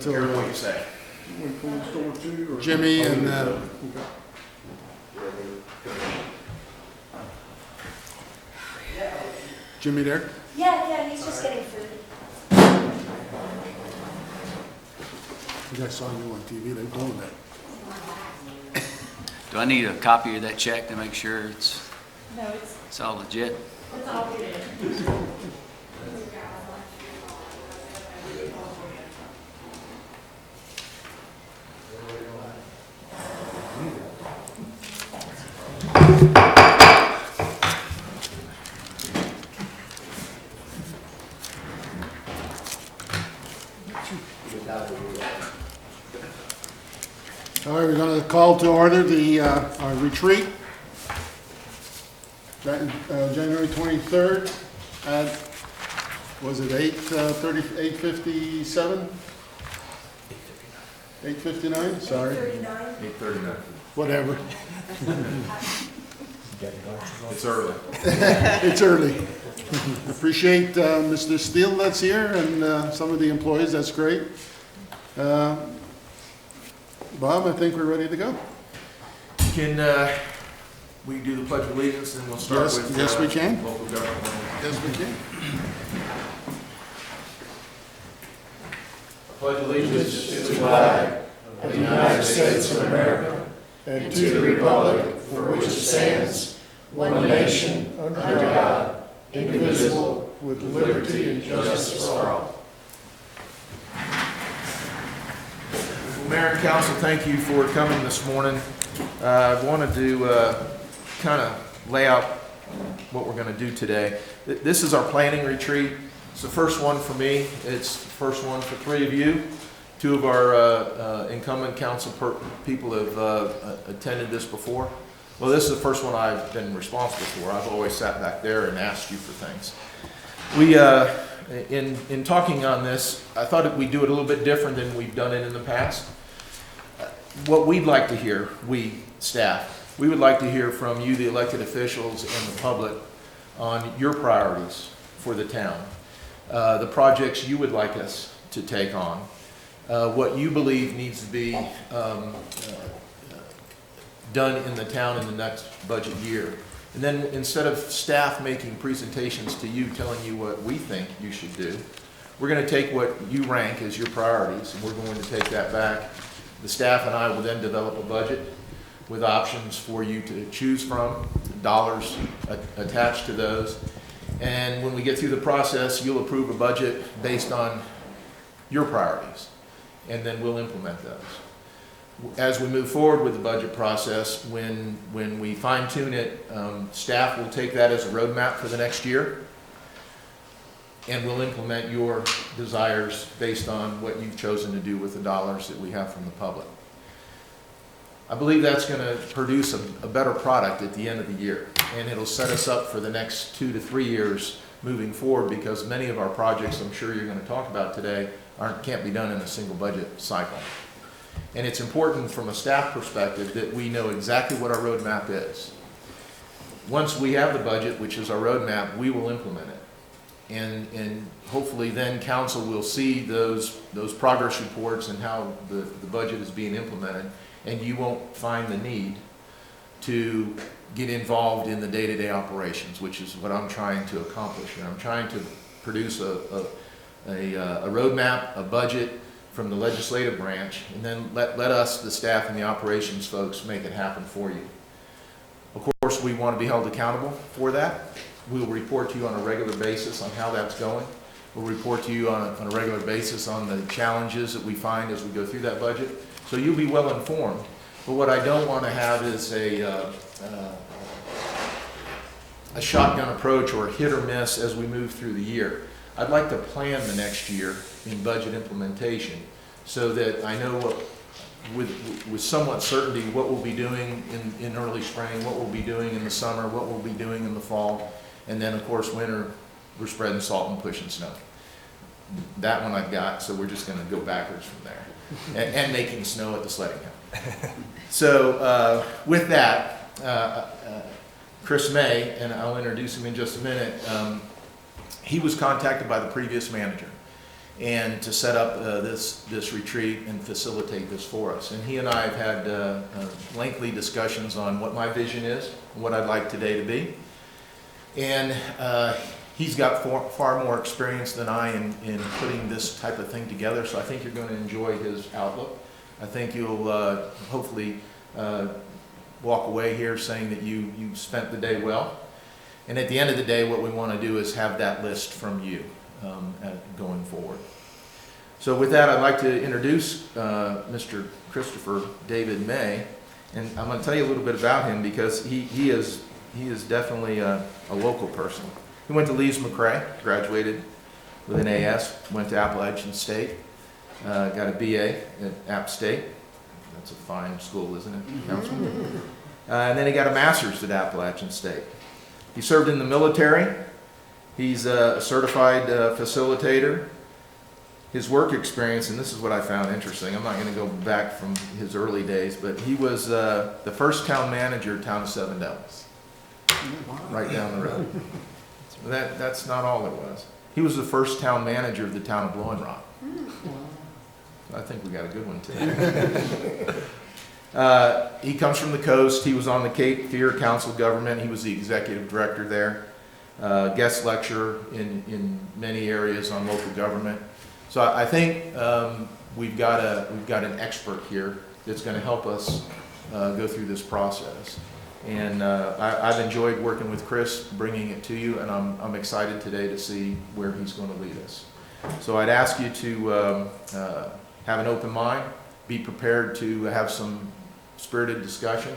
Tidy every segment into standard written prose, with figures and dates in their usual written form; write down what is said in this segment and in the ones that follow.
till Hear what you say. Jimmy and Jimmy there? Yeah, he's just getting food. I think I saw you on TV, they're doing that. Do I need a copy of that check to make sure it's No, it's all legit? it's all good. All right, we're going to call to order the our retreat. January 23rd at, was it 8:57? 8:59, sorry. 39. 8:39. Whatever. It's early. It's early. Appreciate Mr. Steele that's here and some of the employees, that's great. Bob, I think we're ready to go. Can we do the Pledge of Allegiance and we'll start Yes, with yes, we can. local government. Yes, we can. Pledge allegiance to the flag of the United States of America and to the republic for which it stands, one nation, under God, indivisible, with liberty and justice for all. Mayor and Council, thank you for coming this morning. I wanted to kind of lay out what we're going to do today. This is our planning retreat. It's the first one for me. It's the first one for three of you. Two of our incumbent council people have attended this before. Well, this is the first one I've been responsible for. I've always sat back there and asked you for things. We, in talking on this, I thought that we'd do it a little bit different than we've done it in the past. What we'd like to hear, we staff, we would like to hear from you, the elected officials and the public, on your priorities for the town, the projects you would like us to take on, what you believe needs to be done in the town in the next budget year. And then instead of staff making presentations to you telling you what we think you should do, we're going to take what you rank as your priorities and we're going to take that back. The staff and I will then develop a budget with options for you to choose from, dollars attached to those. And when we get through the process, you'll approve a budget based on your priorities, and then we'll implement those. As we move forward with the budget process, when we fine tune it, staff will take that as a roadmap for the next year, and we'll implement your desires based on what you've chosen to do with the dollars that we have from the public. I believe that's going to produce a better product at the end of the year, and it'll set us up for the next 2 to 3 years moving forward, because many of our projects I'm sure you're going to talk about today can't be done in a single budget cycle. And it's important from a staff perspective that we know exactly what our roadmap is. Once we have the budget, which is our roadmap, we will implement it. And hopefully then council will see those progress reports and how the budget is being implemented, and you won't find the need to get involved in the day-to-day operations, which is what I'm trying to accomplish. And I'm trying to produce a roadmap, a budget from the legislative branch, and then let us, the staff and the operations folks, make it happen for you. Of course, we want to be held accountable for that. We'll report to you on a regular basis on how that's going. We'll report to you on a regular basis on the challenges that we find as we go through that budget. So you'll be well informed. But what I don't want to have is a shotgun approach or hit or miss as we move through the year. I'd like to plan the next year in budget implementation so that I know what, with somewhat certainty what we'll be doing in early spring, what we'll be doing in the summer, what we'll be doing in the fall, and then of course winter we're spreading salt and pushing snow. That one I've got, so we're just going to go backwards from there, and making snow at the sledding hill. So with that, Chris May, and I'll introduce him in just a minute, he was contacted by the previous manager. and to set up this retreat and facilitate this for us. And he and I have had lengthy discussions on what my vision is, what I'd like today to be. And he's got far more experience than I in putting this type of thing together, so I think you're going to enjoy his outlook. I think you'll hopefully walk away here saying that you spent the day well. And at the end of the day, what we want to do is have that list from you going forward. So with that, I'd like to introduce Mr. Christopher David May, and I'm going to tell you a little bit about him because he is definitely a local person. He went to Leeds-McRae, graduated with an AS, went to Appalachian State, got a BA at App State. That's a fine school, isn't it, Councilman? And then he got a master's at Appalachian State. He served in the military. He's a certified facilitator. His work experience, and this is what I found interesting, I'm not going to go back from his early days, but he was the first town manager of town of Seven Devils, right down the road. That's not all it was. He was the first town manager of the town of Blowing Rock. I think we got a good one today. He comes from the coast. He was on the Cape Fear Council government. He was the executive director there. Guest lecturer in many areas on local government. So I think we've got an expert here that's going to help us go through this process. And I've enjoyed working with Chris, bringing it to you, and I'm excited today to see where he's going to lead us. So I'd ask you to have an open mind, be prepared to have some spirited discussion.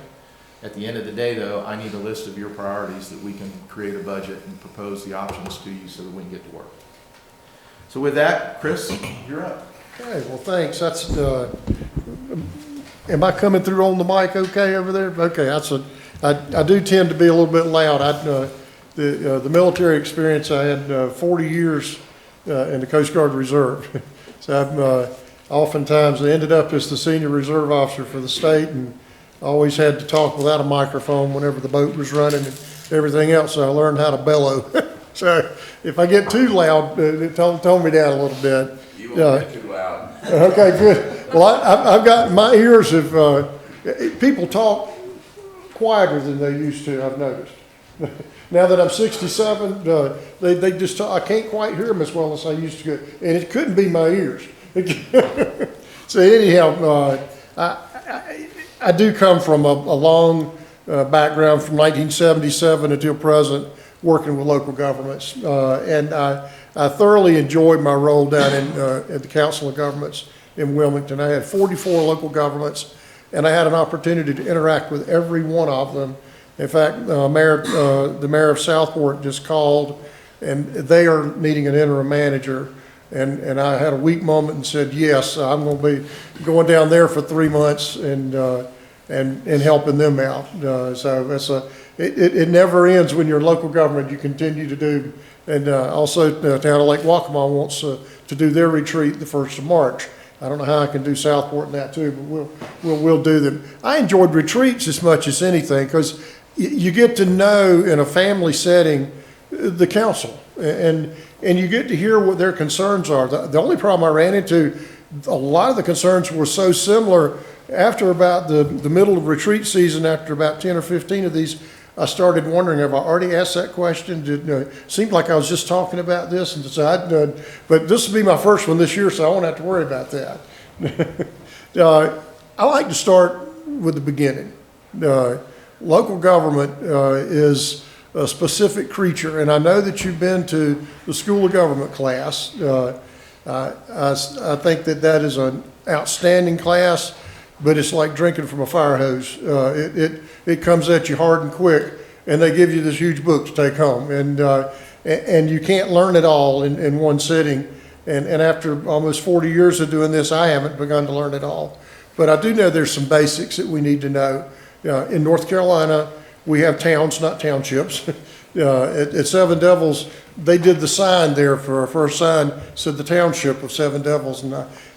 At the end of the day, though, I need a list of your priorities that we can create a budget and propose the options to you so that we can get to work. So with that, Chris, you're up. Okay, well, thanks. That's, am I coming through on the mic okay over there? Okay, I do tend to be a little bit loud. The military experience, I had 40 years in the Coast Guard Reserve. So I've oftentimes ended up as the senior reserve officer for the state, and always had to talk without a microphone whenever the boat was running and everything else, so I learned how to bellow. So if I get too loud, tone me down a little bit. You won't get too loud. Okay, good. Well, I've got, my ears have, people talk quieter than they used to, I've noticed. Now that I'm 67, they just talk, I can't quite hear them as well as I used to. And it couldn't be my ears. So anyhow, I do come from a long background from 1977 until present, working with local governments. And I thoroughly enjoyed my role down at the Council of Governments in Wilmington. I had 44 local governments, and I had an opportunity to interact with every one of them. In fact, the mayor of Southport just called, and they are needing an interim manager. And I had a weak moment and said, yes, I'm going to be going down there for 3 months and helping them out. So that's it never ends when you're in local government. You continue to do. And also, the town of Lake Waccamaw wants to do their retreat the 1st of March. I don't know how I can do Southport and that too, but we'll do them. I enjoyed retreats as much as anything because you get to know in a family setting the council, and you get to hear what their concerns are. The only problem I ran into, a lot of the concerns were so similar. After about the middle of retreat season, after about 10 or 15 of these, I started wondering, have I already asked that question? Seemed like I was just talking about this, and so but this will be my first one this year, so I won't have to worry about that. I like to start with the beginning. Local government is a specific creature, and I know that you've been to the School of Government class. I think that is an outstanding class, but it's like drinking from a fire hose. It comes at you hard and quick, and they give you this huge book to take home, and you can't learn it all in one sitting. And after almost 40 years of doing this, I haven't begun to learn it all. But I do know there's some basics that we need to know. In North Carolina, we have towns, not townships. At Seven Devils, they did the sign there for our first sign, said the township of Seven Devils, and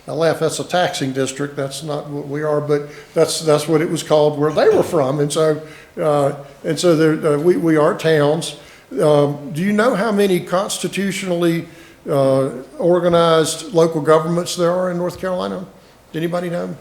I laugh, that's a taxing district, that's not what we are, but that's what it was called where they were from, and so we are towns. Do you know how many constitutionally organized local governments there are in North Carolina? Anybody know?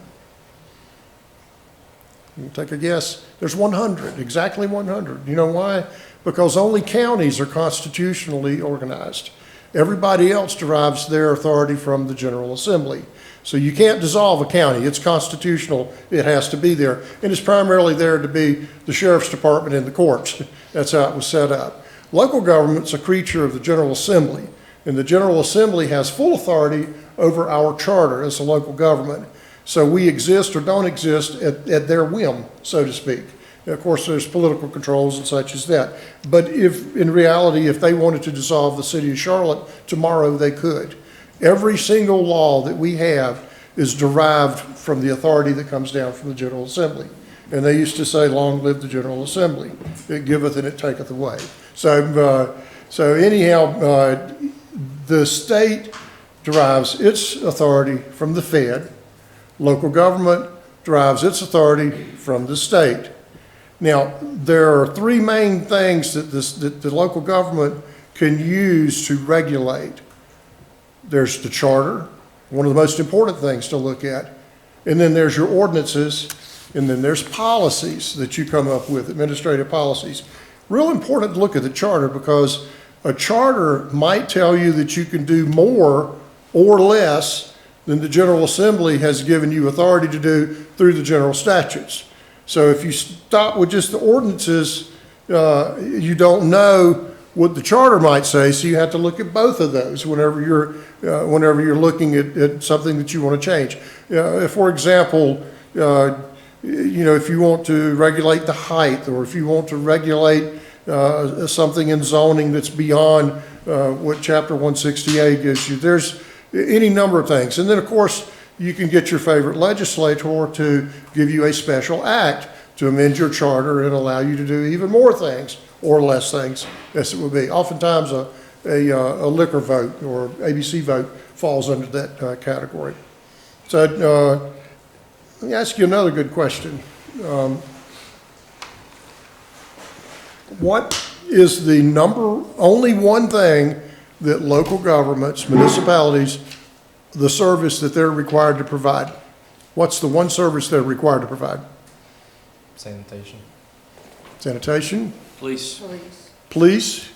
You can take a guess. There's 100, exactly 100. You know why? Because only counties are constitutionally organized. Everybody else derives their authority from the General Assembly. So you can't dissolve a county. It's constitutional. It has to be there. And it's primarily there to be the sheriff's department and the courts. That's how it was set up. Local government's a creature of the General Assembly. And the General Assembly has full authority over our charter as a local government. So we exist or don't exist at their whim, so to speak. And of course, there's political controls and such as that. But if, in reality, if they wanted to dissolve the city of Charlotte tomorrow, they could. Every single law that we have is derived from the authority that comes down from the General Assembly. And they used to say, long live the General Assembly. It giveth and it taketh away. So anyhow, the state derives its authority from the Fed. Local government derives its authority from the state. Now, there are three main things that the local government can use to regulate. There's the charter, one of the most important things to look at. And then there's your ordinances, and then there's policies that you come up with, administrative policies. Real important to look at the charter, because a charter might tell you that you can do more or less than the General Assembly has given you authority to do through the general statutes. So if you stop with just the ordinances, you don't know what the charter might say, so you have to look at both of those whenever you're looking at something that you want to change. For example, if you want to regulate the height, or if you want to regulate something in zoning that's beyond what Chapter 168 gives you, there's any number of things. And then, of course, you can get your favorite legislator to give you a special act to amend your charter and allow you to do even more things or less things, as it would be. Oftentimes, a liquor vote or ABC vote falls under that category. So let me ask you another good question. What is the only one thing that local governments, municipalities, the service that they're required to provide? What's the one service they're required to provide? Sanitation. Sanitation? Police. Police. Police?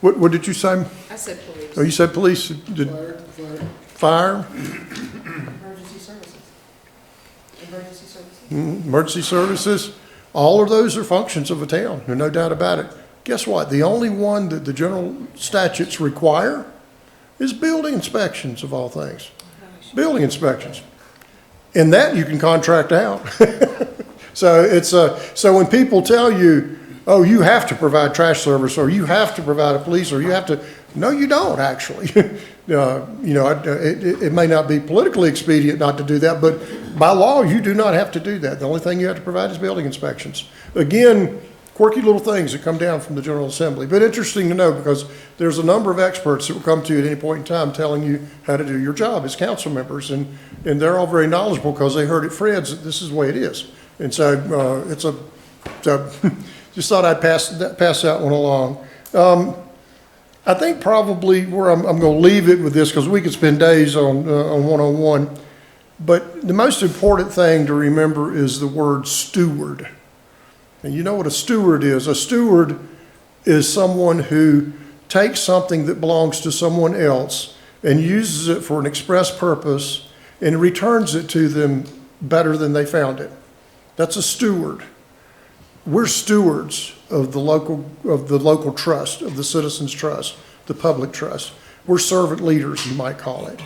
What did you say? I said police. Oh, you said police? Fire? Emergency services. Emergency services. Emergency services? All of those are functions of a town, there's no doubt about it. Guess what? The only one that the general statutes require is building inspections, of all things. Building inspections. And that you can contract out. So when people tell you, oh, you have to provide trash service, or you have to provide a police, or you have to, no, you don't actually. It may not be politically expedient not to do that, but by law, you do not have to do that. The only thing you have to provide is building inspections. Again, quirky little things that come down from the General Assembly. But interesting to know, because there's a number of experts that will come to you at any point in time telling you how to do your job as council members. And they're all very knowledgeable because they heard at Fred's that this is the way it is. And so just thought I'd pass that one along. I think probably where I'm going to leave it with this, because we could spend days on 101, but the most important thing to remember is the word steward. And you know what a steward is? A steward is someone who takes something that belongs to someone else and uses it for an express purpose and returns it to them better than they found it. That's a steward. We're stewards of the local trust, of the citizens' trust, the public trust. We're servant leaders, you might call it.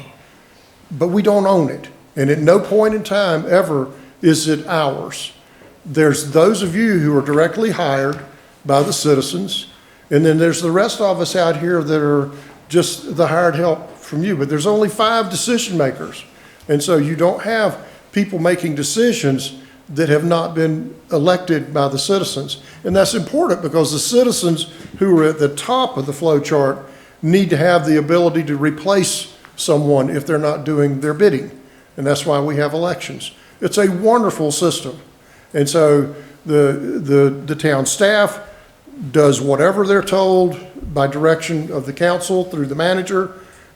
But we don't own it. And at no point in time ever is it ours. There's those of you who are directly hired by the citizens, and then there's the rest of us out here that are just the hired help from you. But there's only 5 decision makers. And so you don't have people making decisions that have not been elected by the citizens. And that's important because the citizens who are at the top of the flow chart need to have the ability to replace someone if they're not doing their bidding. And that's why we have elections. It's a wonderful system. And so the town staff does whatever they're told by direction of the council through the manager.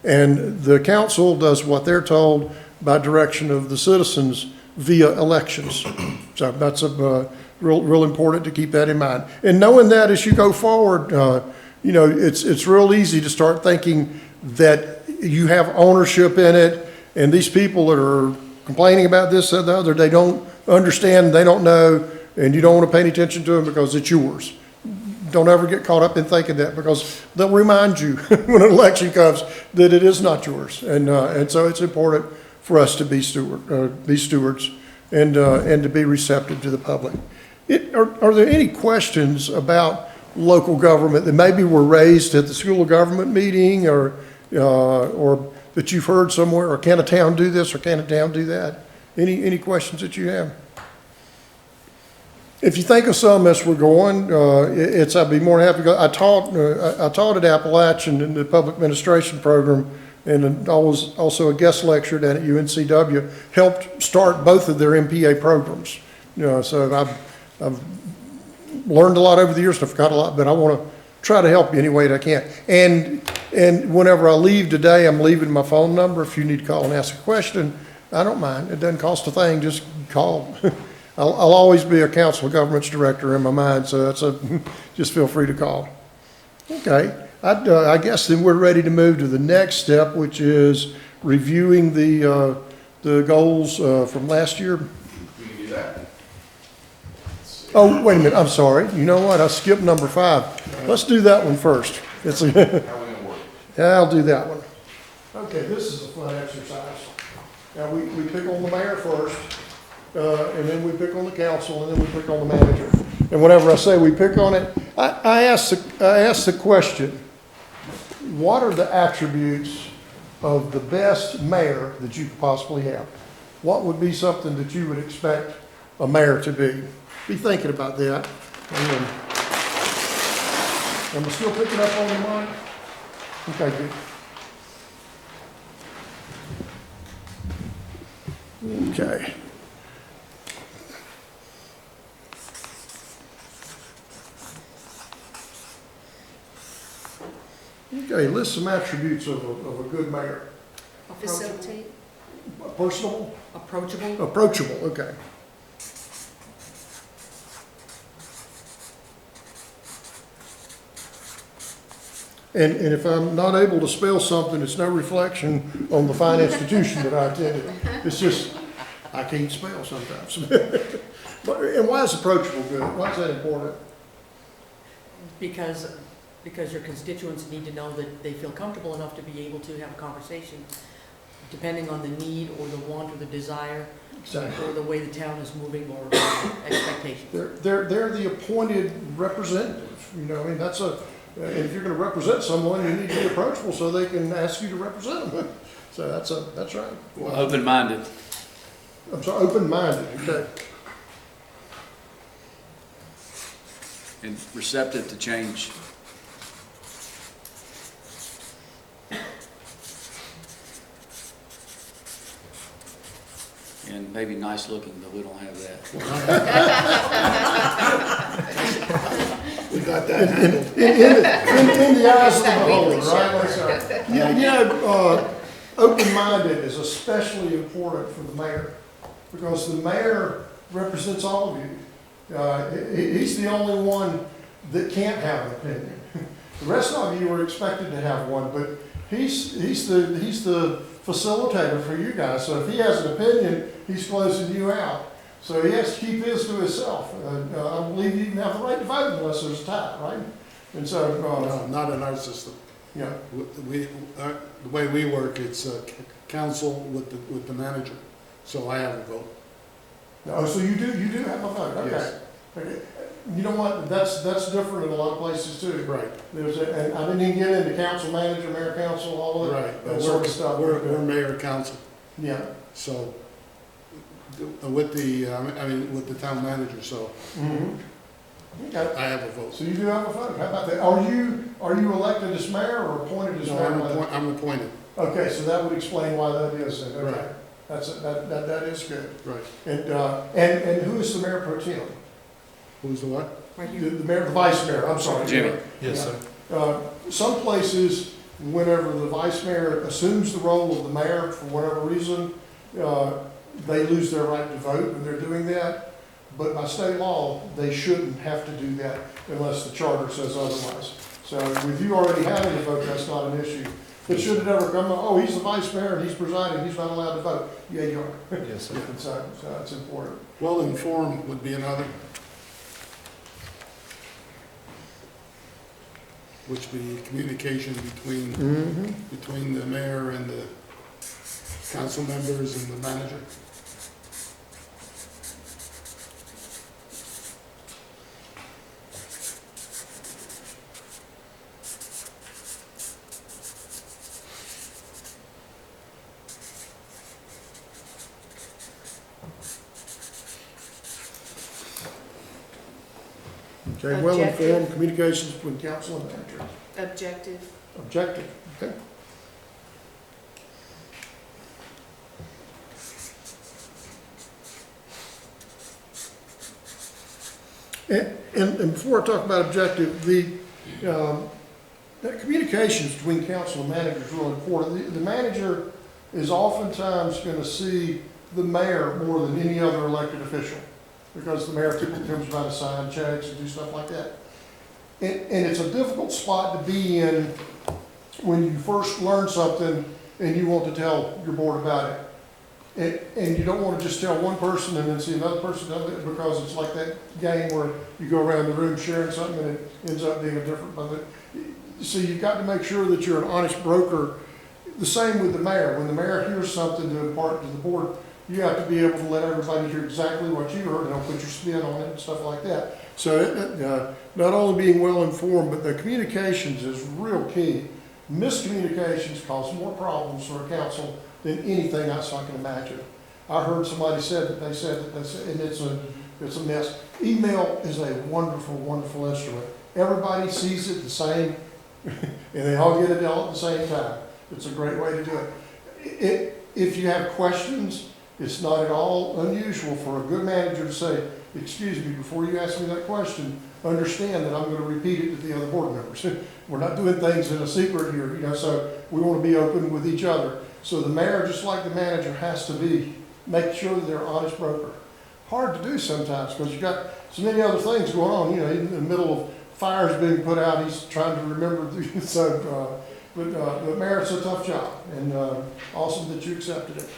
And the council does what they're told by direction of the citizens via elections. So that's real important to keep that in mind. And knowing that as you go forward, you know, it's real easy to start thinking that you have ownership in it, and these people that are complaining about this and the other, they don't understand, they don't know, and you don't want to pay any attention to them because it's yours. Don't ever get caught up in thinking that, because they'll remind you when an election comes that it is not yours. And so it's important for us to be stewards and to be receptive to the public. Are there any questions about local government that maybe were raised at the school of government meeting, or that you've heard somewhere, or can a town do this, or can a town do that? Any questions that you have? If you think of some as we're going, I'd be more than happy to go. I taught at Appalachian in the public administration program, and I was also a guest lecturer down at UNCW, helped start both of their MPA programs. You know, so I've learned a lot over the years, and I've forgot a lot, but I want to try to help you any way that I can. And whenever I leave today, I'm leaving my phone number. If you need to call and ask a question, I don't mind. It doesn't cost a thing. Just call. I'll always be a council of governments director in my mind, so just feel free to call. Okay, I guess then we're ready to move to the next step, which is reviewing the goals from last year. We can do that. Oh, wait a minute, I'm sorry. You know what? I skipped number 5. Let's do that one first. How are we gonna work? Yeah, I'll do that one. Okay, this is a fun exercise. Now, we pick on the mayor first. And then we pick on the council, and then we pick on the manager. And whenever I say we pick on it, I ask the question, what are the attributes of the best mayor that you could possibly have? What would be something that you would expect a mayor to be? Be thinking about that. Am I still picking up on the mic? Okay, good. Okay. Okay, list some attributes of a good mayor. Facilitate, Personable? approachable, Approachable, okay. And if I'm not able to spell something, it's no reflection on the fine institution that I attended. It's just, I can't spell sometimes. And why is approachable good? Why is that important? because your constituents need to know that they feel comfortable enough to be able to have a conversation, depending on the need or the want or the desire, Exactly. or the way the town is moving or expectations. They're the appointed representative, you know, I mean, and if you're gonna represent someone, you need to be approachable so they can ask you to represent them. So that's right. Open-minded. I'm sorry, open-minded, okay. And receptive to change. And maybe nice looking, but we don't have that. We got that handled. In the eyes of the beholder, right? Yeah, open-minded is especially important for the mayor, because the mayor represents all of you. He's the only one that can't have an opinion. The rest of you are expected to have one, but he's the facilitator for you guys. So if he has an opinion, he's closing you out. So he has to keep his to himself. I believe you even have the right to vote unless there's a tie, right? And so, No, not in our system. yeah. The way we work, it's council with the manager, so I have a vote. Oh, so you do have a vote, okay. Yes. Okay. You know what, that's different in a lot of places too. Right. And I didn't even get into council manager, mayor council, all of Right, that but sort of stuff. we're mayor council, Yeah. so, with the town manager, so Okay, I have a vote. so you do have a vote, how about that? Are you elected as mayor or appointed as No, mayor? I'm appointed, Okay, so that would explain why that is then, okay. Right. That is good. right. And who is the mayor pro tem? Who's the what? Right The here. mayor, the vice mayor, I'm sorry. Jimmy. Yes, sir. Some places whenever the vice mayor assumes the role of the mayor for whatever reason, they lose their right to vote when they're doing that. But by state law, they shouldn't have to do that unless the charter says otherwise. So with you already having a vote, that's not an issue. But should it ever come, oh, he's the vice mayor and he's presiding, he's not allowed to vote. Yeah, you are. Yes, sir. So it's important. Well-informed would be another. Which be communication between the mayor and the council members and the manager. Okay, well-informed communications between council and manager. Objective. Objective, okay. And before I talk about objective, that communications between council and manager is really important. The manager is oftentimes going to see the mayor more than any other elected official, because the mayor typically comes by to sign checks and do stuff like that. And it's a difficult spot to be in when you first learn something and you want to tell your board about it. And you don't want to just tell one person and then see another person does it, because it's like that game where you go around the room sharing something and it ends up being a different, so you've got to make sure that you're an honest broker. The same with the mayor. When the mayor hears something to impart to the board, you have to be able to let everybody hear exactly what you heard and don't put your spin on it and stuff like that. So not only being well informed, but the communications is real key. Miscommunications cause more problems for a council than anything else I can imagine. I heard somebody said that they said that and it's a mess. Email is a wonderful, wonderful instrument. Everybody sees it the same, and they all get it all at the same time. It's a great way to do it. If you have questions, it's not at all unusual for a good manager to say, excuse me, before you ask me that question, understand that I'm going to repeat it to the other board members. We're not doing things in a secret here, so we want to be open with each other. So the mayor, just like the manager, has to make sure that they're an honest broker. Hard to do sometimes, because you've got so many other things going on, in the middle of fires being put out, he's trying to remember, but the mayor's a tough job, and awesome that you accepted it.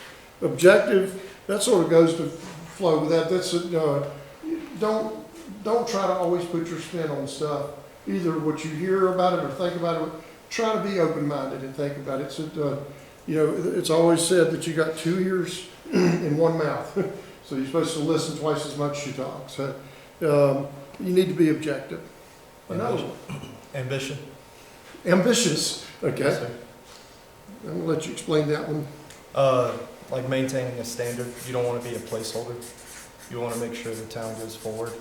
Objective, that sort of goes to flow with that. That's don't try to always put your spin on stuff, either what you hear about it or think about it. Try to be open-minded and think about it. So, it's always said that you got 2 ears in one mouth, so you're supposed to listen twice as much as you talk. So you need to be objective. Another one. Ambition. Ambitious. Okay. Yes, sir. I'm gonna let you explain that one. Like maintaining a standard. You don't want to be a placeholder. You want to make sure the town goes forward.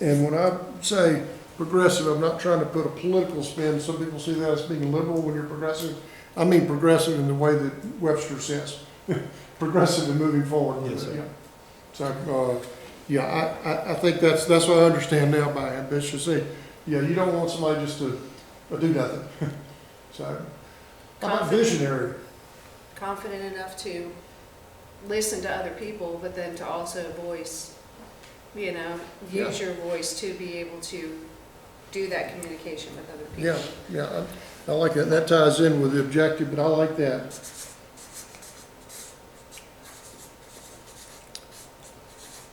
And when I say progressive, I'm not trying to put a political spin. Some people see that as being liberal when you're progressive. I mean progressive in the way that Webster says. Progressive and moving forward. Yes, sir. Yeah. So, I think that's what I understand now by ambitious. You don't want somebody just to do nothing. So, how about visionary? Confident enough to listen to other people, but then to also voice, use your voice to be able to do that communication with other people. Yeah, I like that. That ties in with the objective, but I like that.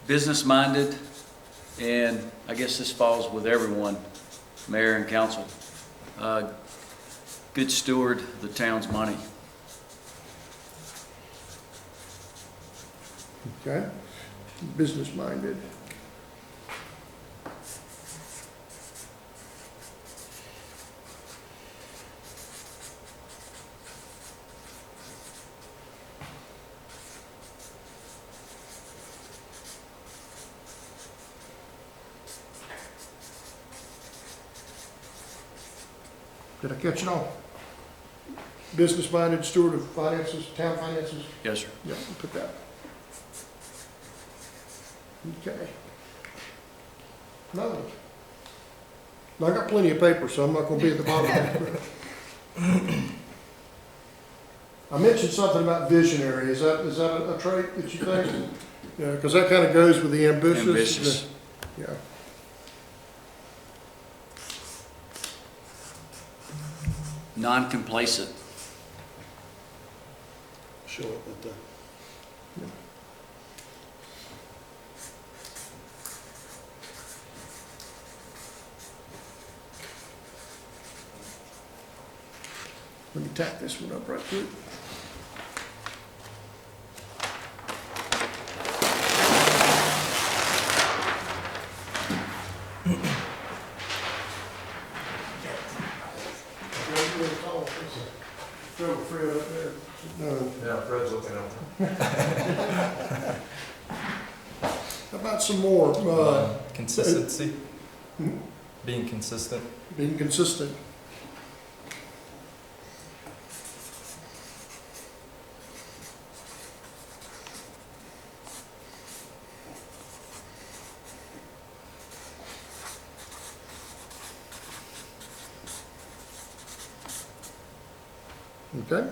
Business-minded, and I guess this falls with everyone, mayor and council. Good steward of the town's money. Okay, business-minded. Did I catch it all? Business-minded, steward of finances, town finances? Yes, sir. Yeah, we'll put that. Okay. Another one. I got plenty of paper, so I'm not gonna be at the bottom. I mentioned something about visionary. Is that a trait that you think? Yeah, because that kind of goes with the ambitious. Ambitious. Yeah. Non-complacent. Show it at the. Let me tack this one up right quick. Throw Fred up there. No. Yeah, Fred's looking over. How about some more, Consistency, Hmm? being consistent. being consistent? Okay.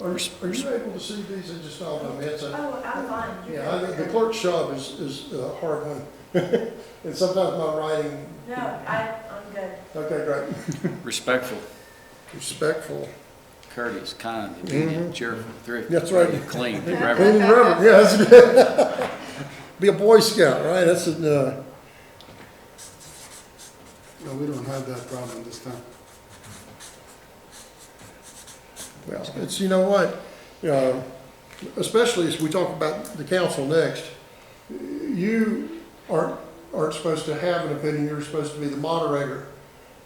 Are you able to see these? I just don't know. It's a, Oh, I'm fine. yeah, the clerk's job is a hard one. And sometimes my writing, No, I'm good. okay, great. Respectful, Respectful. courteous, kind, obedient, cheerful, thrifty. That's right. Clean, Clean reverent. and reverent, yeah, that's good. Be a Boy Scout, right? That's a, No, we don't have that problem this time. well, it's, you know what? Especially as we talk about the council next, you aren't supposed to have an opinion, you're supposed to be the moderator.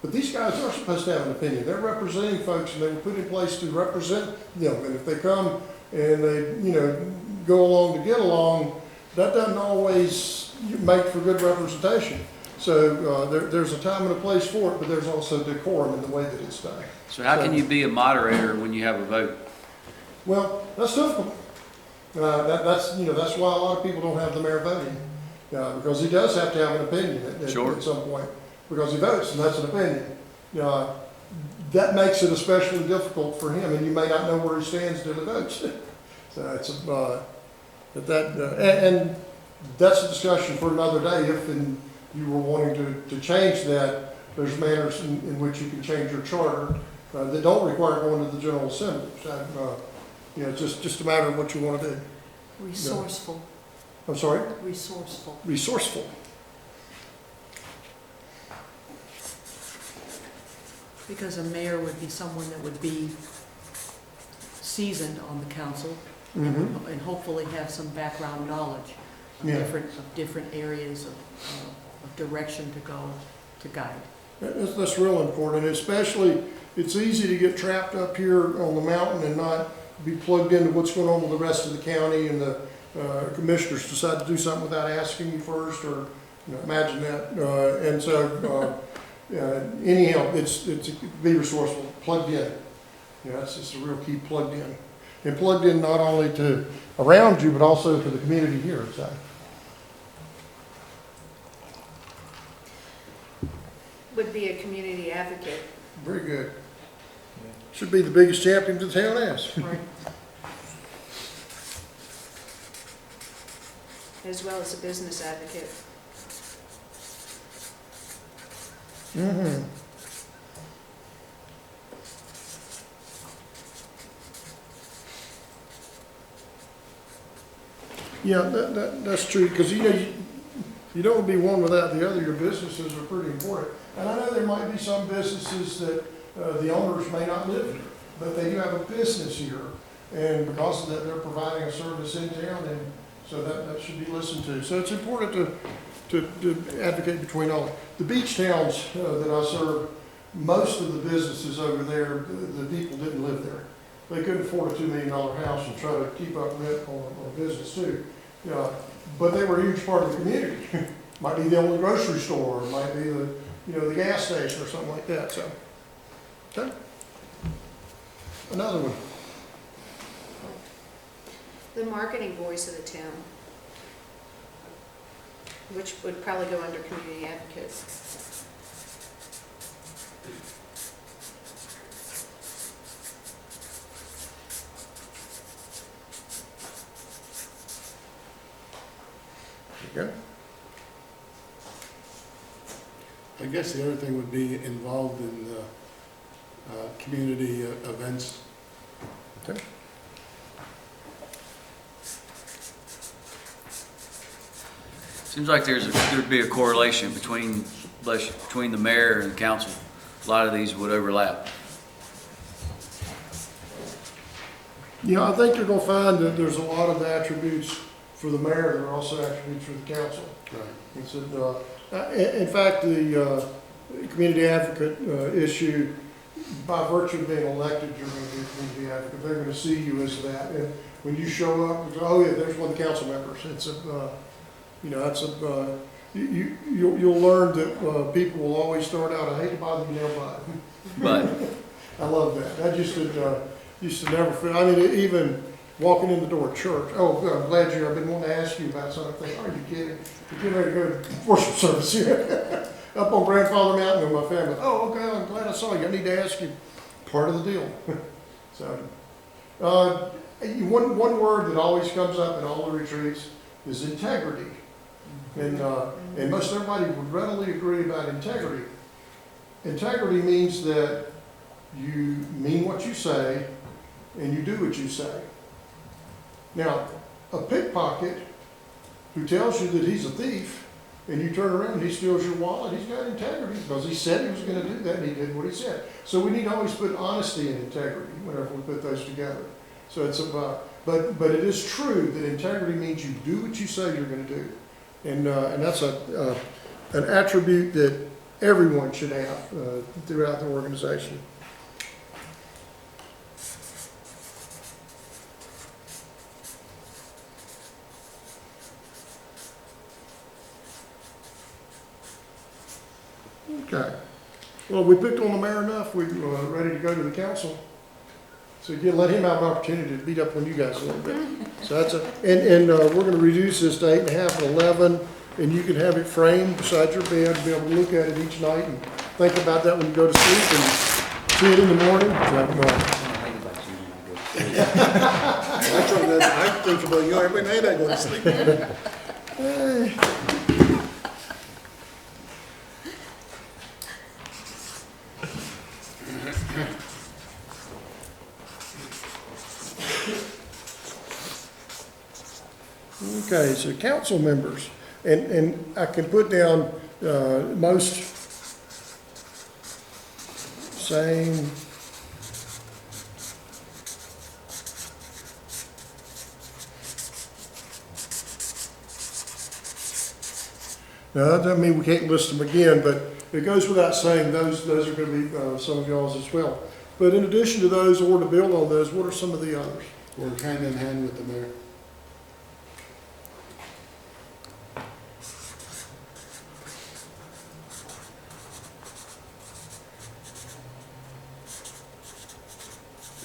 But these guys are supposed to have an opinion. They're representing folks, and they were put in place to represent them. And if they come and they, go along to get along, that doesn't always make for good representation. So there's a time and a place for it, but there's also decorum in the way that it's done. So how can you be a moderator when you have a vote? Well, that's difficult. That's why a lot of people don't have the mayor voting, because he does have to have an opinion at some point, because he votes, and that's an opinion. That makes it especially difficult for him, and you may not know where he stands till he votes. So it's and that's a discussion for another day. If you were wanting to change that, there's manners in which you can change your charter that don't require going to the General Assembly. So, just a matter of what you want to do. Resourceful, I'm sorry? resourceful. Resourceful. Because a mayor would be someone that would be seasoned on the council Mm-hmm. and hopefully have some background knowledge of Yeah. different areas of direction to go to guide. That's real important, especially, it's easy to get trapped up here on the mountain and not be plugged into what's going on with the rest of the county, and the commissioners decide to do something without asking you first, or, imagine that. And so, anyhow, it's be resourceful, plugged in. That's just a real key, plugged in. And plugged in not only to around you, but also to the community here, so. Would be a community advocate. Very good. Should be the biggest champion the town has. Right. As well as a business advocate. Mm-hmm. Yeah, that's true, because you don't want to be one without the other. Your businesses are pretty important. And I know there might be some businesses that the owners may not live here, but they do have a business here. And because of that, they're providing a service in town, and so that should be listened to. So it's important to advocate between all. The beach towns that I serve, most of the businesses over there, the people didn't live there. They couldn't afford a $2 million house and try to keep up rent on a business too. But they were a huge part of the community. Might be the only grocery store, or might be the gas station or something like that. So, okay. Another one. The marketing voice of the town. which would probably go under community advocates. Okay. I guess the other thing would be involved in the community events. Okay. Seems like there'd be a correlation between the mayor and the council. A lot of these would overlap. Yeah, I think you're gonna find that there's a lot of attributes for the mayor that are also attributes for the council. Right. And so, in fact, the community advocate issue, by virtue of being elected, you're going to be a community advocate. They're going to see you as that. And when you show up, oh yeah, there's one of the council members. It's a, that's a, you'll learn that people will always start out, I hate to bother you now, But I love that. I used to never feel, I mean, even walking in the door at church, oh, I'm glad I've been wanting to ask you about something. Are you kidding? We're getting ready to go to worship service here. Up on Grandfather Mountain with my family. Oh, okay, I'm glad I saw you. I need to ask you. Part of the deal. So, one word that always comes up in all the retreats is integrity. And most everybody would readily agree about integrity. Integrity means that you mean what you say and you do what you say. Now, a pickpocket who tells you that he's a thief and you turn around and he steals your wallet, he's got integrity because he said he was going to do that and he did what he said. So we need to always put honesty and integrity whenever we put those together. So it's about, but it is true that integrity means you do what you say you're going to do. And that's an attribute that everyone should have throughout the organization. Okay. Well, we picked on the mayor enough. We're ready to go to the council. So again, let him have an opportunity to beat up on you guys a little bit. So that's and we're going to reduce this to 8.5 and 11, and you can have it framed beside your bed and be able to look at it each night and think about that when you go to sleep and see it in the morning. I think about you every night I go to sleep. Okay, so council members, and I can put down most same. Now, that doesn't mean we can't list them again, but it goes without saying those are going to be some of y'all's as well. But in addition to those, or to build on those, what are some of the others? We're hand in hand with the mayor.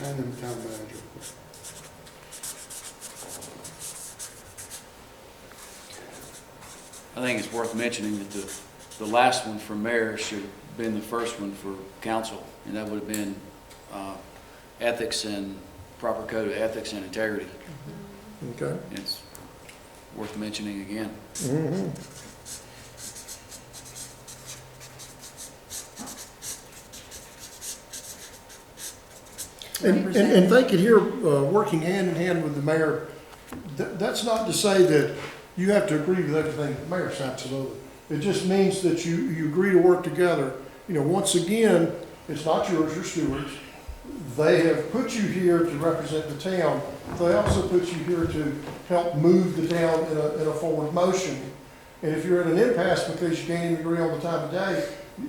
And the town manager. I think it's worth mentioning that the last one for mayor should have been the first one for council, and that would have been ethics and proper code of ethics and integrity. Okay. It's worth mentioning again. Mm-hmm. And they could hear working hand in hand with the mayor. That's not to say that you have to agree with everything the mayor says. Absolutely. It just means that you agree to work together. You know, once again, it's not yours, you're stewards. They have put you here to represent the town. They also put you here to help move the town in a forward motion. And if you're at an impasse because you can't even agree on the time of day,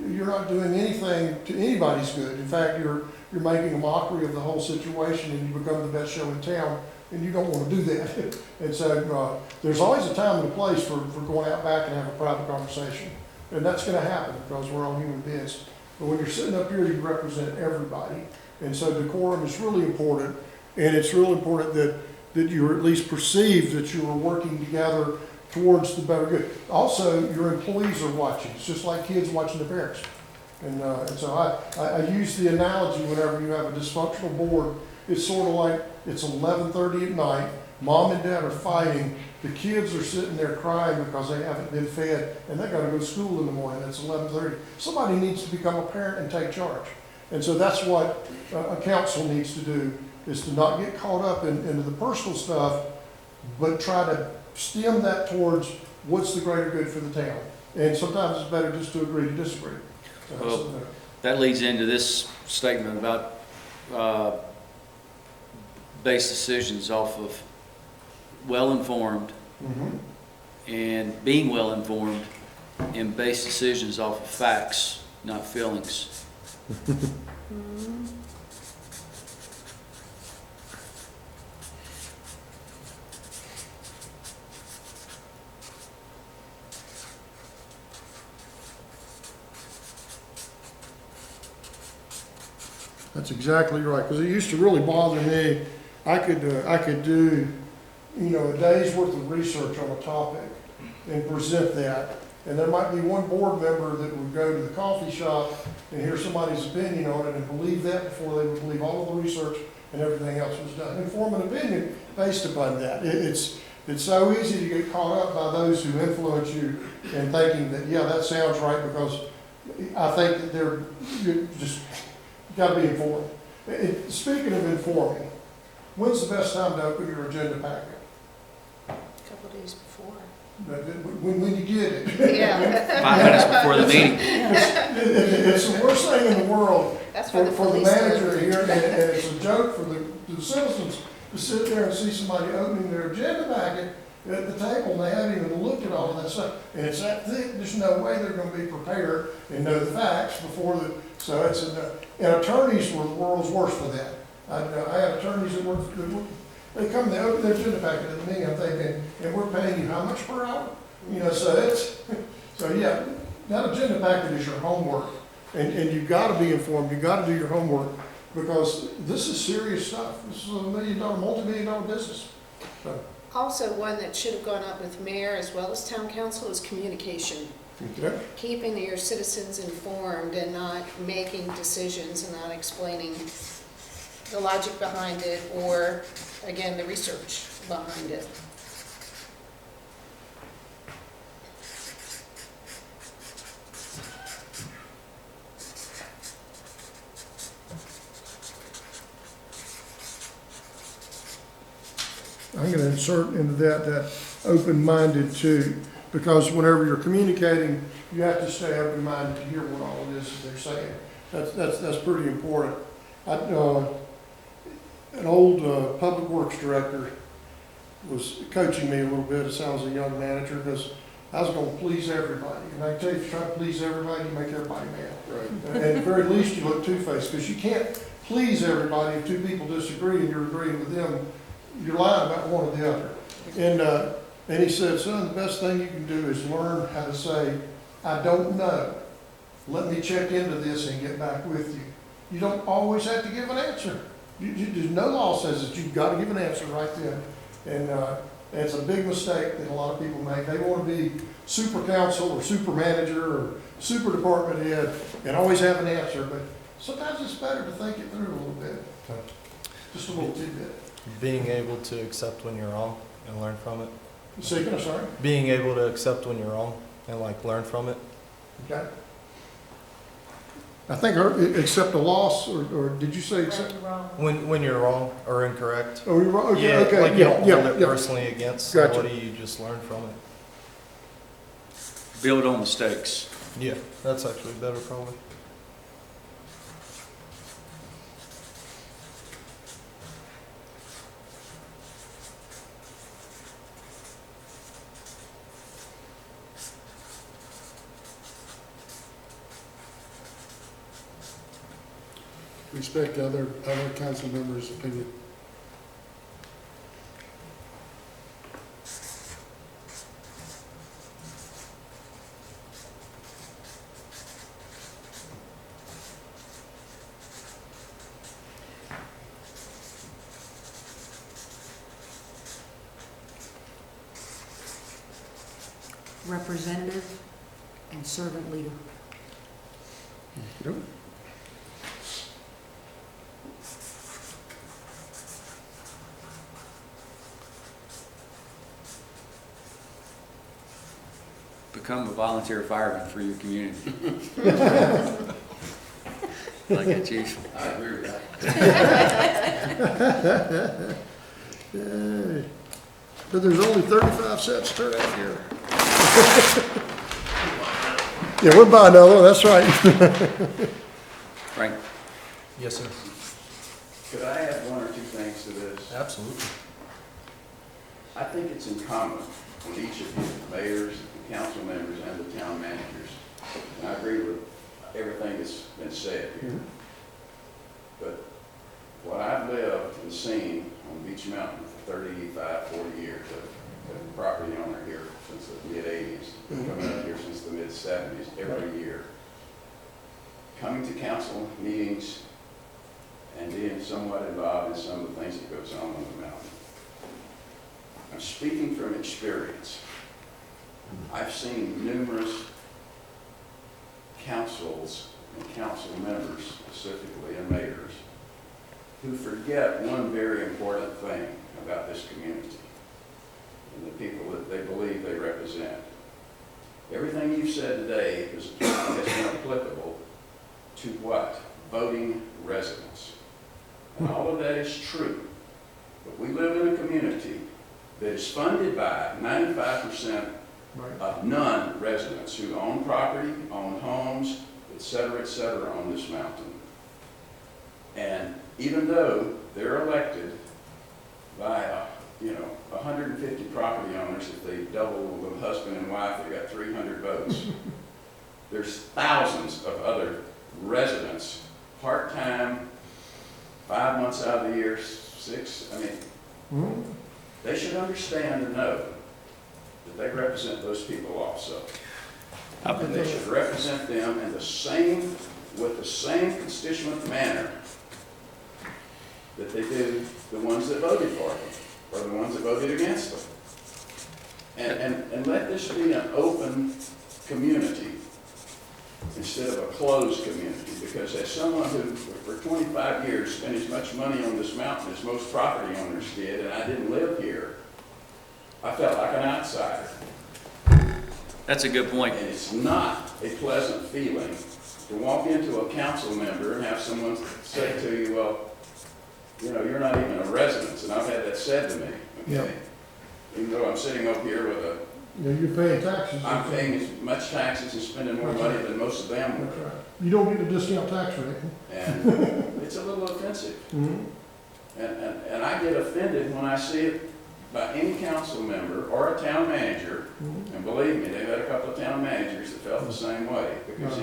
you're not doing anything to anybody's good. In fact, you're making a mockery of the whole situation, and you become the best show in town, and you don't want to do that. And so there's always a time and a place for going out back and have a private conversation. And that's going to happen because we're all human beings. But when you're sitting up here, you represent everybody. And so decorum is really important, and it's really important that you at least perceive that you are working together towards the better good. Also, your employees are watching. It's just like kids watching their parents. And so I use the analogy whenever you have a dysfunctional board, it's sort of like it's 11:30 at night, mom and dad are fighting, the kids are sitting there crying because they haven't been fed, and they gotta go to school in the morning, it's 11:30. Somebody needs to become a parent and take charge. And so that's what a council needs to do, is to not get caught up into the personal stuff, but try to stem that towards what's the greater good for the town. And sometimes it's better just to agree to disagree. Well, that leads into this statement about base decisions off of well-informed Mhm. and being well-informed, and base decisions off of facts, not feelings. That's exactly right, because it used to really bother me. I could do, a day's worth of research on a topic and present that. And there might be one board member that would go to the coffee shop and hear somebody's opinion on it and believe that before they would believe all of the research and everything else was done, and form an opinion based upon that. It's so easy to get caught up by those who influence you and thinking that, yeah, that sounds right, because I think that you gotta be informed. Speaking of informing, when's the best time to open your agenda packet? A couple days before. When you get it. Yeah. 5 minutes before the meeting. It's the worst thing in the world That's for for the the police. manager here, and it's a joke for the citizens to sit there and see somebody opening their agenda packet at the table, and they haven't even looked at all of that stuff. And it's that thick, there's no way they're gonna be prepared and know the facts before so and attorneys were the world's worst for that. I had attorneys that they come, they open their agenda packet at the meeting, I'm thinking, and we're paying you how much per hour? So yeah, that agenda packet is your homework, and you've gotta be informed, you've gotta do your homework, because this is serious stuff. This is a multi-million-dollar business. So, Also, one that should have gone up with mayor as well as town council is communication. okay. Keeping your citizens informed and not making decisions and not explaining the logic behind it, or, again, the research behind it. I'm gonna insert into that open-minded too, because whenever you're communicating, you have to stay open-minded to hear what all it is that they're saying. That's pretty important. An old public works director was coaching me a little bit as I was a young manager, because I was gonna please everybody. And I tell you, if you try to please everybody, you make everybody mad. Right. And at the very least, you look two-faced, because you can't please everybody. If two people disagree and you're agreeing with them, you're lying about one or the other. And he said, son, the best thing you can do is learn how to say, I don't know. Let me check into this and get back with you. You don't always have to give an answer. There's no law says that you've got to give an answer right then. And it's a big mistake that a lot of people make. They want to be super counsel or super manager or super department head and always have an answer. But sometimes it's better to think it through a little bit. Just a little tidbit. Being able to accept when you're wrong and learn from it. Second, I'm sorry. Being able to accept when you're wrong and learn from it. Okay. I think accept a loss, or did you say accept? Wrong. When you're wrong or incorrect. Oh, you're wrong. Okay, Yeah, okay. like you don't hold it yeah. personally against Gotcha. somebody, you just learn from it. Build on mistakes. Yeah, that's actually better probably. Respect other council members' opinion. representative, and servant leader. Yep. Become a volunteer fireman for your community. Like that, chief? I agree with that. But there's only 35 sets turned out here. Yeah, we'll buy another one, that's right. Frank? Yes, sir. Could I add one or two things to this? Absolutely. I think it's incumbent on each of you, mayors, the council members, and the town managers, and I agree with everything that's been said here. But what I've lived and seen on Beach Mountain for 35, 40 years, a property owner here since the mid-80s, coming up here since the mid-70s, every year, coming to council meetings and being somewhat involved in some of the things that goes on the mountain. I'm speaking from experience. I've seen numerous councils and council members specifically, and mayors, who forget one very important thing about this community and the people that they believe they represent. Everything you've said today has been applicable to what? Voting residents. And all of that is true. But we live in a community that is funded by 95% of non-residents who own property, own homes, et cetera, on this mountain. And even though they're elected by, 150 property owners, if they double with husband and wife, they got 300 votes. There's thousands of other residents, part-time, 5 months out of the year, 6, they should understand and know that they represent those people also. And they should represent them in with the same constituent manner that they do the ones that voted for them, or the ones that voted against them. And let this be an open community instead of a closed community, because as someone who, for 25 years, spent as much money on this mountain as most property owners did, and I didn't live here, I felt like an outsider. That's a good point. And it's not a pleasant feeling to walk into a council member and have someone say to you, well, you're not even a resident, and I've had that said to me, okay? Even though I'm sitting up here with a, You're paying taxes. I'm paying as much taxes and spending more money than most of them That's were. right. You don't get the discount tax rate. And it's a little offensive. And I get offended when I see it by any council member or a town manager, and believe me, they've had a couple of town managers that felt the same way, because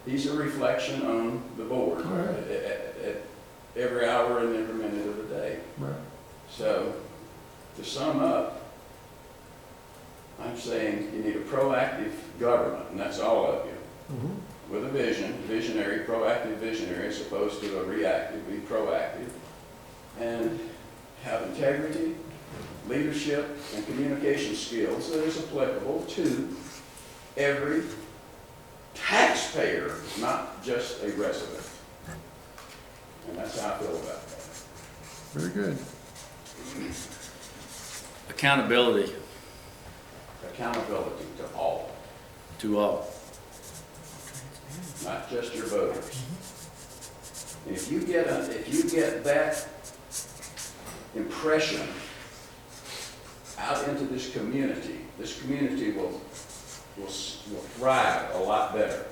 he's a reflection on the board at every hour and every minute of the day. Right. So, to sum up, I'm saying you need a proactive government, and that's all of you, with a visionary, proactive visionary, as opposed to a reactive, be proactive, and have integrity, leadership, and communication skills that is applicable to every taxpayer, not just a resident. And that's how I feel about that. Very good. Accountability Accountability to all, to all. not just your voters. And if you get that impression out into this community will thrive a lot better.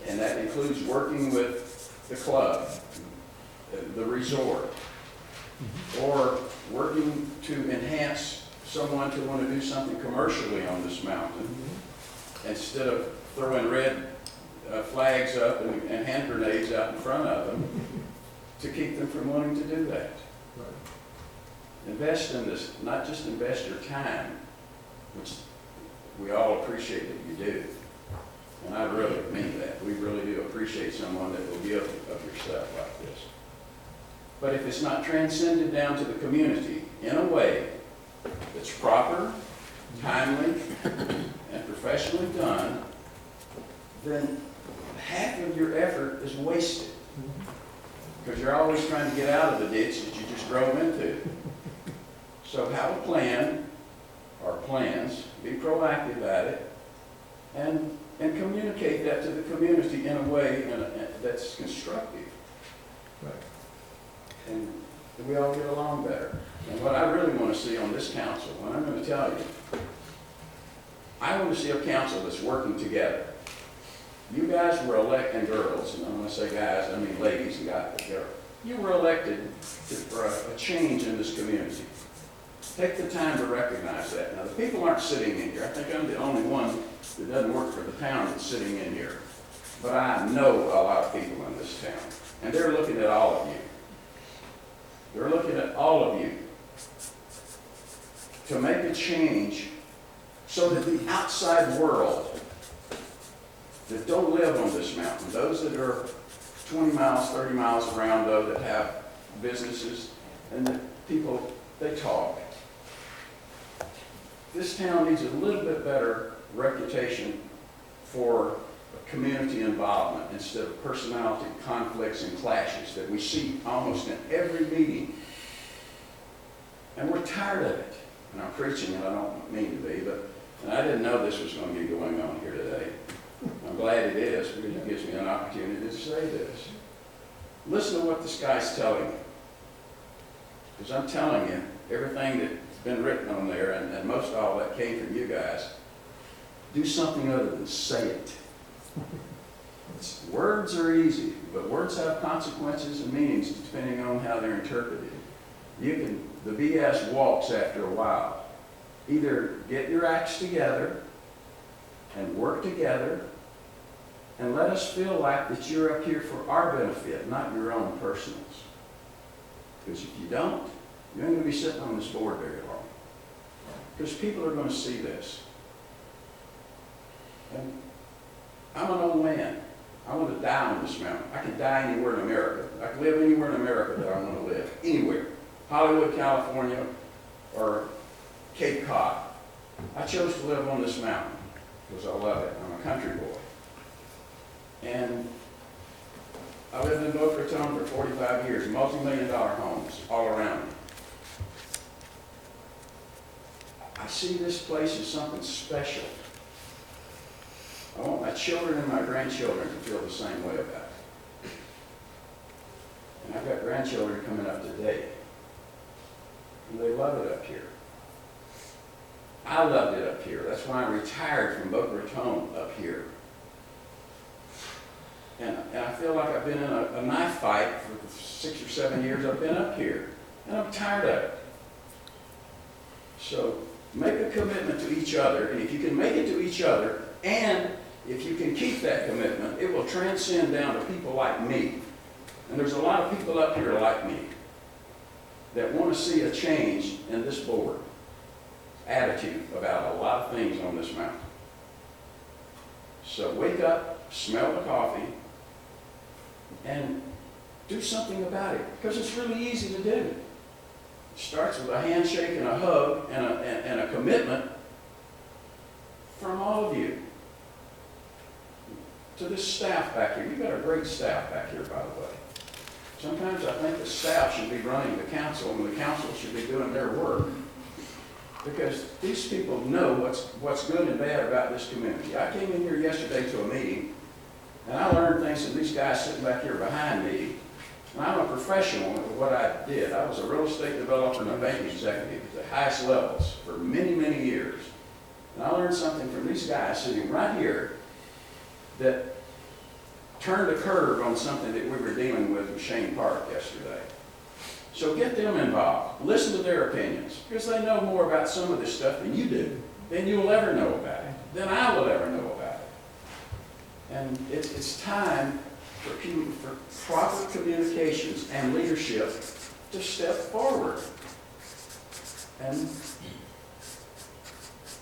And that includes working with the club, the resort, or working to enhance someone to want to do something commercially on this mountain, instead of throwing red flags up and hand grenades out in front of them to keep them from wanting to do that. Invest in this, not just invest your time, which we all appreciate that you do. And I really mean that. We really do appreciate someone that will give of yourself like this. But if it's not transcended down to the community in a way that's proper, timely, and professionally done, then half of your effort is wasted. Because you're always trying to get out of the ditch that you just drove into. So have a plan, or plans, be proactive at it, and communicate that to the community in a way that's constructive. Right. And we all get along better. And what I really want to see on this council, and I'm going to tell you, I want to see a council that's working together. You guys were elected, and girls, and when I say guys, I mean ladies and guys, girls. You were elected for a change in this community. Take the time to recognize that. Now, the people aren't sitting in here. I think I'm the only one that doesn't work for the town that's sitting in here. But I know a lot of people in this town, and they're looking at all of you. They're looking at all of you to make a change so that the outside world that don't live on this mountain, those that are 20 miles, 30 miles around, though, that have businesses, and the people, they talk. This town needs a little bit better reputation for community involvement instead of personality conflicts and clashes that we see almost in every meeting. And we're tired of it. And I'm preaching, and I don't mean to be, but and I didn't know this was going to be going on here today. I'm glad it is, because it gives me an opportunity to say this. Listen to what this guy's telling you. Because I'm telling you, everything that's been written on there, and most all that came from you guys, do something other than say it. Words are easy, but words have consequences and meanings depending on how they're interpreted. The BS walks after a while. Either get your acts together and work together and let us feel like that you're up here for our benefit, not your own personals. Because if you don't, you ain't going to be sitting on this board very long. Because people are going to see this. And I'm an old man. I want to die on this mountain. I can die anywhere in America. I can live anywhere in America that I want to live. Anywhere. Hollywood, California, or Cape Cod. I chose to live on this mountain because I love it. I'm a country boy. And I lived in Boca Raton for 45 years, multi-million-dollar homes all around me. I see this place as something special. I want my children and my grandchildren to feel the same way about it. And I've got grandchildren coming up today. And they love it up here. I loved it up here. That's why I retired from Boca Raton up here. And I feel like I've been in a knife fight for 6 or 7 years. I've been up here. And I'm tired of it. So make a commitment to each other. And if you can make it to each other, and if you can keep that commitment, it will transcend down to people like me. And there's a lot of people up here like me that want to see a change in this board attitude about a lot of things on this mountain. So wake up, smell the coffee, and do something about it, because it's really easy to do. It starts with a handshake and a hug and a commitment from all of you. To this staff back here, you've got a great staff back here, by the way. Sometimes I think the staff should be running the council, and the council should be doing their work. Because these people know what's good and bad about this community. I came in here yesterday to a meeting, and I learned things from these guys sitting back here behind me. And I'm a professional at what I did. I was a real estate developer and a bank executive at the highest levels for many, many years. And I learned something from these guys sitting right here that turned a curve on something that we were dealing with Shane Park yesterday. So get them involved. Listen to their opinions, because they know more about some of this stuff than you do, than you will ever know about it, than I will ever know about it. And it's time for proper communications and leadership to step forward. And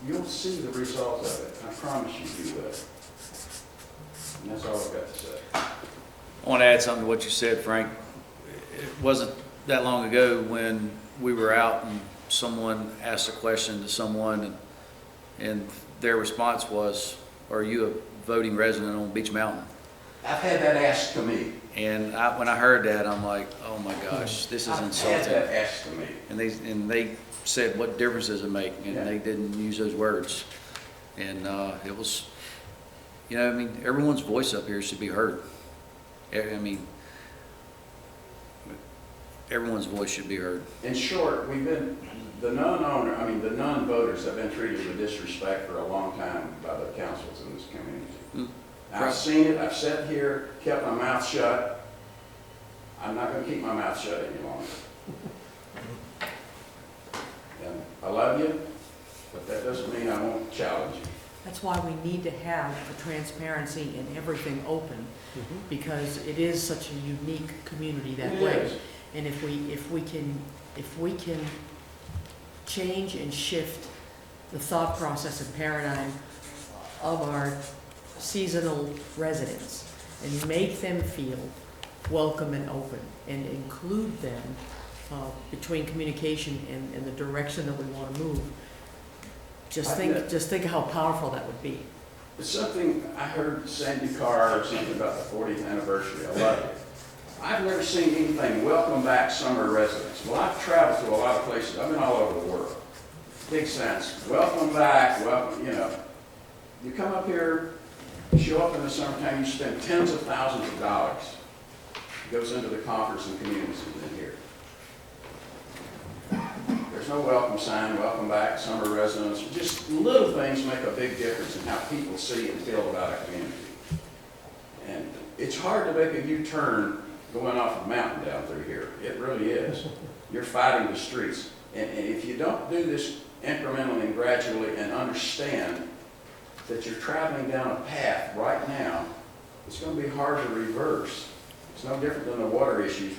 you'll see the result of it. I promise you will. And that's all I've got to say. I want to add something to what you said, Frank. It wasn't that long ago when we were out and someone asked a question to someone, and their response was, "Are you a voting resident on Beach Mountain?" I've had that asked to me. And when I heard that, I'm like, "Oh my gosh, this is I've had insulting." that asked to me. And they said, "What difference does it make?" And Yeah. they didn't use those words. And it was, you know, I mean, everyone's voice up here should be heard. I mean, everyone's voice should be heard. In short, the non-voters have been treated with disrespect for a long time by the councils in this community. I've seen it, I've sat here, kept my mouth shut. I'm not gonna keep my mouth shut any longer. And I love you, but that doesn't mean I won't challenge you. That's why we need to have the transparency and everything open, because it is such a unique community that It way. is. And if we can change and shift the thought process and paradigm of our seasonal residents and make them feel welcome and open and include them between communication and the direction that we want to move, just think how powerful that would be. It's something, I heard Sandy Carr or something about the 40th anniversary. I love it. I've never seen anything, welcome back summer residents. Well, I've traveled to a lot of places. I've been all over the world. Big sense. Welcome back, welcome, you know. You come up here, you show up in the summertime, you spend tens of thousands of dollars. It goes into the coffers and communities in here. There's no welcome sign, welcome back, summer residents. Just little things make a big difference in how people see and feel about a community. And it's hard to make a U-turn going off a mountain down through here. It really is. You're fighting the streets. And if you don't do this incrementally and gradually and understand that you're traveling down a path right now, it's going to be hard to reverse. It's no different than the water issues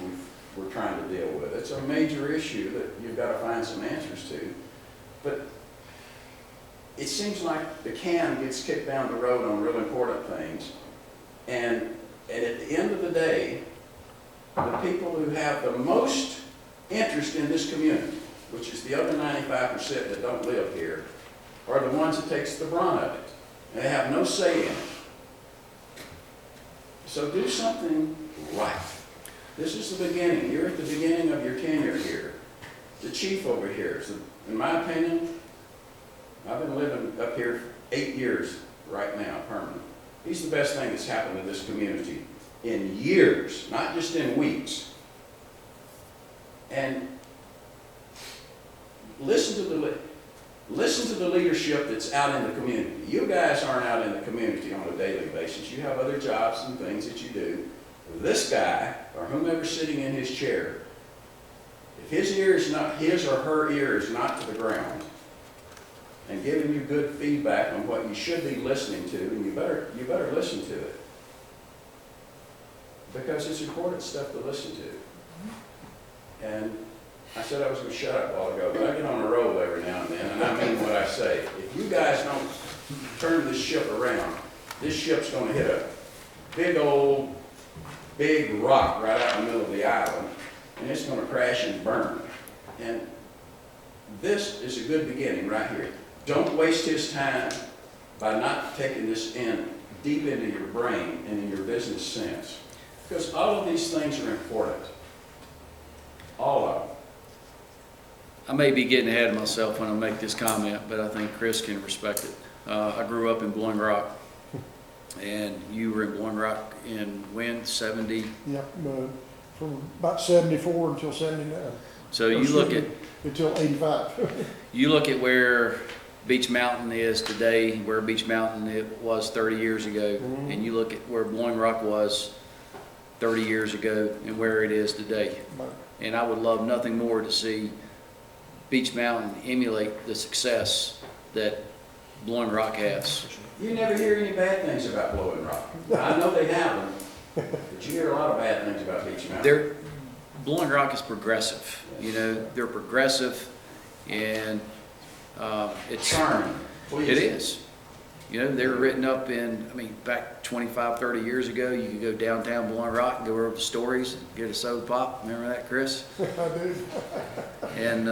we're trying to deal with. It's a major issue that you've got to find some answers to. But it seems like the can gets kicked down the road on real important things. And at the end of the day, the people who have the most interest in this community, which is the other 95% that don't live here, are the ones that takes the brunt of it. And they have no say in it. So do something right. This is the beginning. You're at the beginning of your tenure here. The chief over here, in my opinion, I've been living up here 8 years right now, permanent. He's the best thing that's happened to this community in years, not just in weeks. And listen to the leadership that's out in the community. You guys aren't out in the community on a daily basis. You have other jobs and things that you do. This guy, or whomever's sitting in his chair, if his or her ear is not to the ground and giving you good feedback on what you should be listening to, and you better listen to it. Because it's important stuff to listen to. And I said I was going to shut up a while ago, but I get on a roll every now and then, and I mean what I say. If you guys don't turn this ship around, this ship's going to hit a big rock right out in the middle of the island, and it's going to crash and burn. And this is a good beginning right here. Don't waste his time by not taking this in deep into your brain and in your business sense. Because all of these things are important. All of them. I may be getting ahead of myself when I make this comment, but I think Chris can respect it. I grew up in Blowing Rock, and you were in Blowing Rock in when? 70? Yeah, from about 74 until 79. So you look at Until 85. you look at where Beach Mountain is today, where Beach Mountain it was 30 years ago, and you look at where Blowing Rock was 30 years ago and where it is today. And I would love nothing more to see Beach Mountain emulate the success that Blowing Rock has. You never hear any bad things about Blowing Rock. I know they have them, but you hear a lot of bad things about Beach Mountain. Blowing Rock is progressive. You know, they're progressive, and it's Charming. Please. It is. You know, they were written up in, I mean, back 25, 30 years ago, you could go downtown Blowing Rock and go over the stories and get a soda pop. Remember that, Chris? I do. And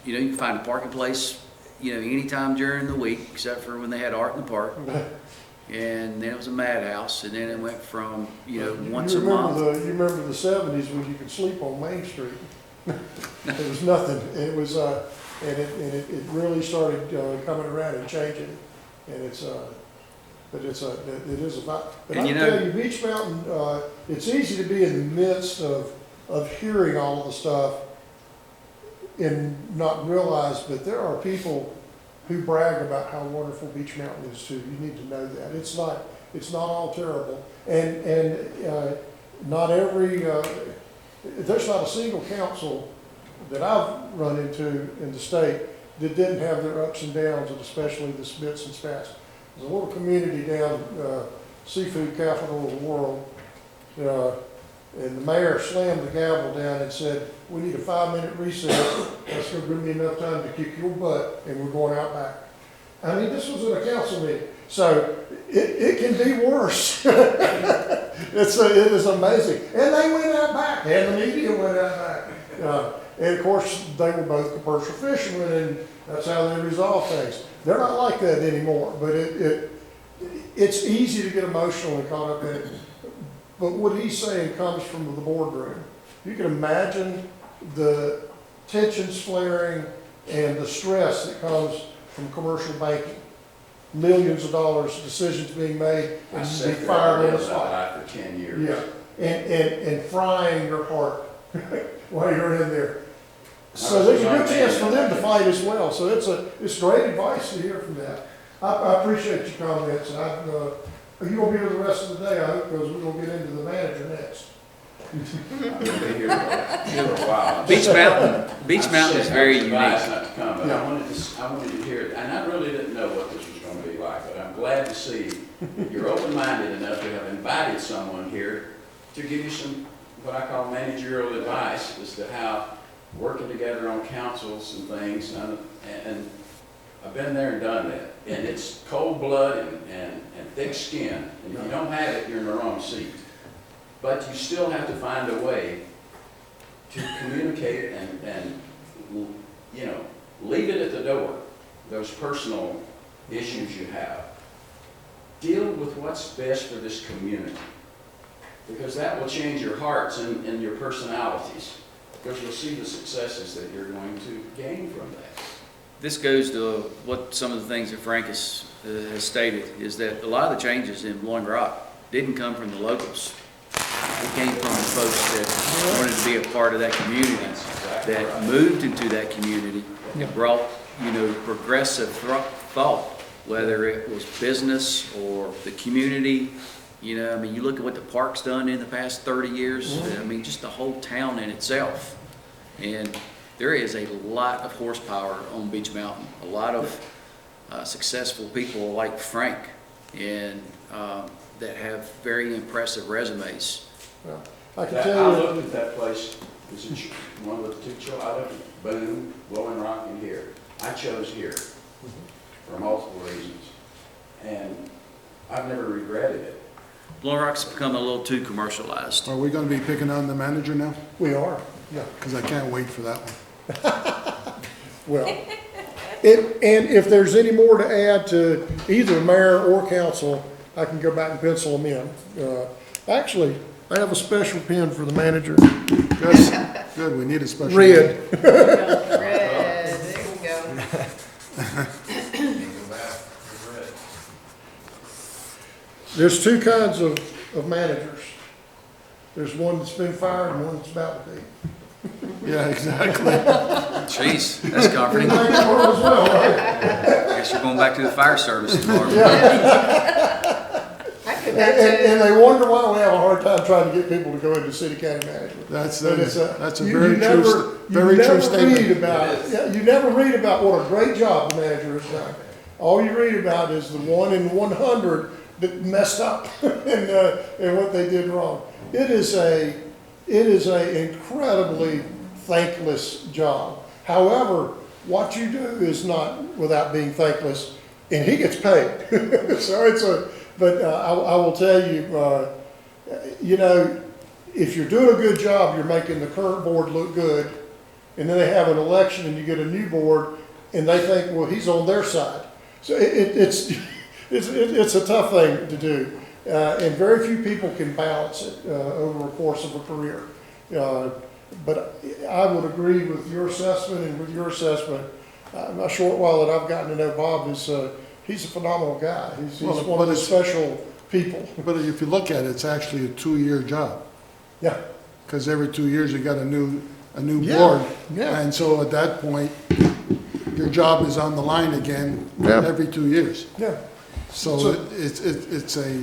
you can find a parking place, anytime during the week, except for when they had art in the park. And then it was a madhouse, and then it went from, once a month. You remember the '70s when you could sleep on Main Street? There was nothing. It was, and it really started coming around and changing. And it is about. But I can tell you, Beach Mountain, it's easy to be in the midst of hearing all of the stuff and not realize, but there are people who brag about how wonderful Beach Mountain is too. You need to know that. It's not all terrible. And not every, there's not a single council that I've run into in the state that didn't have their ups and downs, and especially the spits and spats. There's a little community down, seafood capital of the world, and the mayor slammed the gavel down and said, we need a 5-minute recess. That's going to give me enough time to kick your butt, and we're going out back. I mean, this was at a council meeting. So it can be worse. It is amazing. And they went out back, and the media went out back. And of course, they were both commercial fishermen, and that's how they resolve things. They're not like that anymore, but it's easy to get emotionally caught up in it. But what he's saying comes from the boardroom. You can imagine the tensions flaring and the stress that comes from commercial banking. Millions of dollars, decisions being made, I and sat you be there fired in a for spot. 10 years. Yeah, and frying your heart while you're in there. So there's a good chance for them to fight as well. So it's great advice to hear from that. I appreciate your comments. You gonna be here the rest of the day, I hope, because we're gonna get into the manager next. I'm gonna be here for a while. Beach Mountain is very unique. Not to come, but I wanted to hear it, and I really didn't know what this was going to be like, but I'm glad to see that you're open-minded enough to have invited someone here to give you some, what I call managerial advice as to how working together on councils and things, and I've been there and done that. And it's cold blood and thick skin, and if you don't have it, you're in the wrong seat. But you still have to find a way to communicate and leave it at the door, those personal issues you have. Deal with what's best for this community, because that will change your hearts and your personalities, because you'll see the successes that you're going to gain from that. This goes to what some of the things that Frank has stated, is that a lot of the changes in Blowing Rock didn't come from the locals. It came from the folks that wanted to be a part of that community, that moved into that community, and brought, progressive thought, whether it was business or the community. You look at what the park's done in the past 30 years. Just the whole town in itself. And there is a lot of horsepower on Beach Mountain, a lot of successful people like Frank, and that have very impressive resumes. Well, I can I tell you. looked at that place, was it one with the two children? I looked at Boone, Blowing Rock, and here. I chose here for multiple reasons, and I've never regretted it. Blowing Rock's become a little too commercialized. Are we gonna be picking on the manager now? We are, yeah. Because I can't wait for that one. Well, and if there's any more to add to either mayor or council, I can go back and pencil them in. Actually, I have a special pen for the manager. Good, we need a special. Red. Red, there we go. There's two kinds of managers. There's one that's been fired and one that's about to be. Yeah, exactly. Jeez, that's comforting. As well, right? I guess you're going back to the fire service tomorrow. I could And they wonder why we have a hard time trying to get people to go into city county management. That's But it's a you very never- true, you very never true statement. read about it. Yeah, you never read about what a great job the manager has done. All you read about is the 1 in 100 that messed up and what they did wrong. It is a incredibly thankless job. However, what you do is not without being thankless, and he gets paid. So but I will tell you, if you're doing a good job, you're making the current board look good, and then they have an election and you get a new board, and they think, well, he's on their side. So it's a tough thing to do. And very few people can balance it over a course of a career. But I would agree with your assessment and with your assessment. A short while that I've gotten to know Bob is he's a phenomenal guy. He's Well, one but of the it's- special people. But if you look at it, it's actually a 2-year job, Yeah, because every 2 years you got a new Yeah, board. yeah. And so at that point, your job is on the line again Yeah. every 2 years. yeah. So So- it's a,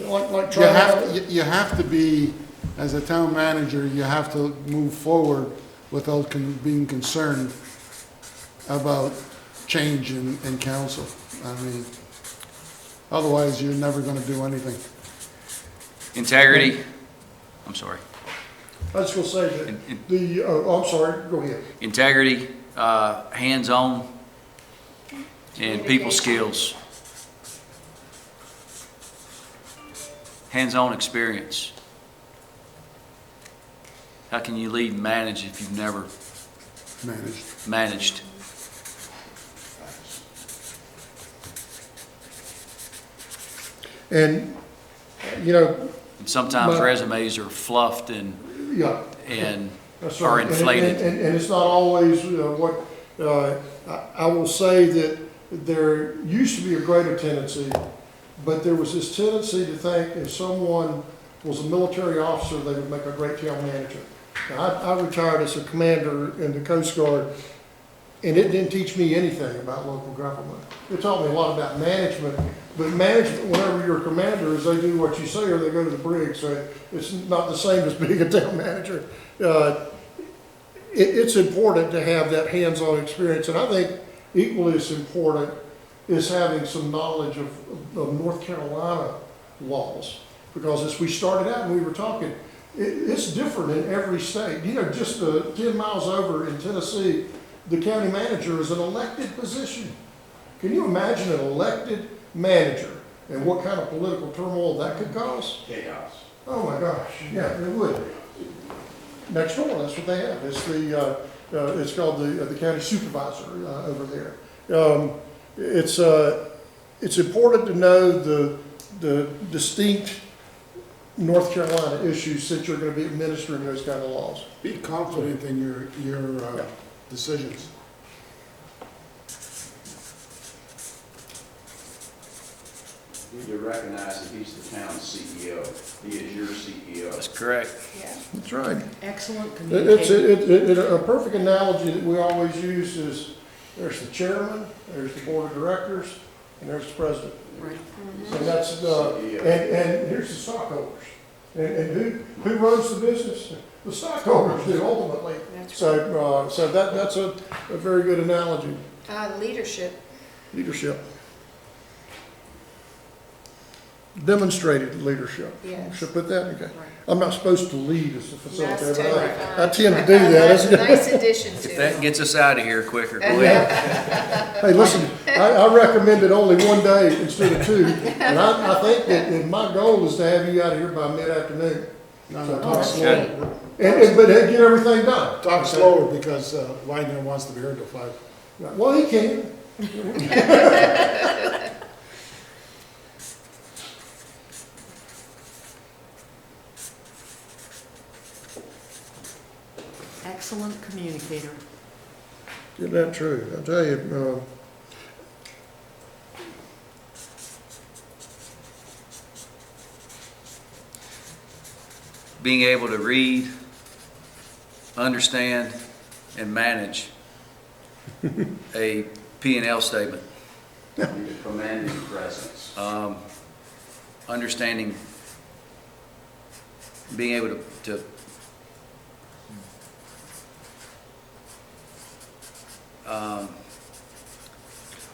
Like trying out. you have to be, as a town manager, you have to move forward without being concerned about change in council. I mean, otherwise, you're never gonna do anything. Integrity, I'm sorry, I was gonna say that I'm sorry, go ahead. integrity, hands-on, and people skills. Hands-on experience. How can you lead and manage if you've never managed? And, you know, And sometimes But- resumes are fluffed and yeah. and That's are right. inflated. And it's not always what, I will say that there used to be a greater tendency, but there was this tendency to think if someone was a military officer, they would make a great town manager. Now, I retired as a commander in the Coast Guard, and it didn't teach me anything about local government. It taught me a lot about management, but management, whenever you're a commander, is they do what you say or they go to the brig, so it's not the same as being a town manager. It's important to have that hands-on experience, and I think equally as important is having some knowledge of North Carolina laws. Because as we started out and we were talking, it's different in every state. You know, just 10 miles over in Tennessee, the county manager is an elected position. Can you imagine an elected manager and what kind of political turmoil that could cause? Chaos. Oh my gosh, yeah, it would. Next door, that's what they have. It's called the county supervisor over there. It's important to know the distinct North Carolina issues since you're going to be administering those kind of laws. Be confident in your decisions. You need to recognize that he's the town's CEO. He is your CEO. That's correct. Yeah. That's right. Excellent It's communication. a perfect analogy that we always use is there's the chairman, there's the board of directors, and there's the president. Right. And that's, and here's the stockholders. And who runs the business? The stockholders do ultimately. That's right. So that's a very good analogy, Leadership. leadership. Demonstrated leadership. Yes. Should I put that, okay. Right. I'm not supposed to lead as a facilitator, That's but totally I fine. tend to do that. That's a nice addition to If that it. gets us out of here quicker, go ahead. Hey, listen, I recommended only one day instead of 2, and I think that my goal is to have you out of here by mid-afternoon. No, Oh, talk slower. But get everything done. Talk slower because Wagner wants to be heard till 5. Well, he can. Excellent communicator. Isn't that true? I tell you, Being able to read, understand, and manage a P&L statement. You need a commanding presence. Understanding, being able to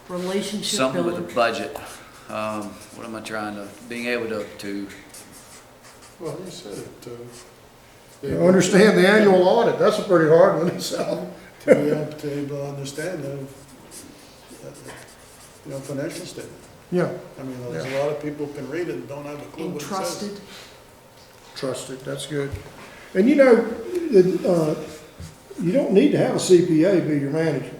Relationship something with builder. a budget. What am I trying to, being able to Well, you said it. understand the annual audit, that's a pretty hard one itself. To be able to understand the financial statement. Yeah, I mean, there's a lot of people can read it and don't have a clue what it says. Entrusted. trusted, that's good. And you know, you don't need to have a CPA be your manager.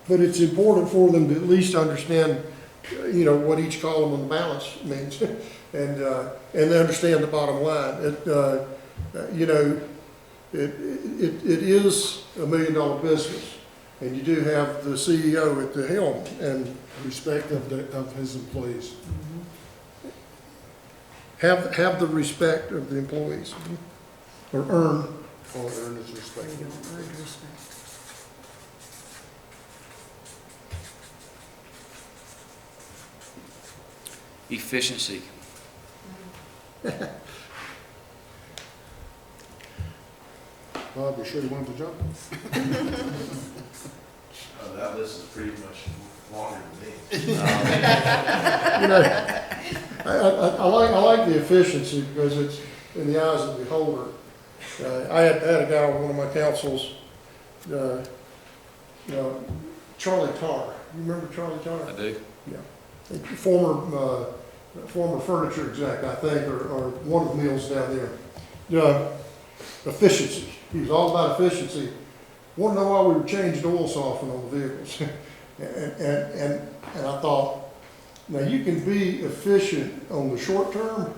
But it's important for them to at least understand, what each column on the balance means, and they understand the bottom line. It is $1 million business, and you do have the CEO at the helm, and Respect of his employees. have the respect of the employees, or earn. Or earn his respect. There you go, earned respect. Efficiency. Bob, you sure you wanted to jump? That list is pretty much longer than me. I like the efficiency because it's in the eyes of the beholder. I had a guy on one of my councils, Charlie Tarr. You remember Charlie Tarr? I do. Former furniture exec, I think, or one of the mills down there. Efficiency. He was all about efficiency. Want to know why we were changing oil so often on the vehicles? and I thought, now you can be efficient on the short term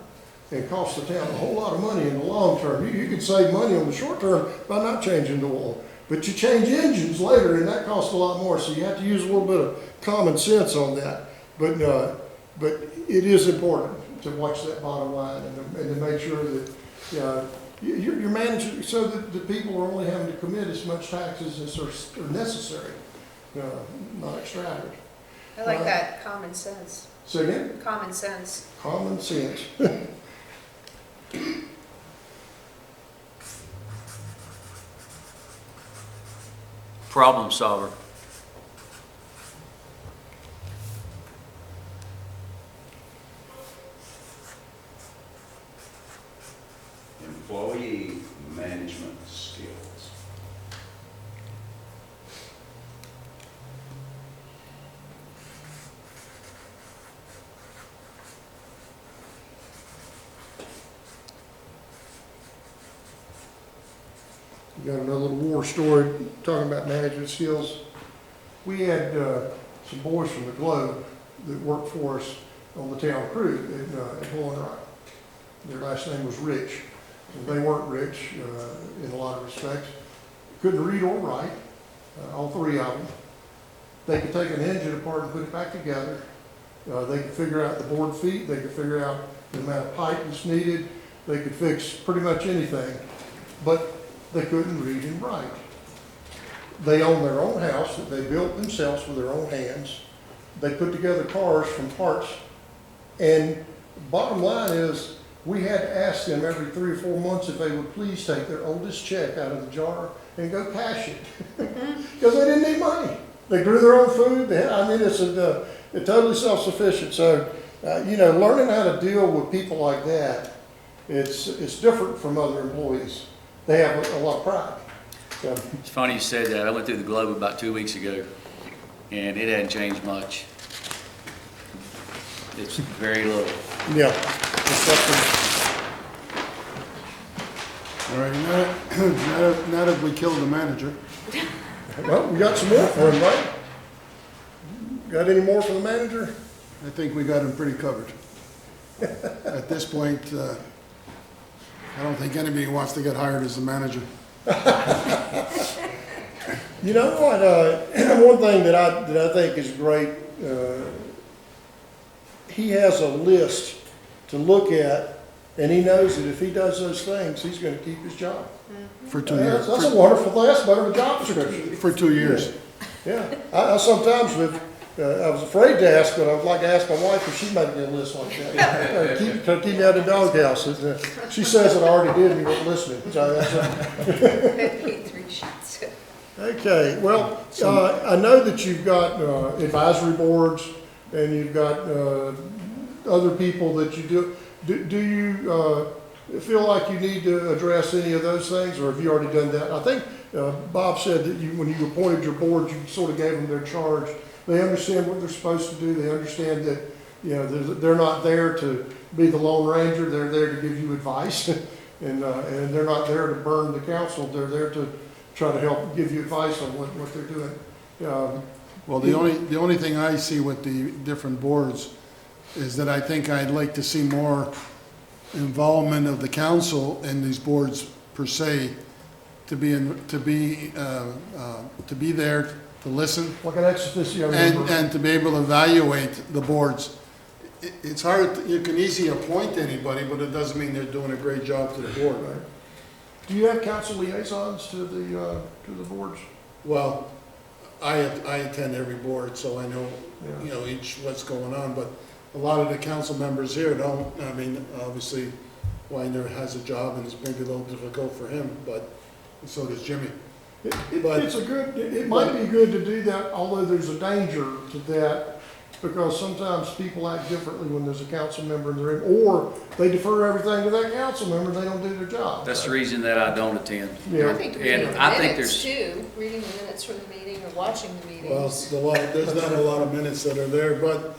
and cost the town a whole lot of money in the long term. You can save money on the short term by not changing the oil. But you change engines later and that costs a lot more. So you have to use a little bit of common sense on that. But it is important to watch that bottom line and to make sure that you're managing so that the people are only having to commit as much taxes as are necessary, not extravagant. I like that, common sense. Say again? Common sense. Common sense. Problem solver. Employee management skills. Got another little war story talking about management skills. We had some boys from the Globe that worked for us on the town crew at Bowling Rock. Their last name was Rich. And they weren't rich in a lot of respects. Couldn't read or write, all three of them. They could take an engine apart and put it back together. They could figure out the board feet. They could figure out the amount of pipe that's needed. They could fix pretty much anything. But they couldn't read and write. They owned their own house that they built themselves with their own hands. They put together cars from parts. And bottom line is, we had to ask them every 3 or 4 months if they would please take their oldest check out of the jar and go cash it. Because they didn't need money. They grew their own food. They're totally self-sufficient. So, learning how to deal with people like that, it's different from other employees. They have a lot of pride. So, It's funny you said that. I went through the Globe about 2 weeks ago, and it hadn't changed much. It's very little. yeah. It's something. All right, now that we killed the manager, Well, we got some more for him, right? Got any more for the manager? I think we got him pretty covered. At this point, I don't think anybody wants to get hired as a manager. You know what? One thing that I think is great. He has a list to look at, and he knows that if he does those things, he's going to keep his job. For 2 years. That's a wonderful thing. That's better than a job description. For 2 years. Yeah. I sometimes I was afraid to ask, but I would like to ask my wife if she'd make me a list like that. Keep me out of the doghouse. She says that I already did and you weren't listening. So that's, 3 sheets. okay. Well, I know that you've got advisory boards and you've got other people that you do. Do you feel like you need to address any of those things, or have you already done that? I think Bob said that when you appointed your board, you sort of gave them their charge. They understand what they're supposed to do. They understand that they're not there to be the Lone Ranger. They're there to give you advice. And they're not there to burn the council, they're there to try to help give you advice on what they're doing. Well, the only thing I see with the different boards is that I think I'd like to see more involvement of the council in these boards per se, to be there, to listen, Like an ex officio and member. to be able to evaluate the boards. It's hard, you can easily appoint anybody, but it doesn't mean they're doing a great job to the board. Right. Do you have council liaisons to the boards? Well, I attend every board, so I know, Yeah. you know, each what's going on, but a lot of the council members here don't. I mean, obviously, Winder has a job and it's maybe a little difficult for him, but so does Jimmy. But- It might be good to do that, although there's a danger to that, because sometimes people act differently when there's a council member in the room, or they defer everything to that council member and they don't do their job. That's the reason that I don't attend. Yeah. I think reading And the I think minutes too, reading the minutes from the meeting or watching the Well, meetings. there's not a lot of minutes that are there, but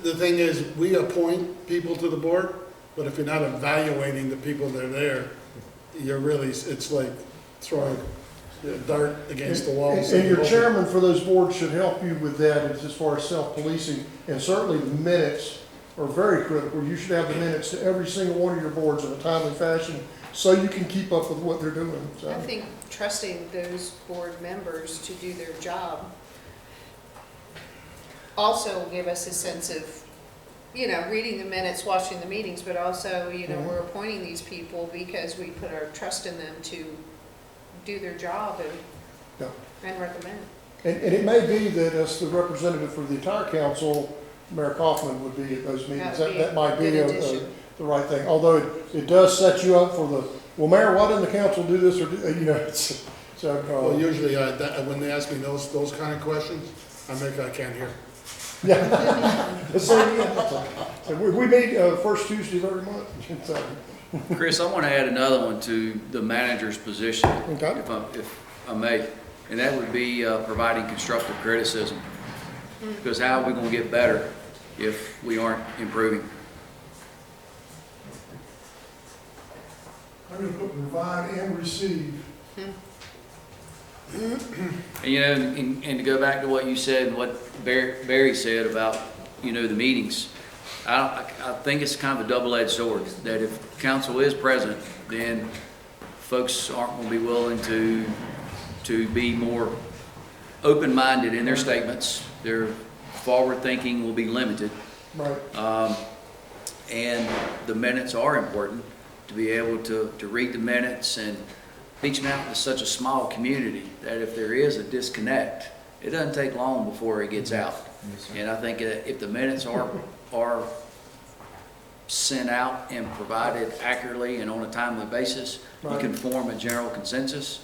the thing is, we appoint people to the board, but if you're not evaluating the people that are there, you're really, it's like throwing a dart against the wall. And your chairman for those boards should help you with that as far as self-policing, and certainly the minutes are very critical. You should have the minutes to every single one of your boards in a timely fashion, so you can keep up with what they're doing, so. I think trusting those board members to do their job also will give us a sense of, you know, reading the minutes, watching the meetings, but also, you know, Mhm. we're appointing these people because we put our trust in them to do their job Yeah. and recommend. And it may be that as the representative for the entire council, Mayor Kaufman would be at those meetings. That would be That might be good addition. the right thing, although it does set you up for well, Mayor, why didn't the council do this, or, you know, so. Well, usually, when they ask me those kind of questions, I can't hear. So we meet first Tuesday of every month. So, Chris, I want to add another one to the manager's position, Okay. if I may, and that would be providing constructive criticism. Because how are we going to get better if we aren't improving? I'm going to put provide and receive. And, you know, and to go back to what you said and what Barry said about, you know, the meetings, I think it's kind of a double-edged sword, that if council is present, then folks aren't going to be willing to be more open-minded in their statements. Their forward-thinking will be limited. Right. And the minutes are important, to be able to read the minutes. And Beach Mountain is such a small community that if there is a disconnect, it doesn't take long before it gets out. And I think if the minutes are sent out and provided accurately and on a timely basis, you can form a general consensus.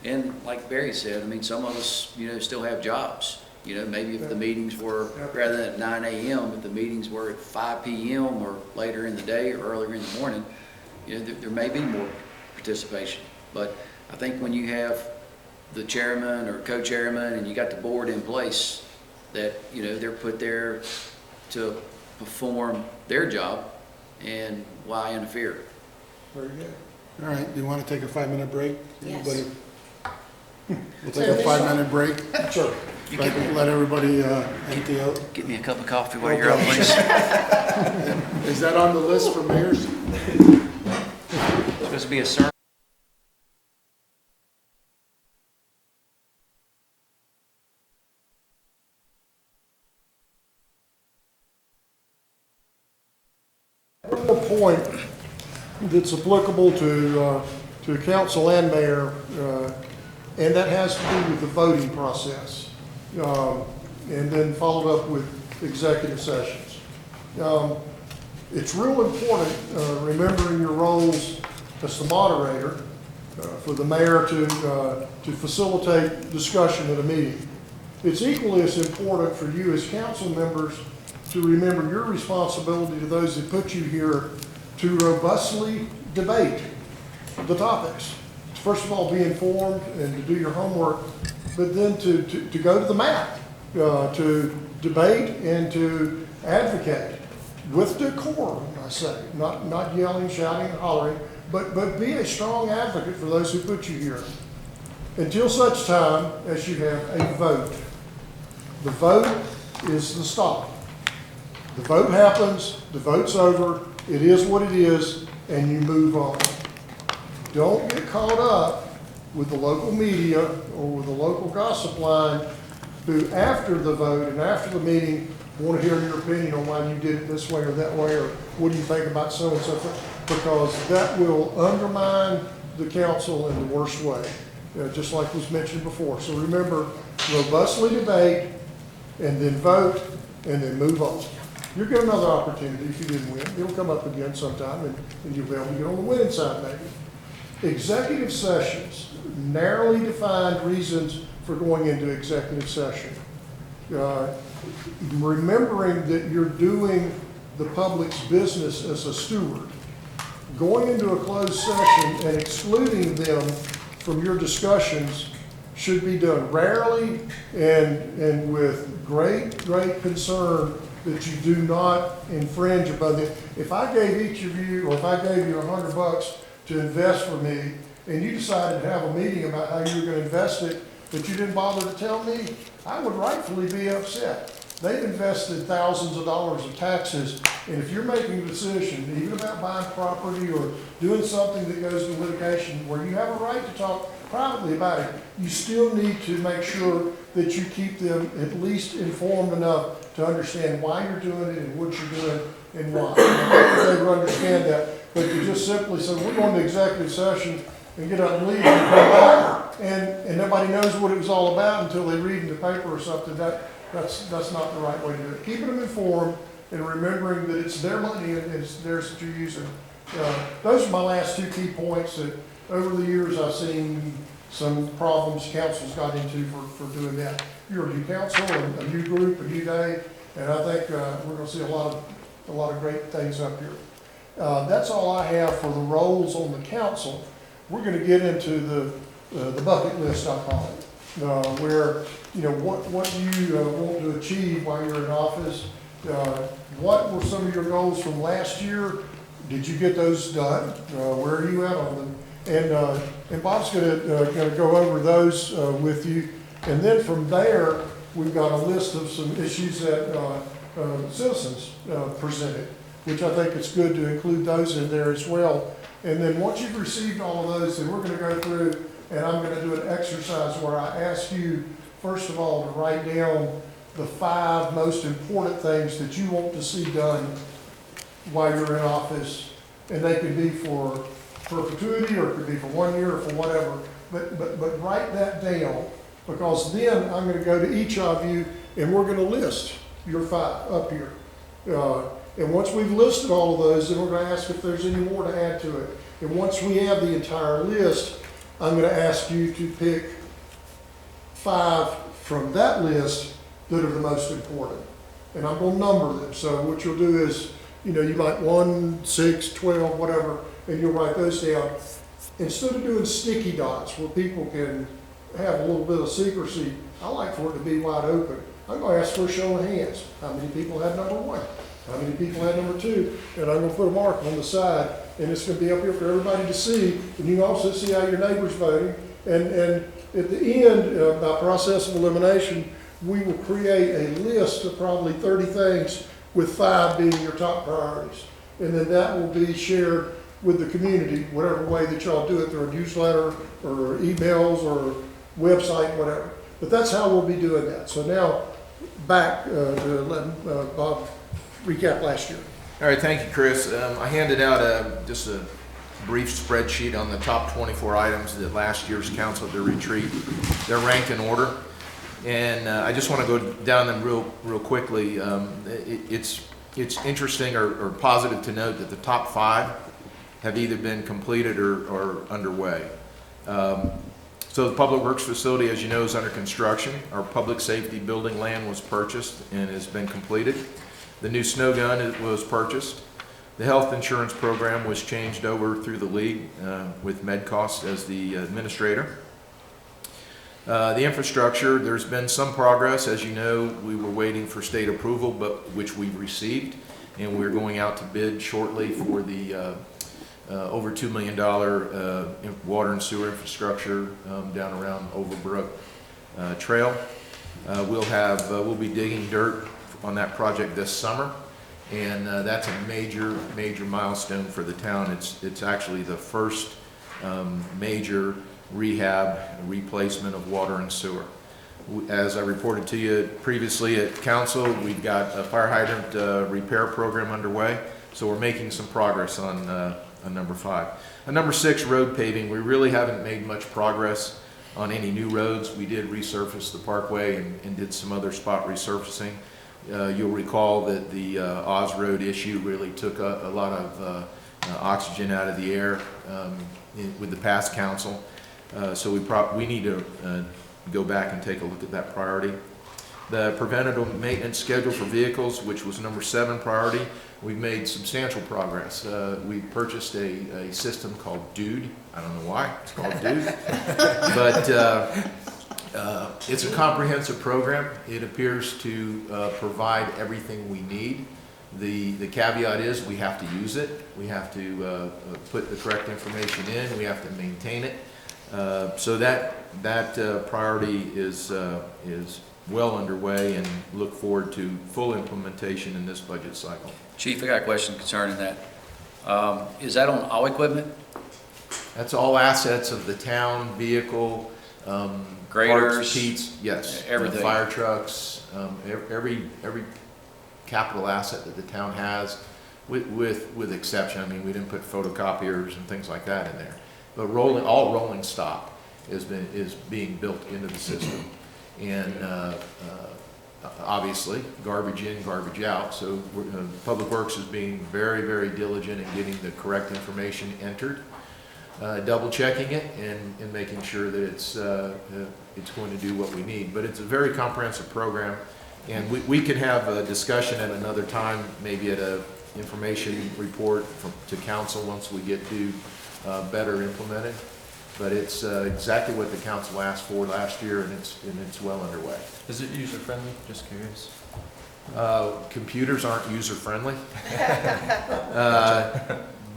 And like Barry said, I mean, some of us, you know, still have jobs. You know, maybe if the meetings were, rather than at 9 a.m., if the meetings were at 5 p.m. or later in the day or earlier in the morning, you know, there may be more participation. But I think when you have the chairman or co-chairman and you got the board in place, that, you know, they're put there to perform their job, and why interfere? Very good. All right, do you want to take a 5-minute break? Yes. Anybody? We'll take a 5-minute break. Sure. Let everybody empty out. Get me a cup of coffee while you're out, please. Is that on the list for mayors? Supposed to be a sermon. One point that's applicable to council and mayor, and that has to do with the voting process, and then followed up with executive sessions. It's real important, remembering your roles as the moderator, for the mayor to facilitate discussion at a meeting. It's equally as important for you as council members to remember your responsibility to those that put you here to robustly debate the topics. First of all, be informed and to do your homework, but then to go to the mat, to debate and to advocate with decorum, I say, not yelling, shouting, and hollering, but be a strong advocate for those who put you here until such time as you have a vote. The vote is the stop. The vote happens, the vote's over, it is what it is, and you move on. Don't get caught up with the local media or with the local gossip line who, after the vote and after the meeting, want to hear your opinion on why you did it this way or that way, or what do you think about so and so, because that will undermine the council in the worst way, just like was mentioned before. So remember, robustly debate, and then vote, and then move on. You'll get another opportunity if you didn't win. It'll come up again sometime, and you'll be able to get on the winning side maybe. Executive sessions, narrowly defined reasons for going into executive session. Remembering that you're doing the public's business as a steward. Going into a closed session and excluding them from your discussions should be done rarely and with great concern that you do not infringe upon it. If I gave each of you, or if I gave you $100 to invest for me, and you decided to have a meeting about how you were going to invest it, but you didn't bother to tell me, I would rightfully be upset. They've invested thousands of dollars of taxes, and if you're making a decision, even about buying property or doing something that goes to litigation where you have a right to talk privately about it, you still need to make sure that you keep them at least informed enough to understand why you're doing it and what you're doing and why. I think they would understand that, but to just simply say, we're going to executive session and get up and leave and come back, and nobody knows what it was all about until they read in the paper or something, that's not the right way to do it. Keeping them informed and remembering that it's their money and it's theirs that you're using. Those are my last two key points that over the years I've seen some problems councils got into for doing that. You're a new council, a new group, a new day, and I think we're going to see a lot of great things up here. That's all I have for the roles on the council. We're going to get into the bucket list, I call it, where what you want to achieve while you're in office. What were some of your goals from last year? Did you get those done? Where are you at on them? And Bob's going to go over those with you. And then from there, we've got a list of some issues that citizens presented, which I think it's good to include those in there as well. And then once you've received all of those, then we're going to go through, and I'm going to do an exercise where I ask you, first of all, to write down the 5 most important things that you want to see done while you're in office. And they could be for perpetuity, or it could be for 1 year, or for whatever. But write that down, because then I'm going to go to each of you, and we're going to list your 5 up here. And once we've listed all of those, then we're going to ask if there's any more to add to it. And once we have the entire list, I'm going to ask you to pick 5 from that list that are the most important. And I'm going to number them. So what you'll do is, you might 1, 6, 12, whatever, and you'll write those down. Instead of doing sticky dots where people can have a little bit of secrecy, I like for it to be wide open. I'm going to ask for a show of hands. How many people had number 1? How many people had number 2? And I'm going to put a mark on the side, and it's going to be up here for everybody to see. And you can also see how your neighbor's voting. And at the end, by process of elimination, we will create a list of probably 30 things, with 5 being your top priorities. And then that will be shared with the community, whatever way that y'all do it, through a newsletter or emails or website, whatever. But that's how we'll be doing that. So now back to letting Bob recap last year. All right, thank you, Chris. I handed out just a brief spreadsheet on the top 24 items that last year's council at their retreat. They're ranked in order, and I just want to go down them real quickly. It's interesting or positive to note that the top 5 have either been completed or underway. So the Public Works facility, as you know, is under construction. Our public safety building land was purchased and has been completed. The new snow gun was purchased. The health insurance program was changed over through the league with MedCost as the administrator. The infrastructure, there's been some progress. As you know, we were waiting for state approval, which we've received, and we're going out to bid shortly for the over $2 million water and sewer infrastructure down around Overbrook Trail. We'll be digging dirt on that project this summer, and that's a major milestone for the town. It's actually the first major rehab replacement of water and sewer. As I reported to you previously at council, we've got a fire hydrant repair program underway, so we're making some progress on number 5. On number 6, road paving, we really haven't made much progress on any new roads. We did resurface the Parkway and did some other spot resurfacing. You'll recall that the Oz Road issue really took a lot of oxygen out of the air with the past council. So we need to go back and take a look at that priority. The preventative maintenance schedule for vehicles, which was number 7 priority, we've made substantial progress. We purchased a system called DUDE. I don't know why it's called DUDE, but it's a comprehensive program. It appears to provide everything we need. The caveat is we have to use it. We have to put the correct information in. We have to maintain it. So that priority is well underway, and look forward to full implementation in this budget cycle. Chief, I got a question concerning that. Is that on all equipment? That's all assets of the town, vehicle, Graders, parts, Pete's, yes. everything. Fire trucks, every capital asset that the town has, with exception. I mean, we didn't put photocopiers and things like that in there. But all rolling stock is being built into the system. And obviously, garbage in, garbage out. So Public Works is being very diligent in getting the correct information entered, double checking it, and making sure that it's going to do what we need. But it's a very comprehensive program, and we can have a discussion at another time, maybe at a information report to council once we get to better implemented. But it's exactly what the council asked for last year, and it's well underway. Is it user-friendly? Just curious. Computers aren't user-friendly,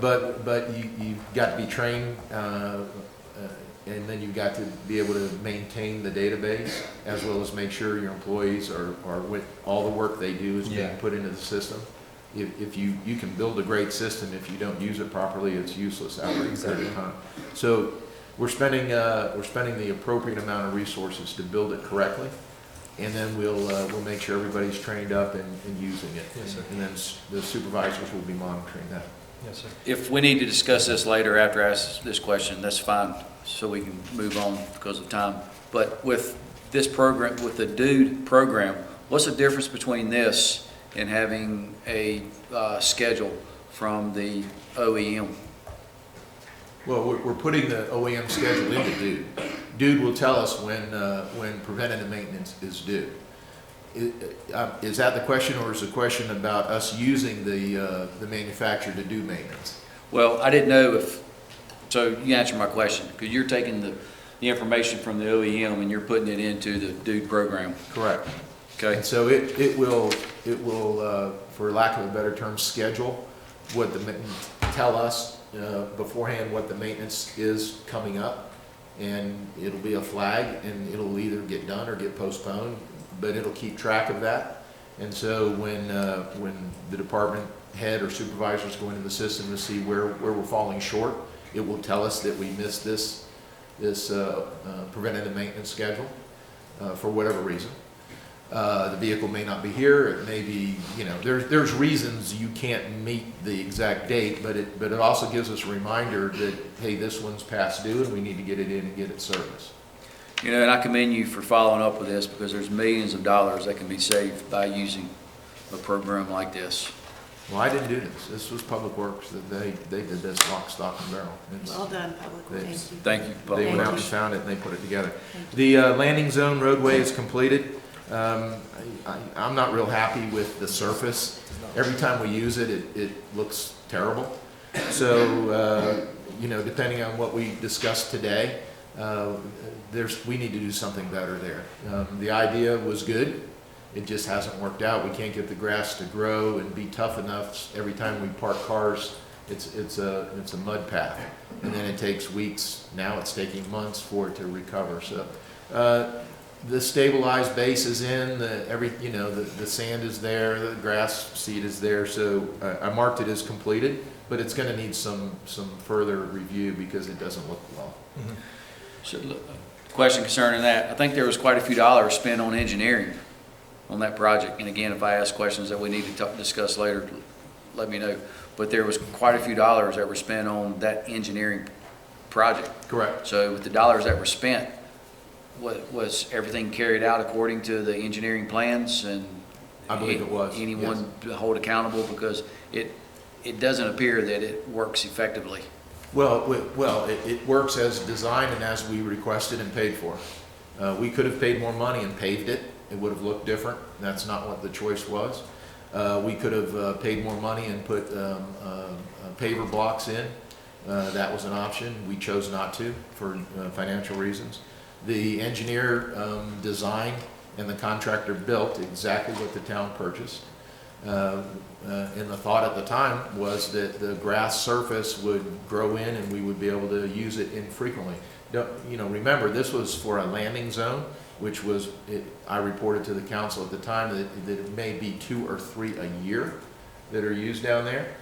but you've got to be trained, and then you've got to be able to maintain the database, as well as make sure your employees are with all the work they do is being put into the system. If you can build a great system, if you don't use it properly, it's useless after a period of time. So we're spending the appropriate amount of resources to build it correctly, and then we'll make sure everybody's trained up and using it. Yes, sir. And then the supervisors will be monitoring that. Yes, sir. If we need to discuss this later after I ask this question, that's fine, so we can move on because of time. But with this program, with the DUDE program, what's the difference between this and having a schedule from the OEM? Well, we're putting the OEM schedule into DUDE. DUDE will tell us when preventative maintenance is due. Is that the question, or is the question about us using the manufacturer to do maintenance? Well, I didn't know if, so you answered my question, because you're taking the information from the OEM and you're putting it into the DUDE program. Correct. Okay. And so it will, for lack of a better term, schedule what tell us beforehand what the maintenance is coming up, and it'll be a flag, and it'll either get done or get postponed, but it'll keep track of that. And so when the department head or supervisors go into the system to see where we're falling short, it will tell us that we missed this preventative maintenance schedule for whatever reason. The vehicle may not be here. It may be, there's reasons you can't meet the exact date, but it also gives us a reminder that, hey, this one's past due and we need to get it in and get it serviced. And I commend you for following up with this, because there's millions of dollars that can be saved by using a program like this. Well, I didn't do this. This was Public Works. They did this lock, stock, and barrel. Well done, Public Works. Thank you. They went out and found it and they put it together. The landing zone roadway is completed. I'm not real happy with the surface. Every time we use it, it looks terrible. So, depending on what we discussed today, we need to do something better there. The idea was good. It just hasn't worked out. We can't get the grass to grow and be tough enough every time we park cars It's a mud path, and then it takes weeks, now it's taking months for it to recover, so. The stabilized base is in, the sand is there, the grass seed is there, so I marked it as completed, but it's gonna need some further review because it doesn't look well. So, question concerning that, I think there was quite a few dollars spent on engineering on that project. And again, if I ask questions that we need to discuss later, let me know. But there was quite a few dollars that were spent on that engineering project. Correct. So with the dollars that were spent, was everything carried out according to the engineering plans? And I believe it was, anyone to hold accountable, because it doesn't appear that it works effectively. Well, it works as designed and as we requested and paid for. We could have paid more money and paved it. It would have looked different. That's not what the choice was. We could have paid more money and put paver blocks in. That was an option. We chose not to for financial reasons. The engineer designed and the contractor built exactly what the town purchased. And the thought at the time was that the grass surface would grow in and we would be able to use it infrequently. Remember, this was for a landing zone, which was, I reported to the council at the time that it may be 2 or 3 a year that are used down there.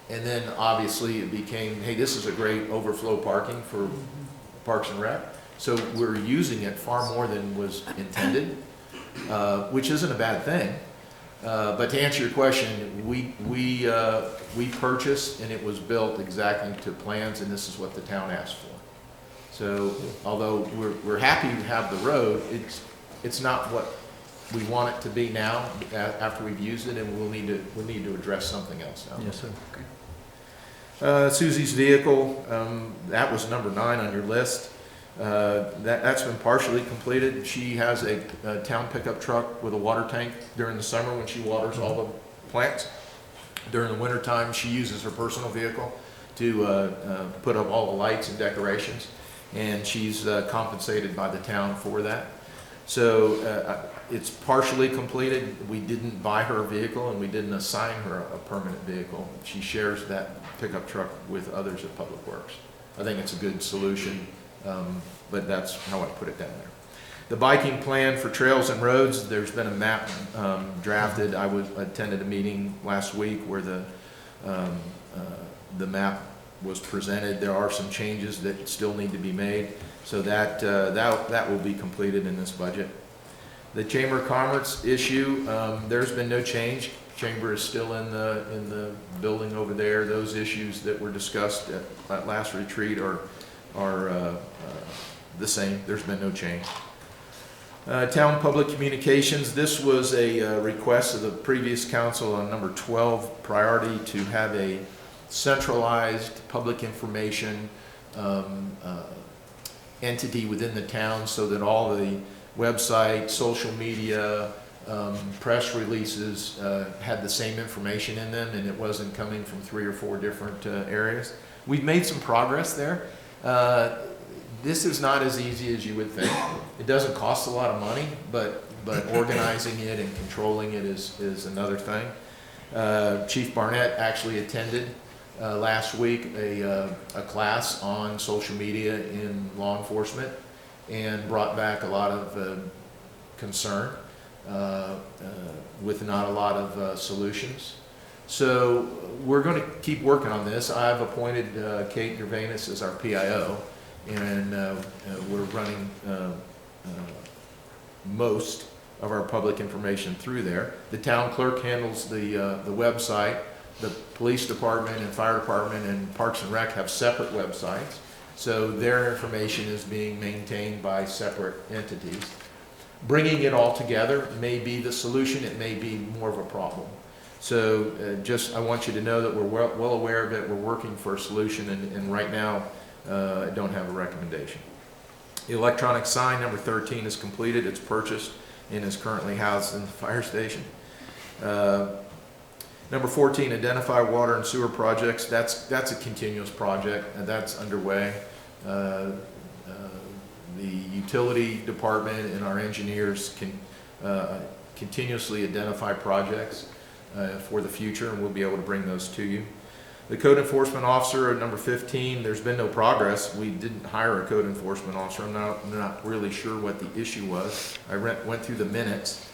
And then obviously it became, hey, this is a great overflow parking for Parks and Rec. So we're using it far more than was intended, which isn't a bad thing. But to answer your question, we purchased and it was built exactly to plans, and this is what the town asked for. So although we're happy to have the road, it's not what we want it to be now after we've used it, and we'll need to address something else now. Yes, sir. Susie's vehicle, that was number 9 on your list. That's been partially completed. She has a town pickup truck with a water tank during the summer when she waters all the plants. During the winter time, she uses her personal vehicle to put up all the lights and decorations, and she's compensated by the town for that. So it's partially completed. We didn't buy her a vehicle and we didn't assign her a permanent vehicle. She shares that pickup truck with others at Public Works. I think it's a good solution. But that's how I put it down there. The biking plan for trails and roads, there's been a map drafted. I attended a meeting last week where the map was presented. There are some changes that still need to be made, so that will be completed in this budget. The Chamber of Commerce issue, there's been no change. Chamber is still in the building over there. Those issues that were discussed at last retreat are the same. There's been no change. Town public communications, this was a request of the previous council on number 12, priority to have a centralized public information entity within the town so that all the website, social media, press releases had the same information in them, and it wasn't coming from 3 or 4 different areas. We've made some progress there. This is not as easy as you would think. It doesn't cost a lot of money, but organizing it and controlling it is another thing. Chief Barnett actually attended last week a class on social media in law enforcement and brought back a lot of concern with not a lot of solutions. So we're going to keep working on this. I've appointed Kate Gervais as our PIO, and we're running most of our public information through there. The town clerk handles the website. The police department and fire department and Parks and Rec have separate websites, so their information is being maintained by separate entities. Bringing it all together may be the solution. It may be more of a problem. So I want you to know that we're well aware of it. We're working for a solution, and right now I don't have a recommendation. The electronic sign number 13 is completed. It's purchased and is currently housed in the fire station. Number 14, identify water and sewer projects. That's a continuous project, and that's underway. The utility department and our engineers can continuously identify projects for the future, and we'll be able to bring those to you. The code enforcement officer at number 15, there's been no progress. We didn't hire a code enforcement officer. I'm not really sure what the issue was. I went through the minutes,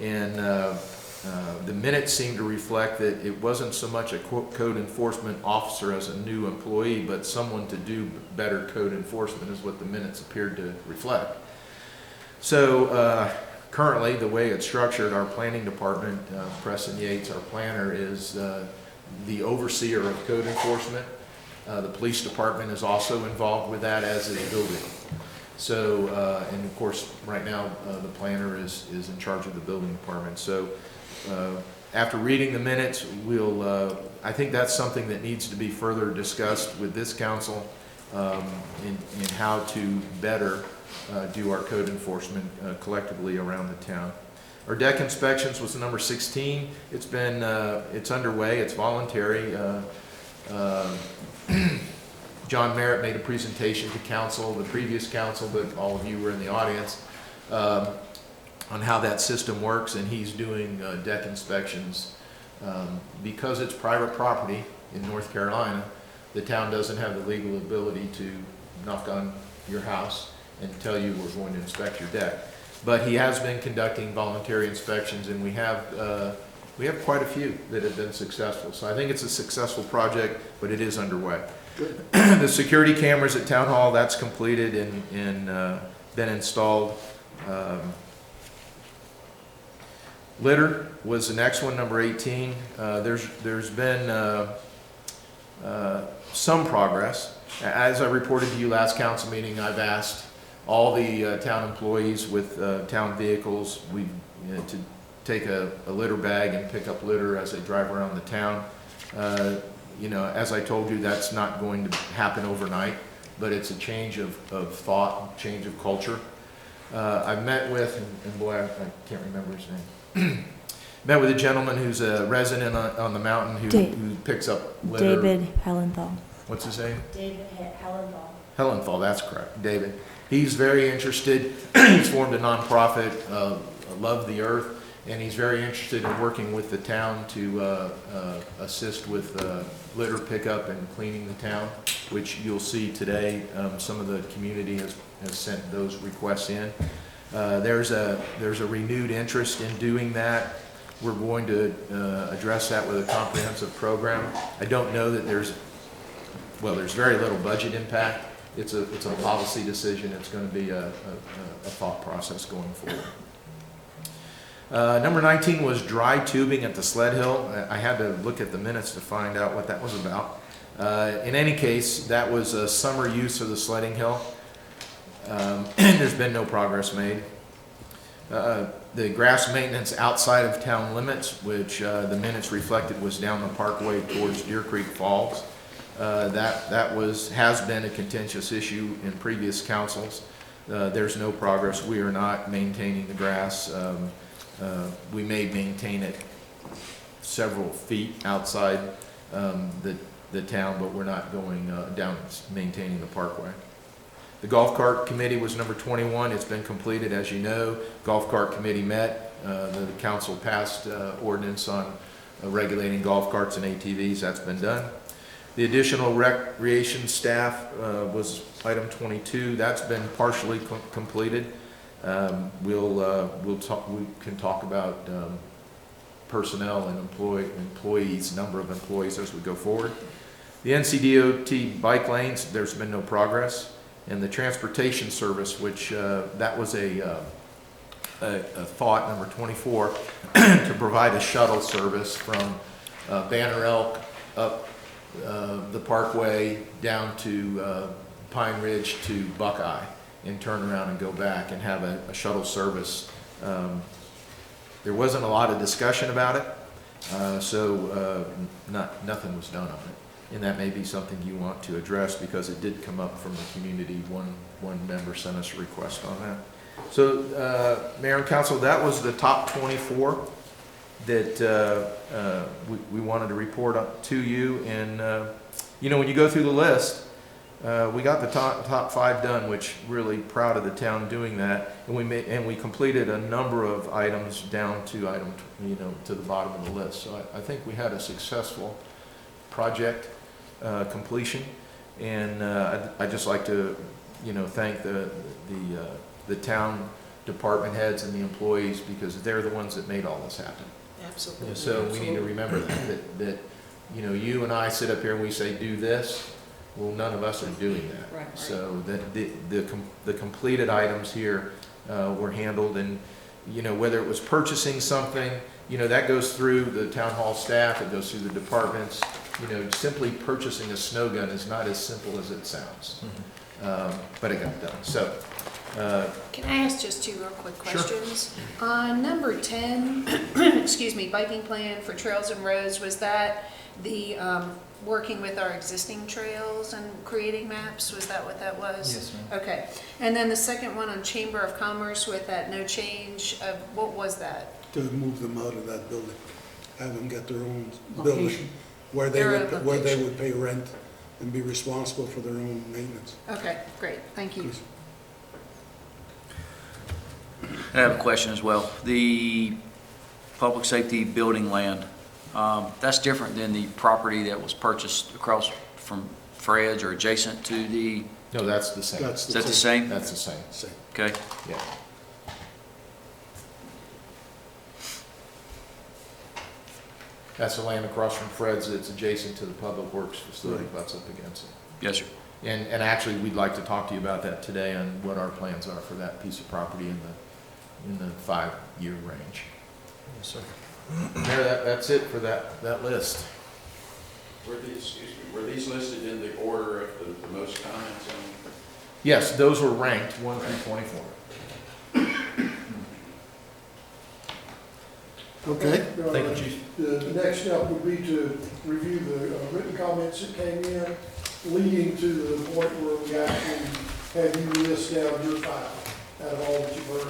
and the minutes seem to reflect that it wasn't so much a code enforcement officer as a new employee, but someone to do better code enforcement is what the minutes appeared to reflect. So currently, the way it's structured, our planning department, Preston Yates, our planner, is the overseer of code enforcement. The police department is also involved with that, as is building. So, and of course, right now, the planner is in charge of the building department. So, after reading the minutes, I think that's something that needs to be further discussed with this council in how to better do our code enforcement collectively around the town. Our deck inspections was number 16. It's been, it's underway, it's voluntary. John Merritt made a presentation to council, the previous council, but all of you were in the audience, on how that system works, and he's doing deck inspections. Because it's private property in North Carolina, the town doesn't have the legal ability to knock on your house and tell you we're going to inspect your deck. But he has been conducting voluntary inspections, and we have quite a few that have been successful. So I think it's a successful project, but it is underway. The security cameras at Town Hall, that's completed and been installed. Litter was the next one, number 18. There's been some progress. As I reported to you last council meeting, I've asked all the town employees with town vehicles to take a litter bag and pick up litter as they drive around the town. You know, as I told you, that's not going to happen overnight, but it's a change of thought, change of culture. I've met with, and boy, I can't remember his name. Met with a gentleman who's a resident on the mountain who picks up litter. David Hellenthal. What's his name? David Hellenthal. Hellenthal, that's correct, David. He's very interested. He's formed a nonprofit, Love the Earth, and he's very interested in working with the town to assist with litter pickup and cleaning the town, which you'll see today. Some of the community has sent those requests in. There's a renewed interest in doing that. We're going to address that with a comprehensive program. I don't know that there's very little budget impact. It's a policy decision. It's going to be a thought process going forward. Number 19 was dry tubing at the Sled Hill. I had to look at the minutes to find out what that was about. In any case, that was a summer use of the sledding hill. And there's been no progress made. The grass maintenance outside of town limits, which the minutes reflected was down the parkway towards Deer Creek Falls. That has been a contentious issue in previous councils. There's no progress. We are not maintaining the grass. We may maintain it several feet outside the town, but we're not going down maintaining the parkway. The golf cart committee was number 21. It's been completed, as you know. Golf cart committee met. The council passed ordinance on regulating golf carts and ATVs. That's been done. The additional recreation staff was item 22. That's been partially completed. We can talk about personnel and employees, number of employees as we go forward. The NCDOT bike lanes, there's been no progress. And the transportation service, which that was a thought, number 24, to provide a shuttle service from Banner Elk up the parkway down to Pine Ridge to Buckeye, and turn around and go back and have a shuttle service. There wasn't a lot of discussion about it, so nothing was done on it. And that may be something you want to address because it did come up from the community. One member sent us a request on that. So, Mayor and Council, that was the top 24 that we wanted to report to you. And, you know, when you go through the list, we got the top 5 done, which really proud of the town doing that. And we completed a number of items down to to the bottom of the list. So I think we had a successful project. completion. And I'd just like to, thank the town department heads and the employees, because they're the ones that made all this happen. Absolutely. So we need to remember that you and I sit up here and we say, do this. Well, none of us are doing that. Right. So that the completed items here were handled, and, whether it was purchasing something, that goes through the town hall staff, it goes through the departments. Simply purchasing a snow gun is not as simple as it sounds. But it got done. So, Can I ask just two real quick Sure. questions? On number 10, excuse me, biking plan for trails and roads, was that the working with our existing trails and creating maps? Was that what that was? Yes, ma'am. Okay. And then the second one on Chamber of Commerce with that no change, what was that? To move them out of that building, have them get their own Location. building, where they Their own would, where they location. would pay rent and be responsible for their own maintenance. Okay, great, thank you. I have a question as well. The public safety building land, that's different than the property that was purchased across from Fred's or adjacent to the, no, that's the same. That's is that the same? That's the same. same. Okay. Yeah. That's the land across from Fred's that's adjacent to the Public Works facility, butts up against it. Yes, sir. And actually, we'd like to talk to you about that today on what our plans are for that piece of property in the 5-year range. Yes, sir. Mayor, that's it for that list. Were these listed in the order of the most comments on? Yes, those were ranked 1 through 24. Okay, Thank you, Chief. The next step would be to review the written comments that came in, leading to the point where we actually have you list down your file out of all that you've heard.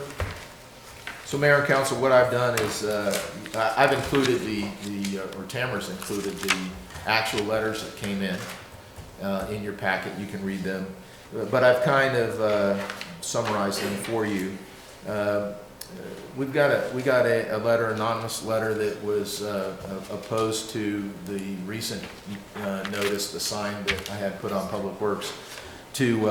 So Mayor and Council, what I've done is, I've included or Tamara's included the actual letters that came in your packet. You can read them. But I've kind of summarized them for you. We got a letter, anonymous letter, that was opposed to the recent notice, the sign that I had put on Public Works to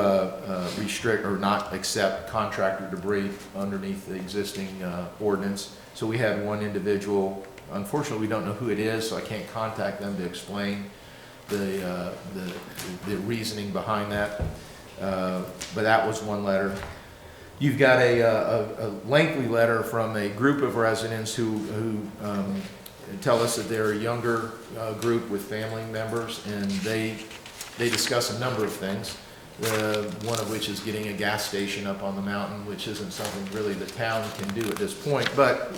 restrict or not accept contractor debris underneath the existing ordinance. So we had one individual, unfortunately we don't know who it is, so I can't contact them to explain the reasoning behind that. But that was one letter. You've got a lengthy letter from a group of residents who tell us that they're a younger group with family members, and they discuss a number of things. One of which is getting a gas station up on the mountain, which isn't something really the town can do at this point. But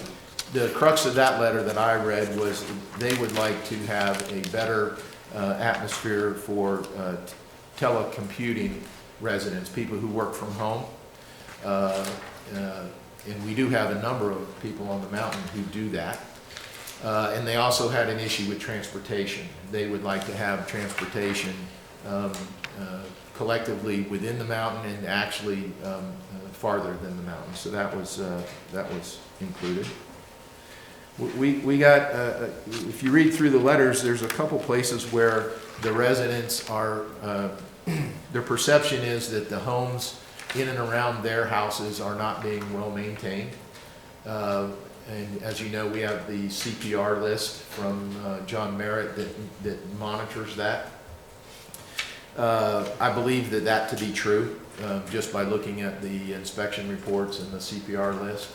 the crux of that letter that I read was they would like to have a better atmosphere for telecommuting residents, people who work from home. And we do have a number of people on the mountain who do that. And they also had an issue with transportation. They would like to have transportation collectively within the mountain and actually farther than the mountain. So that was included. We got, if you read through the letters, there's a couple places where the residents are, their perception is that the homes in and around their houses are not being well maintained. And as you know, we have the CPR list from John Merritt that monitors that. I believe that to be true, just by looking at the inspection reports and the CPR list.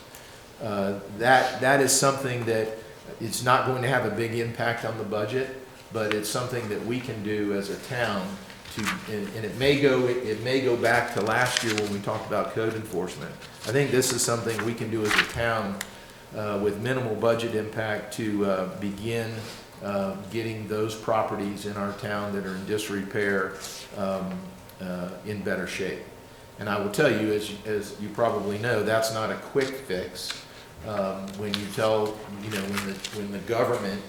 That is something that it's not going to have a big impact on the budget, but it's something that we can do as a town to, and it may go back to last year when we talked about code enforcement. I think this is something we can do as a town with minimal budget impact to begin getting those properties in our town that are in disrepair in better shape. And I will tell you, as you probably know, that's not a quick fix. When you tell, when the government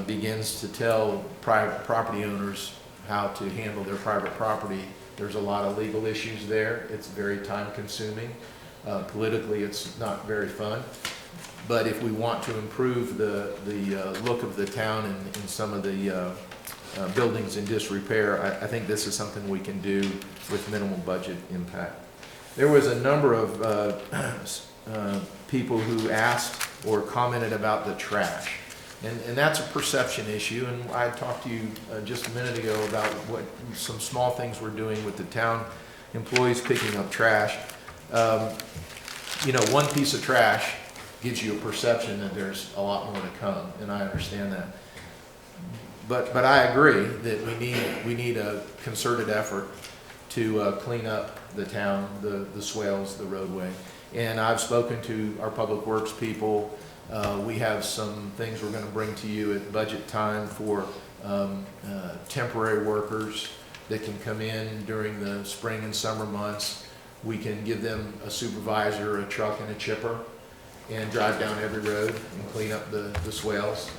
begins to tell private property owners how to handle their private property, there's a lot of legal issues there. It's very time consuming. Politically, it's not very fun. But if we want to improve the look of the town and some of the buildings in disrepair, I think this is something we can do with minimal budget impact. There was a number of people who asked or commented about the trash. And that's a perception issue, and I talked to you just a minute ago about what some small things we're doing with the town employees picking up trash. You know, one piece of trash gives you a perception that there's a lot more to come, and I understand that. But I agree that we need a concerted effort to clean up the town, the swales, the roadway. And I've spoken to our public works people. We have some things we're going to bring to you at budget time for temporary workers that can come in during the spring and summer months. We can give them a supervisor, a truck, and a chipper, and drive down every road and clean up the swales.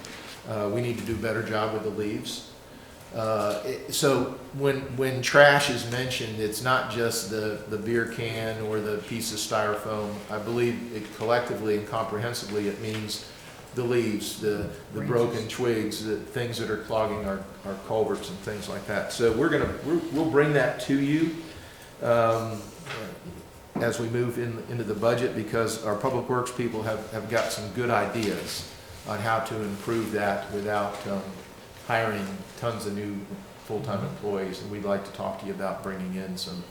We need to do a better job with the leaves. So when trash is mentioned, it's not just the beer can or the piece of styrofoam. I believe it collectively and comprehensively it means the leaves, the broken twigs, the things that are clogging our culverts and things like that. So we'll bring that to you as we move into the budget, because our public works people have got some good ideas on how to improve that without hiring tons of new full-time employees, and we'd like to talk to you about bringing in some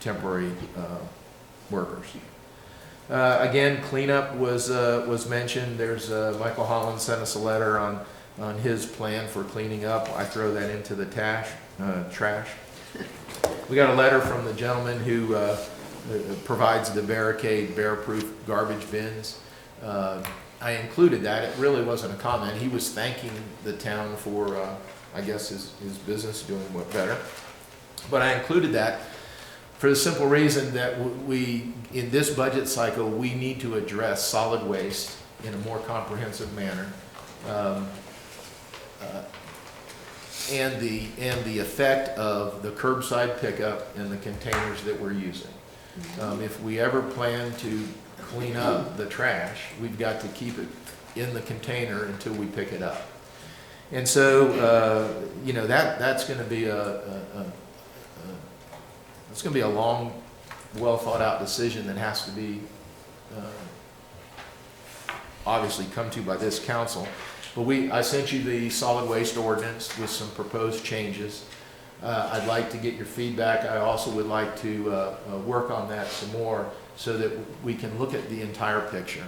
temporary workers. Again, cleanup was mentioned. There's Michael Holland sent us a letter on his plan for cleaning up. I throw that into the trash. We got a letter from the gentleman who provides the barricade, bear-proof garbage bins. I included that. It really wasn't a comment. He was thanking the town for, I guess, his business doing what better. But I included that for the simple reason that we, in this budget cycle, we need to address solid waste in a more comprehensive manner, and the effect of the curbside pickup and the containers that we're using. If we ever plan to clean up the trash, we've got to keep it in the container until we pick it up. And so, you know, that's going to be it's going to be a long, well thought out decision that has to be obviously come to by this council. But I sent you the solid waste ordinance with some proposed changes. I'd like to get your feedback. I also would like to work on that some more so that we can look at the entire picture.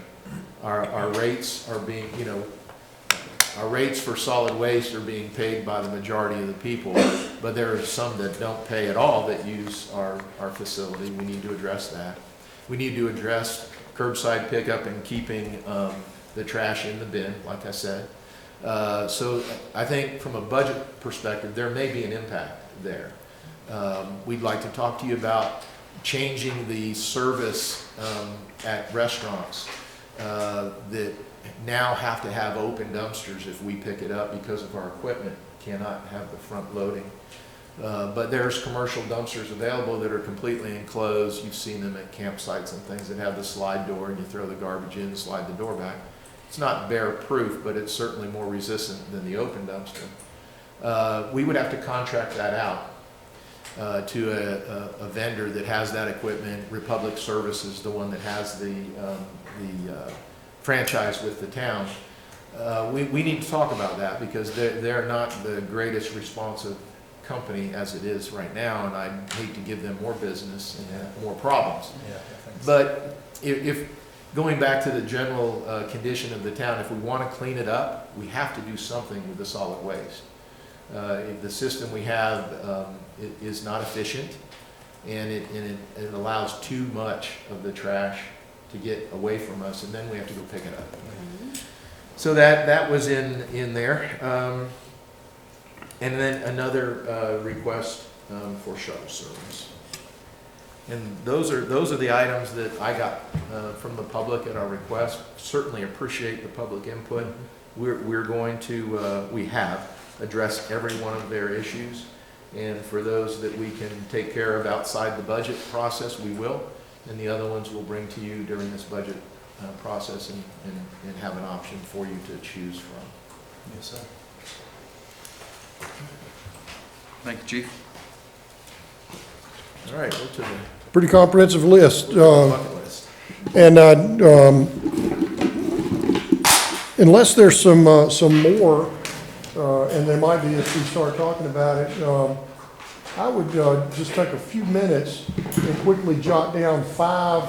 Our rates are being, you know, our rates for solid waste are being paid by the majority of the people, but there are some that don't pay at all that use our facility. We need to address that. We need to address curbside pickup and keeping the trash in the bin, like I said. So I think from a budget perspective, there may be an impact there. We'd like to talk to you about changing the service at restaurants that now have to have open dumpsters if we pick it up because of our equipment. Cannot have the front loading. But there's commercial dumpsters available that are completely enclosed. You've seen them at campsites and things that have the slide door, and you throw the garbage in and slide the door back. It's not bear proof, but it's certainly more resistant than the open dumpster. We would have to contract that out to a vendor that has that equipment. Republic Services, the one that has the franchise with the town. We need to talk about that because they're not the greatest responsive company as it is right now, and I hate to give them more business and have more problems. Yeah, I think so. But if going back to the general condition of the town, if we want to clean it up, we have to do something with the solid waste. If the system we have it is not efficient, and it allows too much of the trash to get away from us, and then we have to go pick it up. So that was in there. And then another request for shuttle service. And those are the items that I got from the public at our request. Certainly appreciate the public input. We're going to, we have addressed every one of their issues. And for those that we can take care of outside the budget process, we will. And the other ones we'll bring to you during this budget process and have an option for you to choose from. Yes, sir. Thank you, Chief. All right, go to the Pretty comprehensive list. bucket list. And unless there's some more, and there might be as we start talking about it, I would just take a few minutes and quickly jot down 5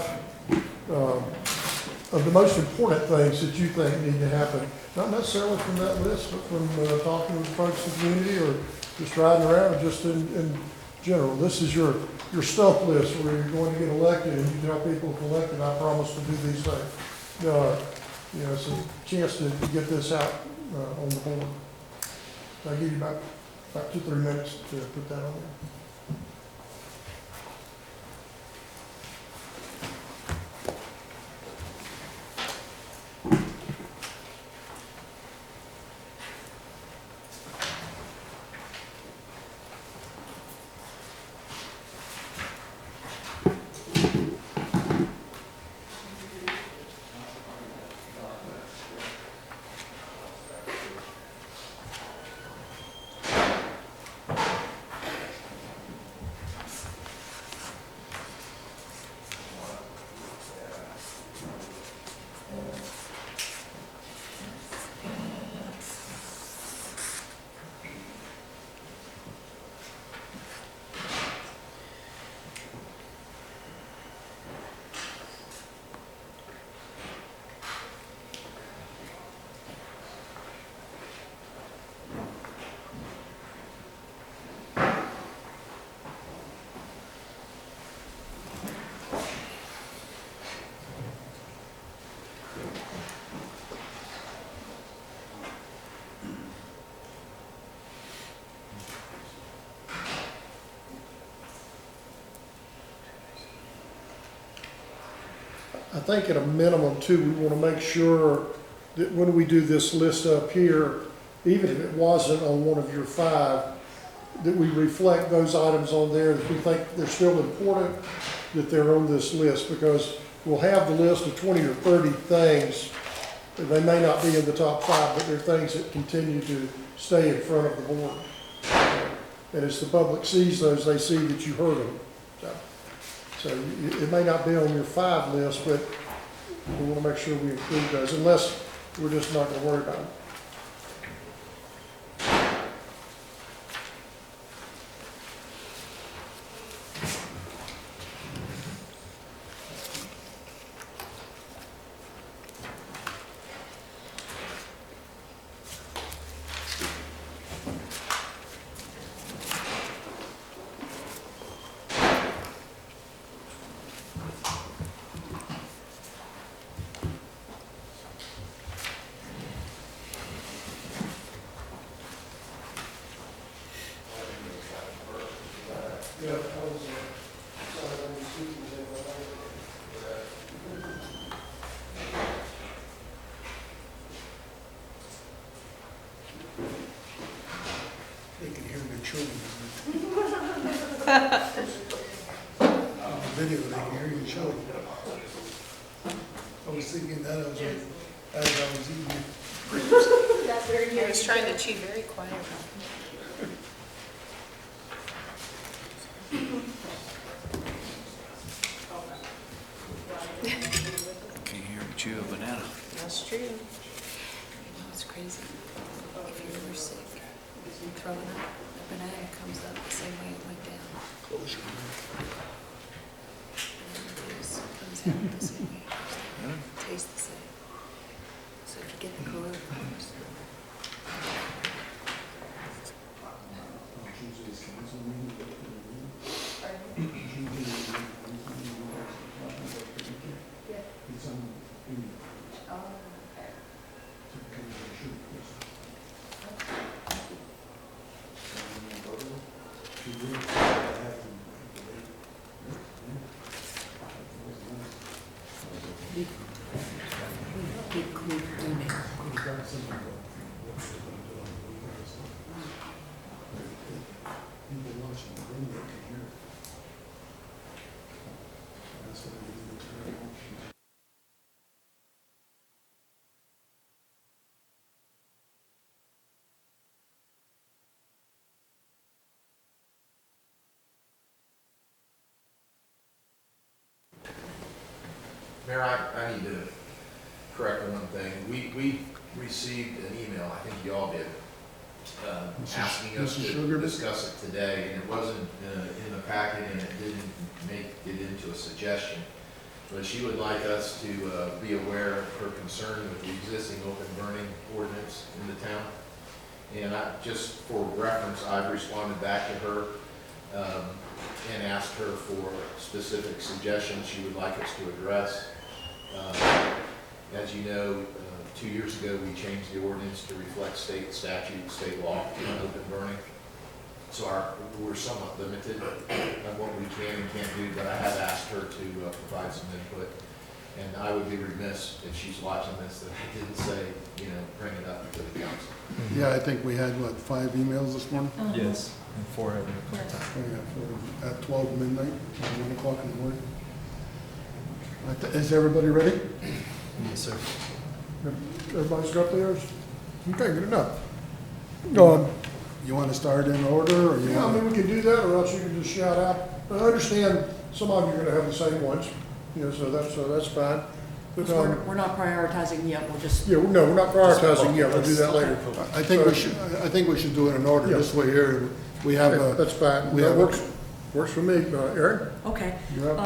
of the most important things that you think need to happen. Not necessarily from that list, but from talking with folks in the community or just riding around, or just in general. This is your stuff list where you're going to get elected, and you tell people if elected, I promise to do these things. You know, it's a chance to get this out on the board. I'll give you about 2-3 minutes to put that on there. I think at a minimum too, we want to make sure that when we do this list up here, even if it wasn't on one of your 5, that we reflect those items on there that we think they're still important, that they're on this list, because we'll have the list of 20 or 30 things. They may not be in the top 5, but they're things that continue to stay in front of the board. And as the public sees those, they see that you heard them. So it may not be on your 5 list, but we want to make sure we include those, unless we're just not going to worry about it. They can hear the children. On the video, they can hear you children. I was thinking that as I was eating. He was trying to chew very quietly. Can't hear me chew a banana. That's true. It's crazy. If you're ever sick and throwing up, the banana comes up the same way it went down. And it comes out the same way it goes down. Tastes the same. So if you get the coronavirus, Mayor, I need to correct one thing. We received an email, I think you all did, asking us Mrs. to Sugar? discuss it today, and it wasn't in the packet, and it didn't make it into a suggestion. But she would like us to be aware of her concern with the existing open burning ordinance in the town. And just for reference, I've responded back to her and asked her for specific suggestions she would like us to address. As you know, 2 years ago, we changed the ordinance to reflect state statute, state law on open burning. So we're somewhat limited on what we can and can't do, but I have asked her to provide some input. And I would be remiss if she's watching this that I didn't say, bring it up to the council. Yeah, I think we had, 5 emails this morning? Yes, and 4 have been contacted. Oh, yeah, at 12 midnight, 1 o'clock in the morning. Is everybody ready? Yes, sir. Everybody's got theirs? Okay, good enough. You want to start in order, or you Yeah, I want mean, we can do that, or else you can just shout out. But I understand some of you are gonna have the same ones, so that's fine. But, We're not prioritizing yet, we'll just, yeah, no, we're not prioritizing yet, we'll do that later. I think we should do it in order. Yeah. This way here, we have Okay, that's fine, we that have works for me. Aaron? okay. You have?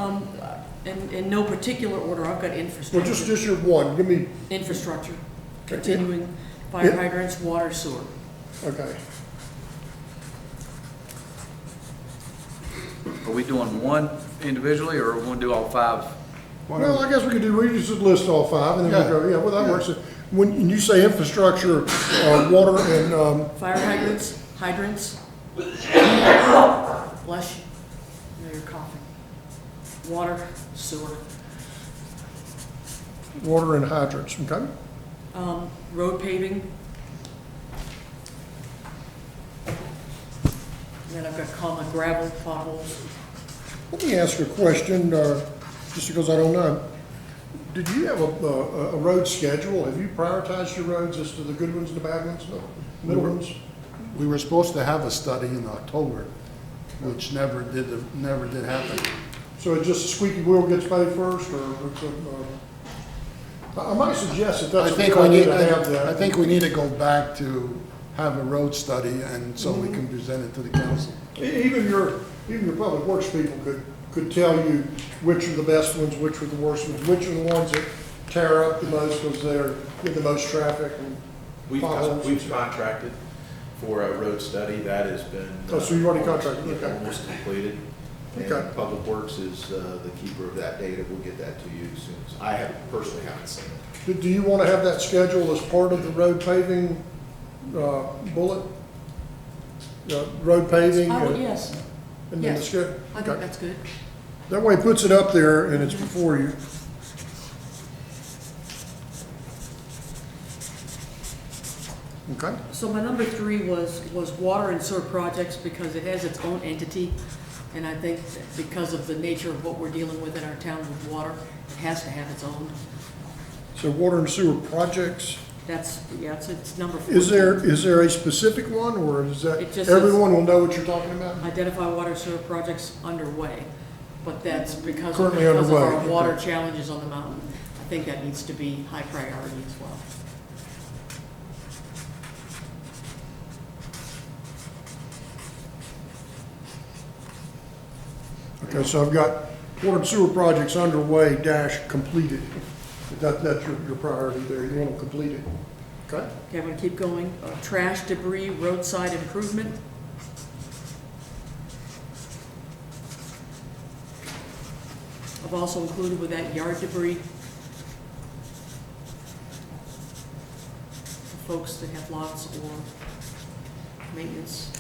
In no particular order, I've got Well, infrastructure. just your one, give me, Infrastructure, Okay. continuing, fire hydrants, water, sewer. okay. Are we doing one individually, or we want to do all 5? Well, I guess we could we just list all 5, and then we'll go, well, that works. When you say infrastructure, water and, Fire hydrants. Bless you. Now you're coughing. Water, sewer. water and hydrants, okay? Road paving. And then I've got common gravel, potholes. Let me ask you a question, just because I don't know. Did you have a road schedule? Have you prioritized your roads as to the good ones and the bad ones, the middle ones? We were supposed to have a study in October, which never did happen. So it just a squeaky wheel gets paid first, or it's I might suggest that that's a good idea to have that. I think we need to go back to have a road study, and so we can present it to the council. Even your public works people could tell you which are the best ones, which are the worst ones, which are the ones that tear up the most because they're get the most traffic and potholes. We've contracted for a road study. That has been. Oh, so you've already contracted, okay. Almost completed. Okay. And Public Works is the keeper of that data. We'll get that to you as soon as, I personally haven't seen it. Do you want to have that schedule as part of the road paving bullet? Road paving? Yes, And then the yes. schedule? I think that's good. That way it puts it up there and it's before you. Okay? So my number 3 was water and sewer projects because it has its own entity. And I think that because of the nature of what we're dealing with in our town with water, it has to have its own. So water and sewer projects, It's number 4. is there a specific one, or is that, It just says- everyone will know what you're talking about? Identify water sewer projects underway, but that's because of Currently our underway, water okay. challenges on the mountain. I think that needs to be high priority as well. Okay, so I've got water and sewer projects underway -- completed. That's your priority there, you want to complete it. Okay? Okay, I'm gonna keep going. Trash, debris, roadside improvement. I've also included with that yard debris. For folks that have lots or maintenance.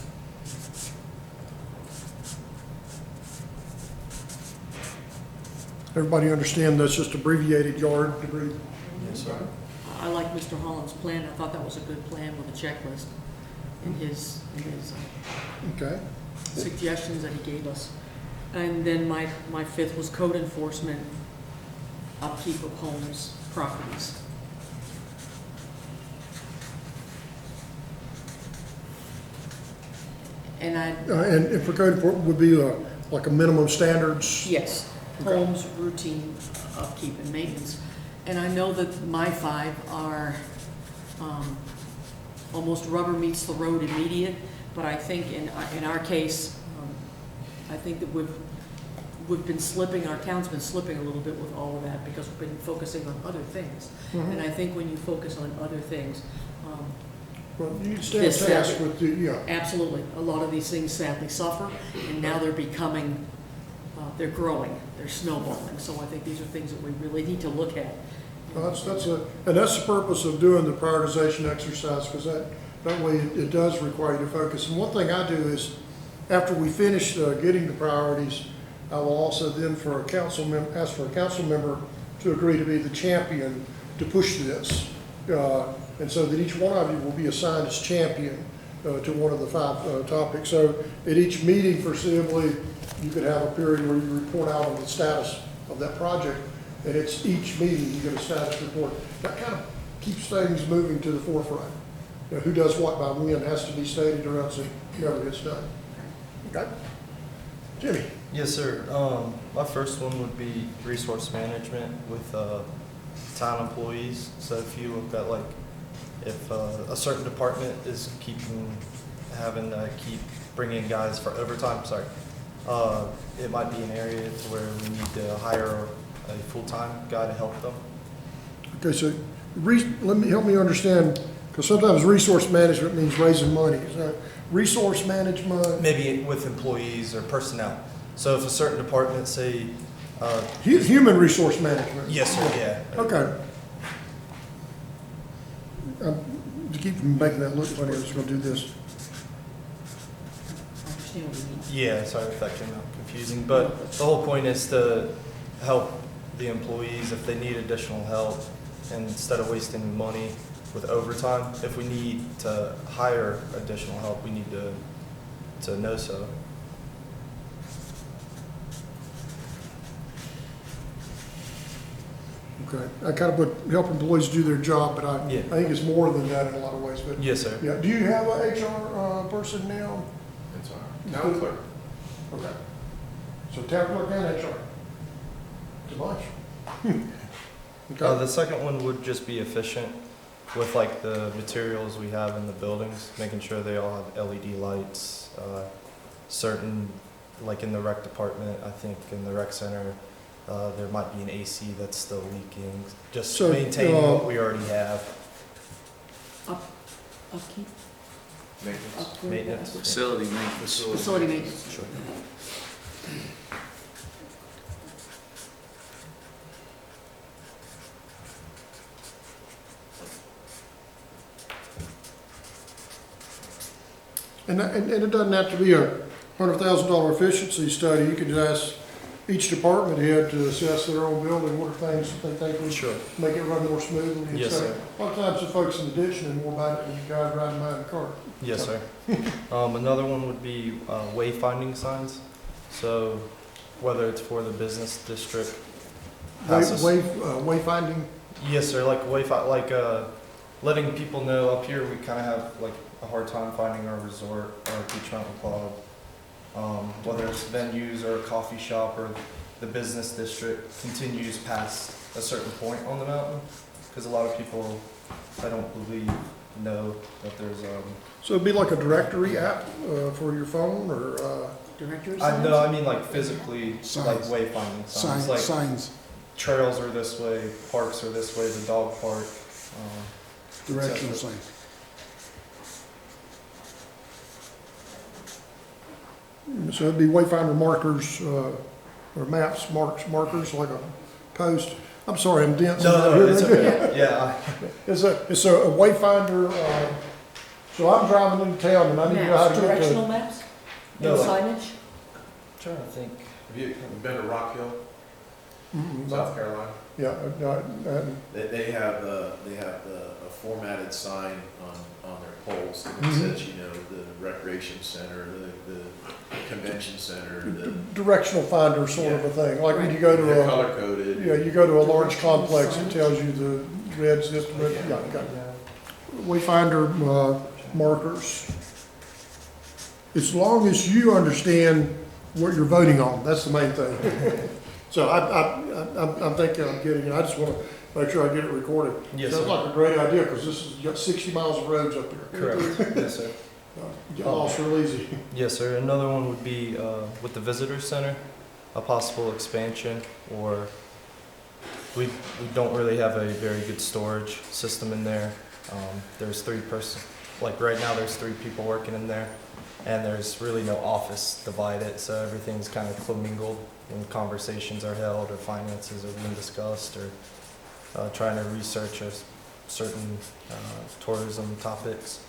Everybody understand that's just abbreviated yard debris? Yes, sir. I like Mr. Holland's plan. I thought that was a good plan with a checklist in his Okay. suggestions that he gave us. And then my 5th was code enforcement, upkeep of homes, properties. And And for code enforcement would be like a minimum standards? yes, homes, routine upkeep and maintenance. And I know that my 5 are almost rubber meets the road immediate, but I think in our case, I think that we've been slipping, our town's been slipping a little bit with all of that because we've been focusing on other things. Mhm. And I think when you focus on other things, Well, you stay This tasked second. with the, yeah. absolutely, a lot of these things sadly suffer, and now they're becoming, they're growing, they're snowballing. So I think these are things that we really need to look at. Well, and that's the purpose of doing the prioritization exercise, because that way it does require you to focus. And one thing I do is, after we finish getting the priorities, I will also then ask for a council member to agree to be the champion to push this. And so that each one of you will be assigned as champion to one of the 5 topics. So at each meeting foreseeably, you could have a period where you report out on the status of that project. And it's each meeting, you get a status report. That kind of keeps things moving to the forefront. You know, who does what by when has to be stated, or else it never gets done. Okay? Jimmy? Yes, sir. My first one would be resource management with town employees. So if you look at like, if a certain department is having to keep bringing guys for overtime, it might be an area to where we need to hire a full-time guy to help them. Okay, so help me understand, because sometimes resource management means raising money. Is that resource management? Maybe with employees or personnel. So if a certain department, say, Human resource management? yes, sir, yeah. Okay. To keep from making that look funny, I'm just gonna do this. I understand what you mean. Yeah, sorry if that came out confusing, but the whole point is to help the employees if they need additional help, and instead of wasting money with overtime, if we need to hire additional help, we need to know so. Okay, I kind of put help employees do their job, but I Yeah. think it's more than that in a lot of ways, but. Yes, sir. Yeah, do you have a HR person now? It's our town clerk. Okay. So town clerk and HR? It's a bunch. Okay. The second one would just be efficient with like the materials we have in the buildings, making sure they all have LED lights, certain, like in the rec department, I think in the rec center, there might be an AC that's still leaking, just So, maintaining what we already have. Upkeep, Maintenance. upgrade, Maintenance. Facility maintenance. facility maintenance. Sure. And it doesn't have to be a $100,000 efficiency study. You can just ask each department head to assess their own building, what are things that they think would Sure. make it run more smoothly. and Yes, so sir. A lot of times the folks in the ditch know more about it than you guys riding behind the car. Yes, sir. Another one would be wayfinding signs. So whether it's for the business district. passes- Wayfinding, Yes, sir. Like letting people know up here we kind of have like a hard time finding our resort or our beach mountain club. Whether it's venues or a coffee shop or the business district continues past a certain point on the mountain, because a lot of people, I don't believe, know that there's so it'd be like a directory app for your phone, or, Directory I signs? know, I mean like physically, like Signs. wayfinding signs, like Signs, trails are this way, parks are this way, the dog park. directional Exactly. signs. so it'd be wayfinder markers, or maps, markers, like a post. I'm sorry, I'm dense. No, it's okay. Yeah, It's a wayfinder, so I'm driving into town and I need to know how Maps, to get to. directional maps, No, and like- signage? trying to think. Have you been to Rock Hill, Mm-mm, South Carolina? Yeah, They have a formatted sign on their poles that Mhm. says, you know, the recreation center, the convention center, directional finder sort of a thing, like when you go to they're a, color coded. yeah, you go to a large complex, it tells you the red, zip, red, yeah, okay. Wayfinder, markers. As long as you understand what you're voting on, that's the main thing. So I'm thinking I'm getting it. I just want to make sure I get it recorded. Yes, Sounds sir. like a great idea, because this is, you got 60 miles of roads up here. Correct. Yes, sir. You get lost real easy. Yes, sir. Another one would be with the visitor center, a possible expansion, or we don't really have a very good storage system in there. There's like right now there's 3 people working in there, and there's really no office divided, so everything's kind of commingled when conversations are held or finances are being discussed or trying to research certain tourism topics.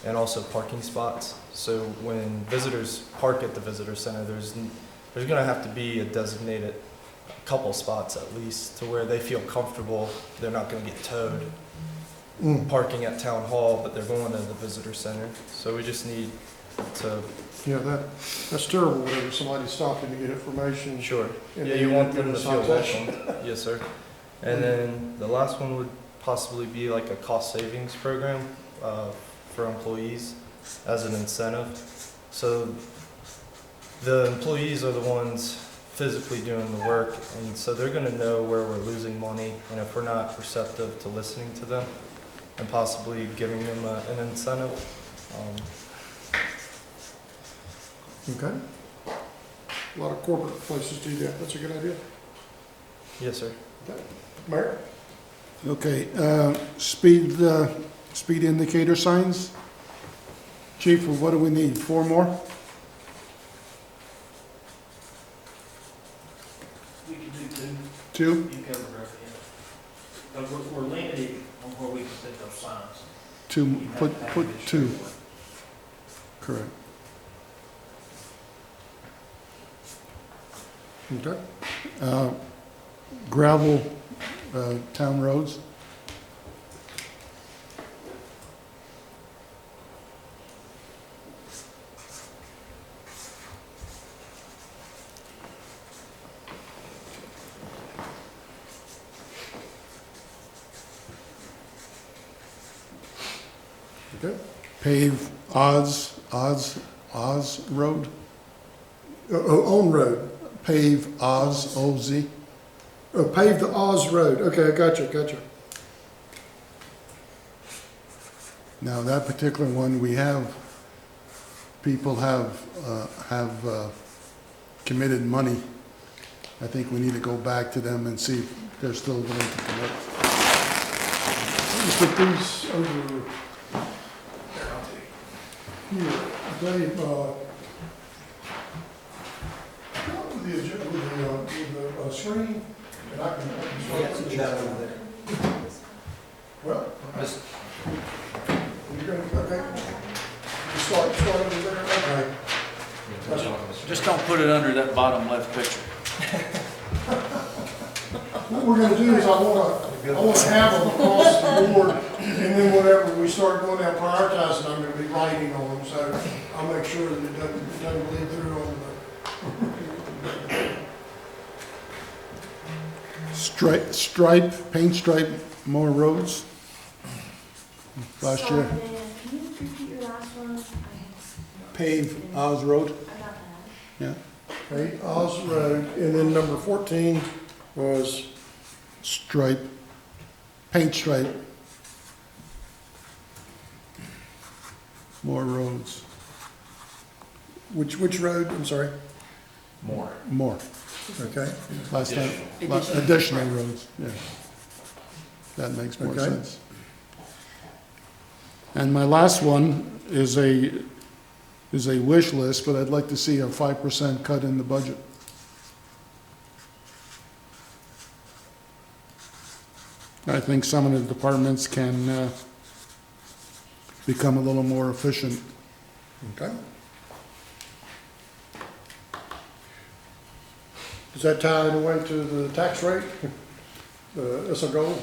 And also parking spots. So when visitors park at the visitor center, there's going to have to be a designated couple spots at least to where they feel comfortable. They're not going to get towed parking at town hall, but they're going to the visitor center. So we just need to. Yeah, that's terrible whenever somebody's stopping to get information. Sure. And Yeah, then you want give them to a feel citation. welcome. Yes, sir. And then the last one would possibly be like a cost savings program for employees as an incentive. So the employees are the ones physically doing the work, and so they're going to know where we're losing money, and if we're not receptive to listening to them and possibly giving them an incentive. Okay. A lot of corporate places do that. That's a good idea. Yes, sir. Mayor? Okay, speed indicator signs. Chief, what do we need? 4 more? We can do 2. 2? You cover both, yeah. But we're limited on where we can put those signs. 2, You have to have put it 2, straightaway. correct. Okay. Gravel, town roads. Okay. Pave Oz Road. On road. Pave Oz, O-Z. Pave the Oz Road. Okay, I gotcha. Now, that particular one, we have, people have committed money. I think we need to go back to them and see if they're still willing to commit. Let me put these over here. Dave, with the screen, and I can. Well, you're gonna, okay. You start over there, okay. Just don't put it under that bottom left picture. What we're gonna do is I wanna have them across the board, and then whenever we start going down prioritizing, I'm gonna be writing on them, so I'll make sure that it doesn't bleed through on the. Paint stripe more roads. Last Sorry, year, Dan, can you repeat your last one? pave Oz Road. I got that. Yeah. Okay, Oz Road, and then number 14 was, Paint stripe. More roads, which road, I'm sorry? more. Okay, Last time, additional roads, yeah. That makes more Okay. sense. And my last one is a wish list, but I'd like to see a 5% cut in the budget. I think some of the departments can become a little more efficient. okay. Does that tie anyway to the tax rate? That's a goal?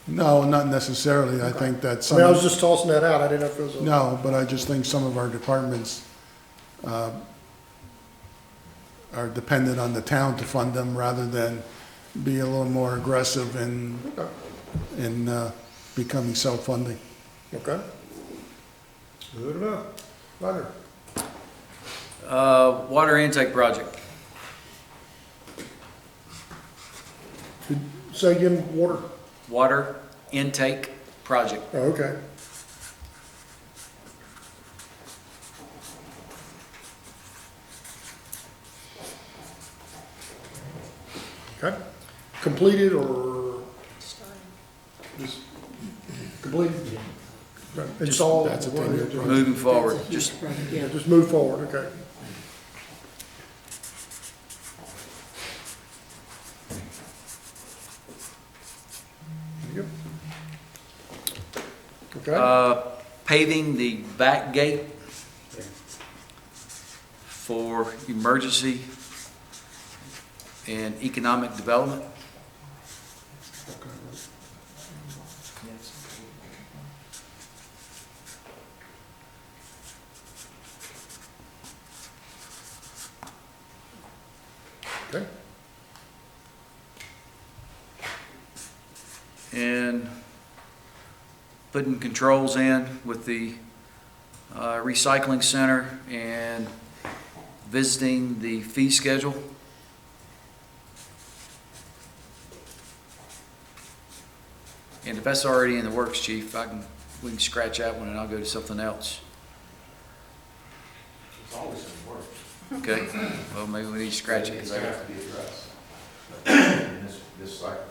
No, not necessarily. I think that I some. mean, I was just tossing that out, I didn't know if it was a. No, but I just think some of our departments are dependent on the town to fund them rather than be a little more aggressive in becoming self-funding. Okay. Good enough. Roger. Water intake project. Say again, water? Water intake project. Oh, okay. Okay. Completed or just completed? Okay. Installed? That's a 10-year project. Moving forward, That's a huge just project, yeah. Just move forward, okay. Yep. Okay, paving the back gate for emergency and economic development. okay, And putting controls in with the recycling center and visiting the fee schedule. And if that's already in the works, Chief, we can scratch that one and I'll go to something else. It's always in the works. Okay, well, maybe we need to scratch it It's because gonna I have to be addressed in this cycle.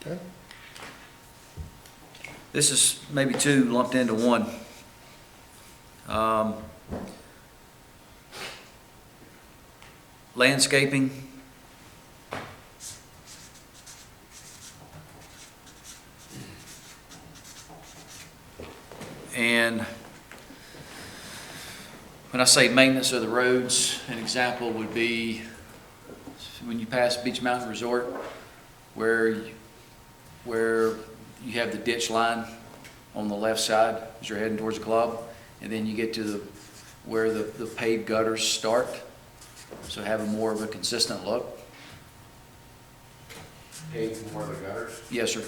okay. This is maybe two lumped into one. Landscaping. And when I say maintenance of the roads, an example would be when you pass Beach Mountain Resort, where you have the ditch line on the left side as you're heading towards the club, and then you get to where the paved gutters start, so having more of a consistent look. Pave more of the gutters. Yes, sir.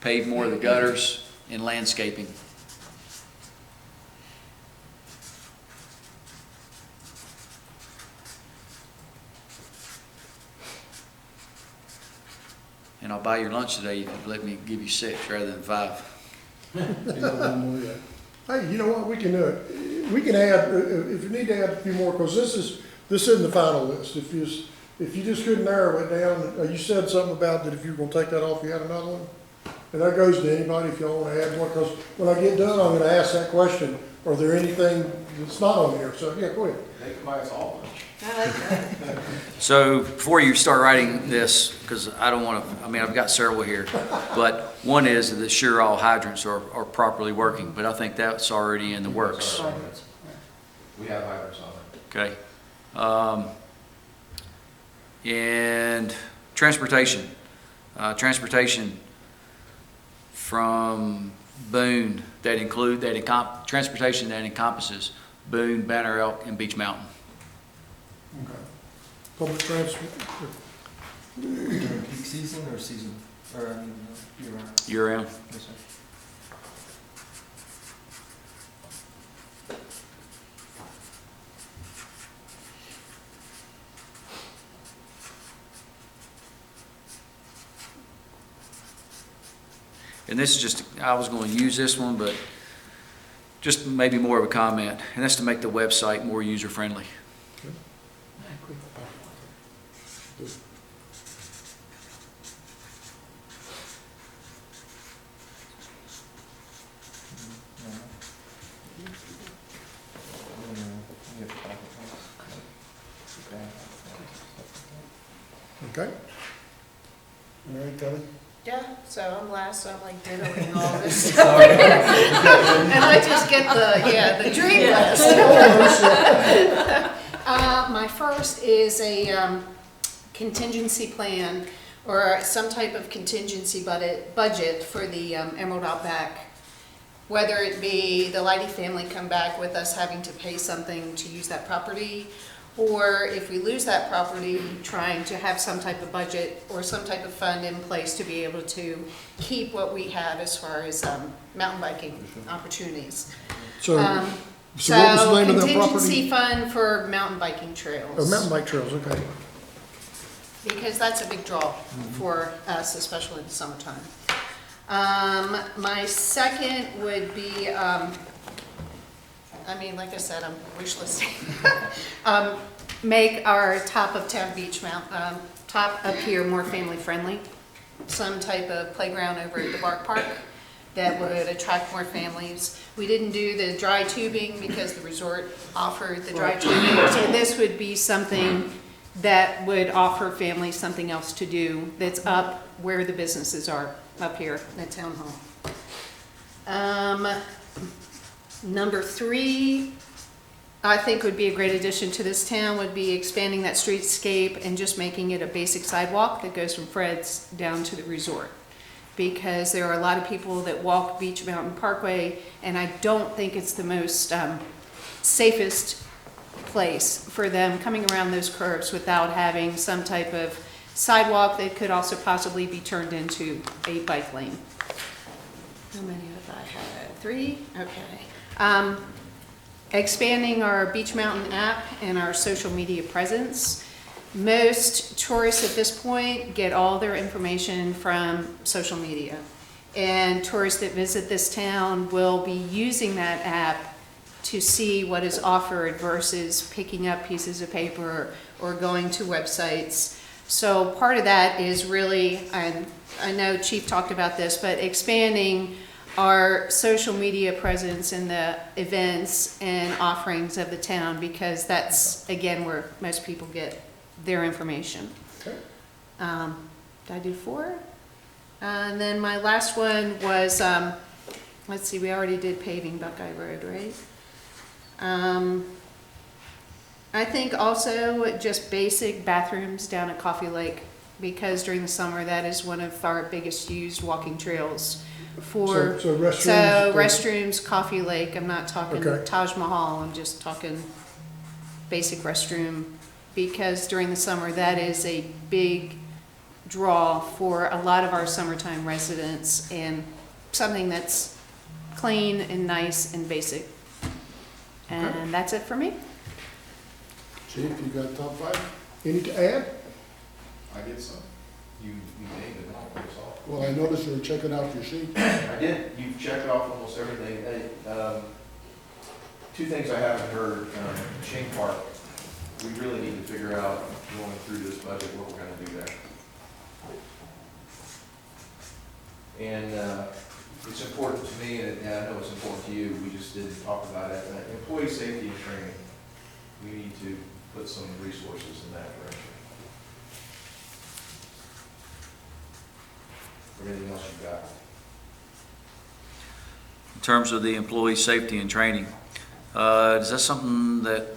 Pave more of the gutters and landscaping. And I'll buy your lunch today if you let me give you 6 rather than 5. You know, one more yet. Hey, you know what, we can do it. We can add, if you need to add a few more, because this isn't the final list. If you just couldn't narrow it down, you said something about that if you were gonna take that off, you had another one? And that goes to anybody if y'all wanna add more, because when I get done, I'm gonna ask that question. Are there anything that's not on here? So, yeah, go ahead. They can buy us all lunch. I like that. So before you start writing this, because I don't want to, I mean, I've got several here, but one is that sure all hydrants are properly working, but I think that's already in the works. We have hydrants on it. Okay. And transportation. Transportation from Boone, transportation that encompasses Boone, Banner Elk, and Beach Mountain. Okay. Public transport, During peak season or season, or I mean, year round? Year round. Yes, sir. And this is just, I was going to use this one, but just maybe more of a comment, and that's to make the website more user-friendly. okay? All right, Kelly? Yeah, so I'm last, so I'm like diddling all this stuff. And I just get the dream list. My first is a contingency plan or some type of contingency budget for the Emerald Outback. Whether it be the Lighty family come back with us having to pay something to use that property, or if we lose that property, trying to have some type of budget or some type of fund in place to be able to keep what we have as far as mountain biking opportunities. So, So what was the name of that Contingency property? fund for mountain biking trails. Oh, mountain bike trails, okay. Because that's a big draw for us, especially in the summertime. My second would be, like I said, I'm wish listing. Make our top of town beach top up here more family friendly. Some type of playground over at the Bark Park that would attract more families. We didn't do the dry tubing because the resort offered the dry tubing. So this would be something that would offer families something else to do that's up where the businesses are, up here at Town Hall. Number 3, I think would be a great addition to this town, would be expanding that streetscape and just making it a basic sidewalk that goes from Fred's down to the resort. Because there are a lot of people that walk Beach Mountain Parkway, and I don't think it's the most safest place for them coming around those curves without having some type of sidewalk that could also possibly be turned into a bike lane. How many have I had? 3? Okay. Expanding our Beach Mountain app and our social media presence. Most tourists at this point get all their information from social media. And tourists that visit this town will be using that app to see what is offered versus picking up pieces of paper or going to websites. So part of that is really, and I know Chief talked about this, but expanding our social media presence in the events and offerings of the town, because that's, again, where most people get their information. Okay. Did I do 4? And then my last one was, let's see, we already did paving Buckeye Road, right? I think also just basic bathrooms down at Coffee Lake, because during the summer, that is one of our biggest used walking trails for. So restrooms. So restrooms, Coffee Lake, I'm not talking Okay. Taj Mahal, I'm just talking basic restroom, because during the summer, that is a big draw for a lot of our summertime residents, and something that's clean and nice and basic. And that's it for me. Chief, you got top 5? Any to add? I get some. You named it all, that's all. Well, I noticed you were checking out your sheet. I did. You've checked off almost everything. Hey, 2 things I haven't heard. Shane Park, we really need to figure out, going through this budget, what we're gonna do there. And it's important to me, and I know it's important to you, we just didn't talk about it. Employee safety and training, we need to put some resources in that direction. Everything else you've got? In terms of the employee safety and training, is that something that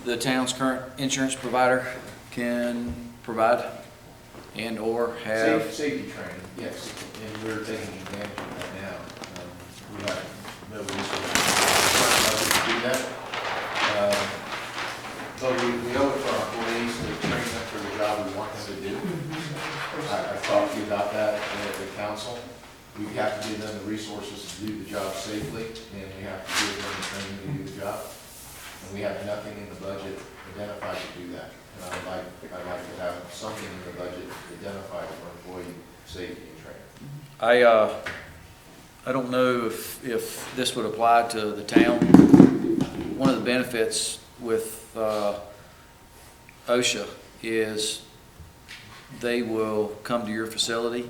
the town's current insurance provider can provide and/or have? Safety training, yes, and we're taking advantage of that now. We have no resources to do that. But we owe it to our employees to train them for the job we want them to do. I've talked to you about that at the council. We have to give them the resources to do the job safely, and we have to give them the training to do the job. And we have nothing in the budget identified to do that. And I'd like to have something in the budget identified for employee safety and training. I don't know if this would apply to the town. One of the benefits with OSHA is they will come to your facility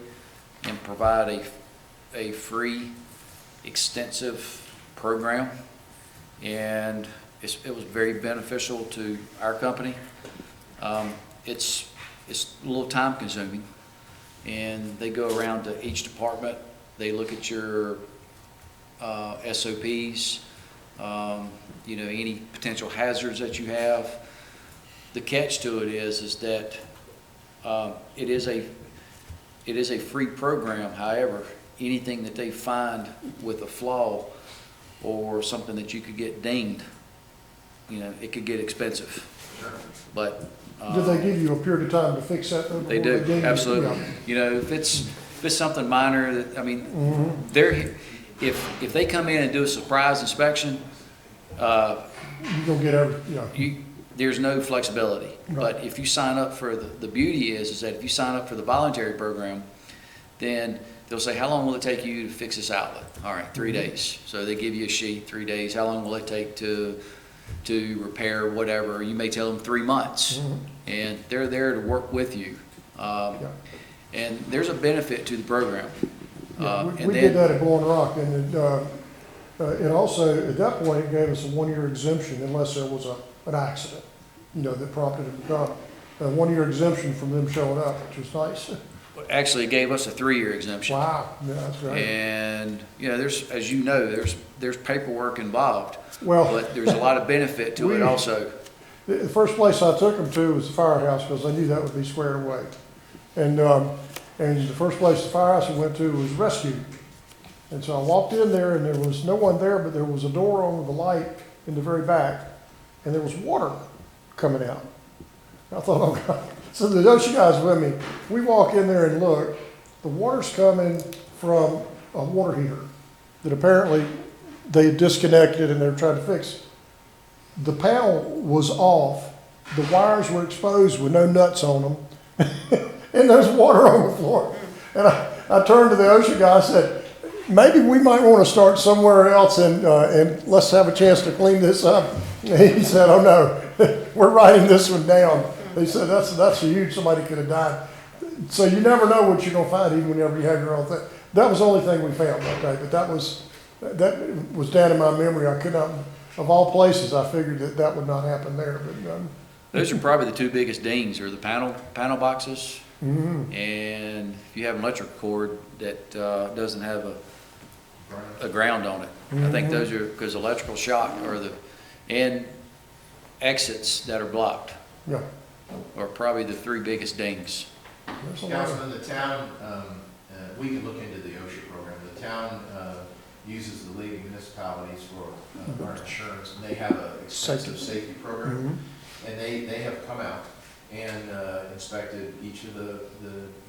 and provide a free, extensive program, and it was very beneficial to our company. It's a little time consuming, and they go around to each department, they look at your SOPs, any potential hazards that you have. The catch to it is that it is a free program. However, anything that they find with a flaw or something that you could get dinged, it could get expensive. Sure. But Do they give you a period of time to fix that? they do, absolutely. Yeah. If it's something minor that, Mhm. if they come in and do a surprise inspection, You're gonna get there's no flexibility. Right. But if you sign up for, the beauty is that if you sign up for the voluntary program, then they'll say, how long will it take you to fix this outlet? All right, 3 days. So they give you a sheet, 3 days. How long will it take to repair whatever? You may tell them 3 months. And they're there to work with you. And there's a benefit to the program. We did that at Blowing Rock, and it also, at that point, it gave us a 1-year exemption unless there was an accident, that prompted it to come. A 1-year exemption from them showing up, which was nice. Actually, it gave us a 3-year exemption. Wow, yeah, that's right. And, there's, as you know, there's paperwork involved. Well, But there's a lot of benefit to it also. the first place I took them to was the firehouse, because I knew that would be squared away. And the first place the firehouse I went to was rescue. And so I walked in there, and there was no one there, but there was a door on with a light in the very back, and there was water coming out. I thought, oh God. So the OSHA guys with me, we walk in there and look, the water's coming from a water heater that apparently they disconnected and they were trying to fix. The panel was off, the wires were exposed with no nuts on them, and there's water on the floor. And I turned to the OSHA guy and said, maybe we might want to start somewhere else and let's have a chance to clean this up. And he said, oh no, we're writing this one down. He said, that's huge, somebody could have died. So you never know what you're going to find, even whenever you have your own thing. That was the only thing we found that day, but that was down in my memory. I could not, of all places, I figured that would not happen there. But Those are probably the 2 biggest dings, are the panel boxes. Mhm. And if you have an electrical cord that doesn't have a ground on it. I think those are, because electrical shock and exits that are blocked yeah, are probably the 3 biggest dings. there's a lot of, Councilman, the town, we can look into the OSHA program. The town uses the League of Municipalities for our insurance, and they have an extensive safety program. And they have come out and inspected each of the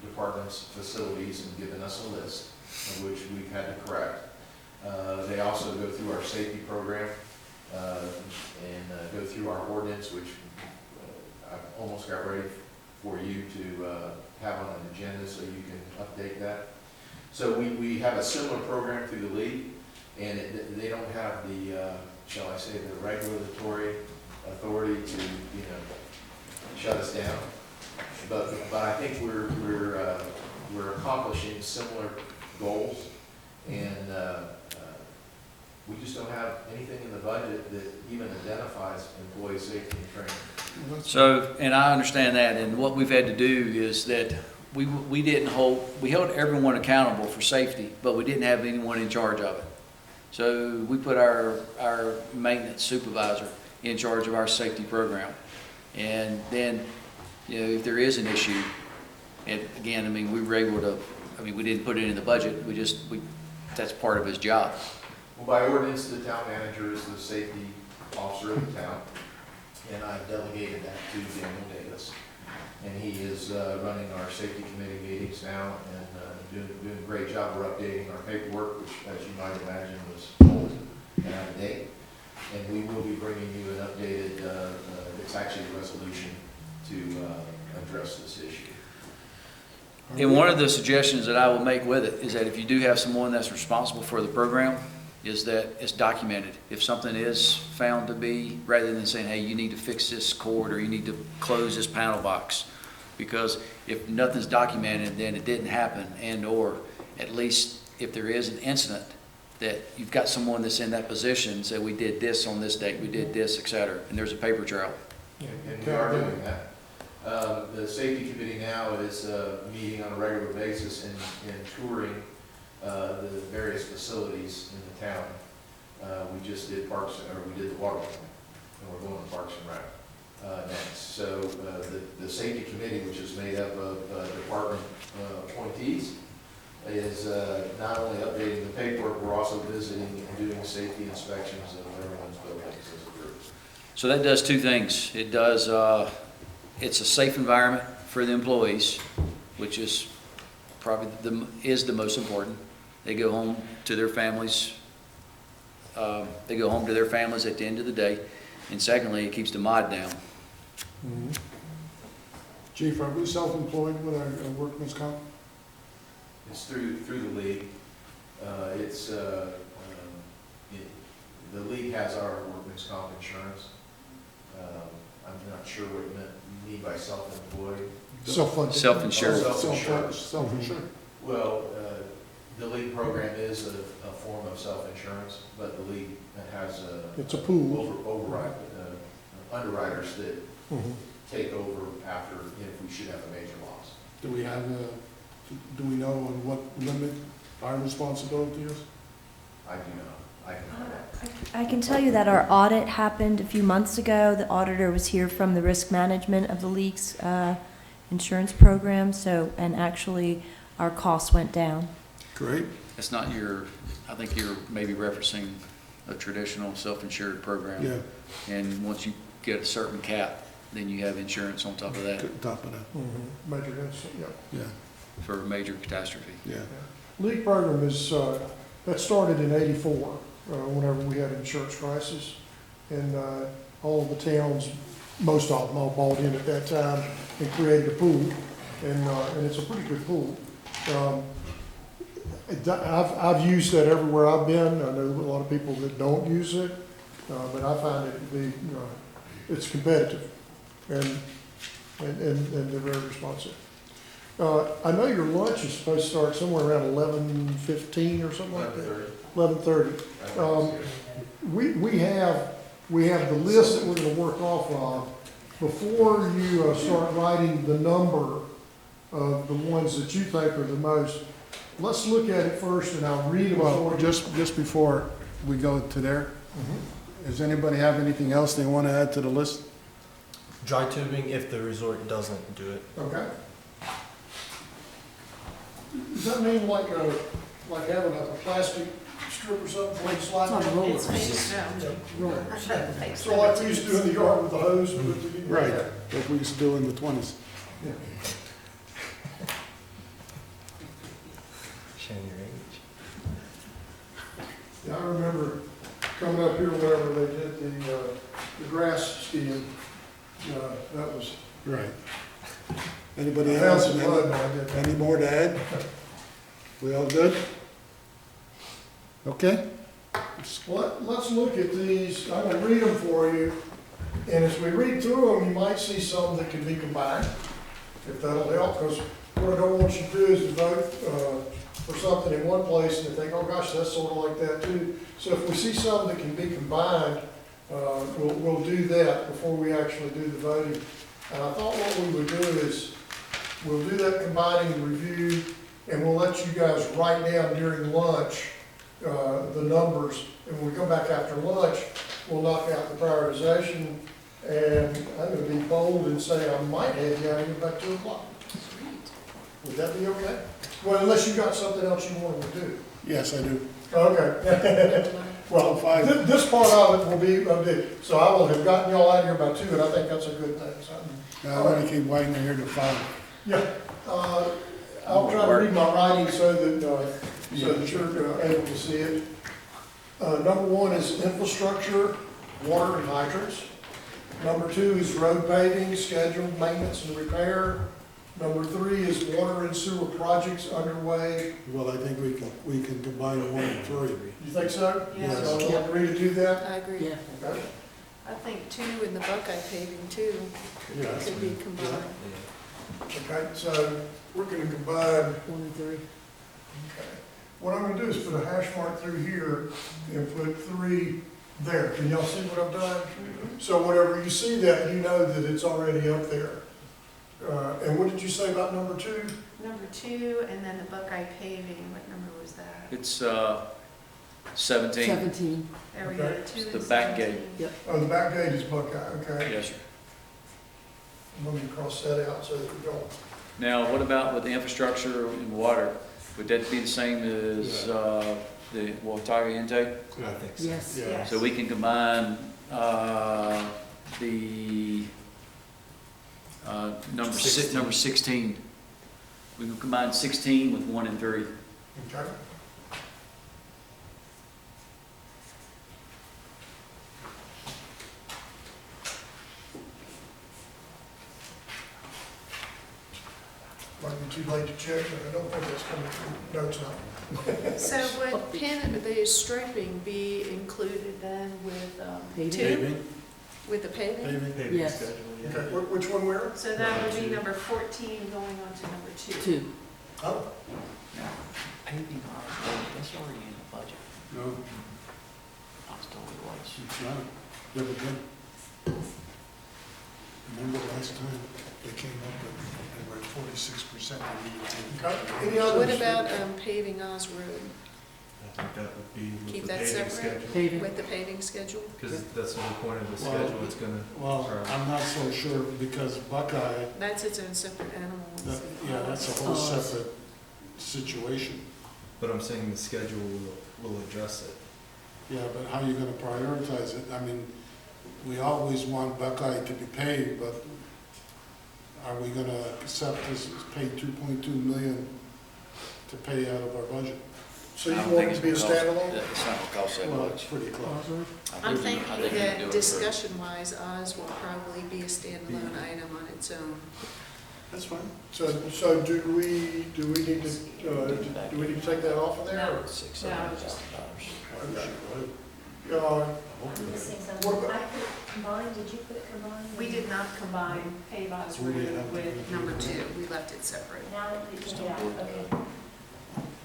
department's facilities and given us a list of which we've had to correct. They also go through our safety program and go through our ordinance, which I've almost got ready for you to have on an agenda so you can update that. So we have a similar program through the league, and they don't have the, shall I say, the regulatory authority to, shut us down. But I think we're accomplishing similar goals, and we just don't have anything in the budget that even identifies employee safety and training. So, and I understand that, and what we've had to do is that we held everyone accountable for safety, but we didn't have anyone in charge of it. So we put our maintenance supervisor in charge of our safety program. And then, if there is an issue, and again, we were able to, we didn't put it in the budget, that's part of his job. Well, by ordinance, the town manager is the safety officer of the town, and I've delegated that to Daniel Davis. And he is running our safety committee meetings now and doing a great job. We're updating our paperwork, which, as you might imagine, was old and out of date. And we will be bringing you an updated, it's actually a resolution to address this issue. And one of the suggestions that I will make with it is that if you do have someone that's responsible for the program, is that it's documented. If something is found to be, rather than saying, hey, you need to fix this cord or you need to close this panel box. Because if nothing's documented, then it didn't happen, and or at least if there is an incident, that you've got someone that's in that position, say we did this on this date, we did this, et cetera, and there's a paper trail. And we are doing that. The safety committee now is meeting on a regular basis and touring the various facilities in the town. We just did we did the water plant, and we're going to Parks and Rec next. So the safety committee, which is made up of department appointees, is not only updating the paperwork, we're also visiting and doing safety inspections of everyone's buildings as a group. So that does 2 things. It does, it's a safe environment for the employees, which is probably the most important. They go home to their families. They go home to their families at the end of the day. And secondly, it keeps the mod down. Chief, are we self-employed with our workman's comp? It's through the league. It's, the league has our workman's comp insurance. I'm not sure what you mean by self-employed. Self-funded. Self-insured. Self-insured. Well, the league program is a form of self-insurance, but the league has It's a pool. override, underwriters that Mhm. take over after, if we should have a major loss. Do we know on what limit our responsibility is? I do not. I cannot. I can tell you that our audit happened a few months ago. The auditor was here from the risk management of the league's insurance program, and actually our costs went down. Great. It's not I think you're maybe referencing a traditional self-insured program. Yeah. And once you get a certain cap, then you have insurance on top of that Top of that. Major incident, yeah. Yeah, for a major catastrophe. yeah. League program is, that started in '84, whenever we had an insurance crisis. And all of the towns, most of them, all bought in at that time and created a pool. And it's a pretty good pool. I've used that everywhere I've been. I know a lot of people that don't use it, but I find it to be, it's competitive and they're very responsive. I know your lunch is supposed to start somewhere around 11:15 or something like that. 11:30. We have the list that we're gonna work off of. Before you start writing the number of the ones that you think are the most, let's look at it first and I'll read them. Well, just before we go to there, does anybody have anything else they want to add to the list? Dry tubing if the resort doesn't do it. Okay. Does that mean like having a plastic strip or something for you to slide down? It's made of stone. So like we used to do in the yard with the hose? Right, like we used to do in the 20s. Showing your age. Yeah, I remember coming up here whenever they did the grass skiing. That was. Right. Anybody I found else? some blood when I did that. Any more to add? We all good? Okay? Let's look at these. I'm gonna read them for you. And as we read through them, you might see some that can be combined, if that'll help, because what I don't want you to do is to vote for something in one place and think, oh gosh, that's sort of like that too. So if we see some that can be combined, we'll do that before we actually do the voting. And I thought what we would do is, we'll do that combining review, and we'll let you guys write down during lunch the numbers. And when we come back after lunch, we'll knock out the prioritization. And I'm gonna be bold and say I might have you out here about 2 o'clock. Would that be okay? Well, unless you got something else you wanted to do. Yes, I do. Okay. Well, this part of it will be, so I will have gotten y'all out here by 2, and I think that's a good thing, so. I'm gonna keep waiting here to 5. Yeah, I'll try to read my writing so that you're able to see it. Number 1 is infrastructure, water and hydrants. Number 2 is road paving, scheduled maintenance and repair. Number 3 is water and sewer projects underway. Well, I think we can combine 1 and 3. You think so? Yeah. So y'all agree to do that? I agree. Yeah. Okay. I think 2 in the Buckeye paving too Yeah. could be combined. Okay, so we're gonna combine. 1 and 3. Okay. What I'm gonna do is put a hash mark through here and put 3 there. Can y'all see what I've done? So whenever you see that, you know that it's already up there. And what did you say about number 2? Number 2, and then the Buckeye paving, what number was that? It's 17. 17. There we Okay. go, 2 It's and the back 17. gate. Oh, the back gate is Buckeye, okay. Yes, sir. Let me cross that out so that we don't. Now, what about with the infrastructure and water? Would that be the same as the Watauga intake? I think so. Yes. Yeah. So we can combine the number 16. We can combine 16 with 1 and 3. Okay. objection, I don't think that's coming from, no, it's not. So would the striping be included then with, Paving? two, Paving, with the paving? paving. Paving Yes. schedule, yeah. Okay, which one where? So that would be number 14 going on to number 2. Two. Oh, Paving ours, that's already in the budget. No, I was told it was. it's not. Never been. Remember last time they came up with, they were at 46% they needed to. okay. Any others? What about paving Oz Road I think that would be Keep with the that paving separate? schedule. Paving. with the paving schedule? Because that's the whole point of the Well, schedule, it's gonna. Well, I'm not so sure because Buckeye, That's its own separate animal. yeah, that's a whole Oh. separate situation. But I'm saying the schedule will address it. Yeah, but how are you gonna prioritize it? I mean, we always want Buckeye to be paid, but are we gonna accept this, pay 2.2 million to pay out of our budget? So I you don't want think it to be a it's gonna cost- standalone? It's not gonna cost that Well, much. it's pretty close. I'm I think thinking you can do that it discussion-wise, Oz will probably be a standalone item on its own. That's fine. So do we need to take that off of there? or- for $6,000, $7,000. I'm missing something. What about- I put combined, did you put combined? We did not combine Pave Oz Road with number 2. We left it separate. Now, Just yeah, don't do it, okay. I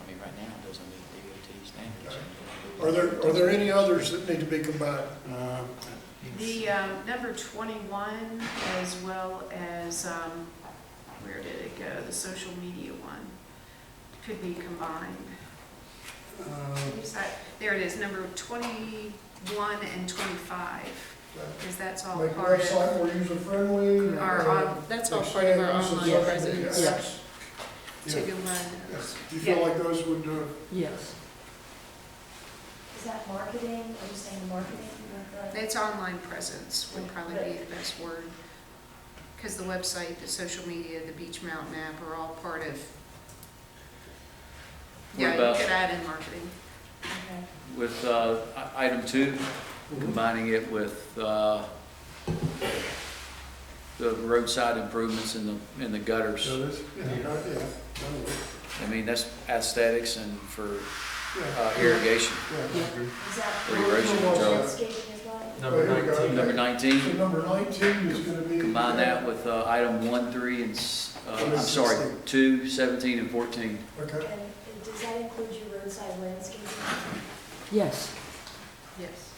mean, right now, it doesn't meet DOT standards. Are there any others that need to be combined? The number 21, as well as, where did it go? The social media one could be combined. There it is, number 21 and 25, because that's all Make the part website of more user-friendly? that's all part of our expand use of online social presence. media Yeah. apps? To Yeah. combine Yeah. those. Do you feel like those would, Yes. Is that marketing? Are you saying marketing? It's online presence would probably be the best word. Because the website, the social media, the Beach Mountain app are all part of, yeah, about- you could add in marketing. Okay. With item 2, combining it with the roadside improvements in the gutters. So this, yeah, that'll work. I mean, that's aesthetics and for Yeah, irrigation. yeah, I agree. Is that For erosion control. landscaping as well? Number There you go. 19. Number so 19, number 19 is gonna be. combine that with item 1, 3, and, I'm sorry, 2, 17, and 14. Okay. And does that include your roadside landscaping? Yes. Yes.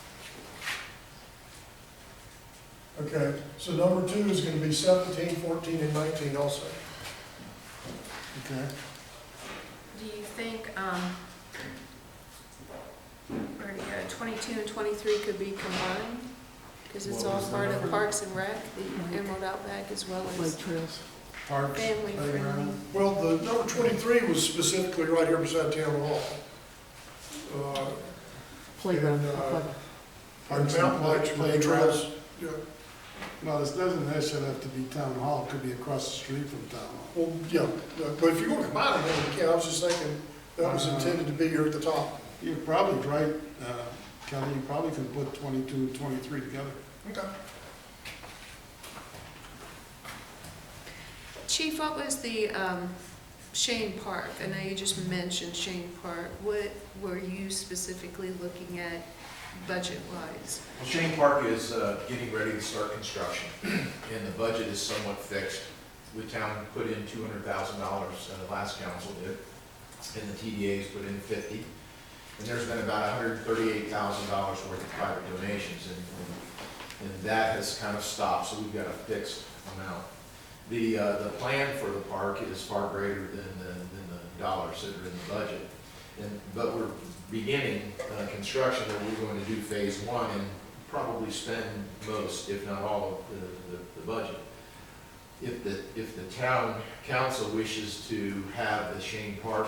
Okay, so number 2 is gonna be 17, 14, and 19 also. Okay. Do you think, where do you go, 22 and 23 could be combined? Because it's What all was the part of number? Parks and Rec, the Emerald Outback, as well Lake as trails. Parks, family friendly. playground. Well, the number 23 was specifically right here beside Town Hall. Playground. And, Aquatic. And mountain lights, Playground. trails. Yeah. Well, this doesn't necessarily have to be town hall, it could be across the street from town hall. Well, yeah, but if you're gonna combine them, then you can. I was just thinking that was intended to be here at the top. You're probably right, Kelly, you probably can put 22 and 23 together. Okay. Chief, what was the Shane Park? I know you just mentioned Shane Park. What were you specifically looking at budget-wise? Well, Shane Park is getting ready to start construction, and the budget is somewhat fixed. The town put in $200,000, and the last council did, and the TDA's put in 50. And there's been about $138,000 worth of private donations, and that has kind of stopped, so we've got a fixed amount. The plan for the park is far greater than the dollars that are in the budget. But we're beginning construction, and we're going to do phase 1 and probably spend most, if not all, of the budget. If the town council wishes to have the Shane Park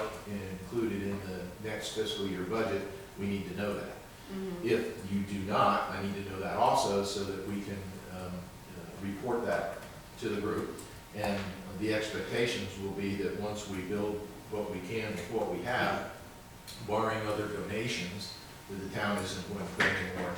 included in the next fiscal year budget, we need to know that. If you do not, I need to know that also, so that we can report that to the group. And the expectations will be that once we build what we can with what we have, barring other donations, that the town isn't going to put any more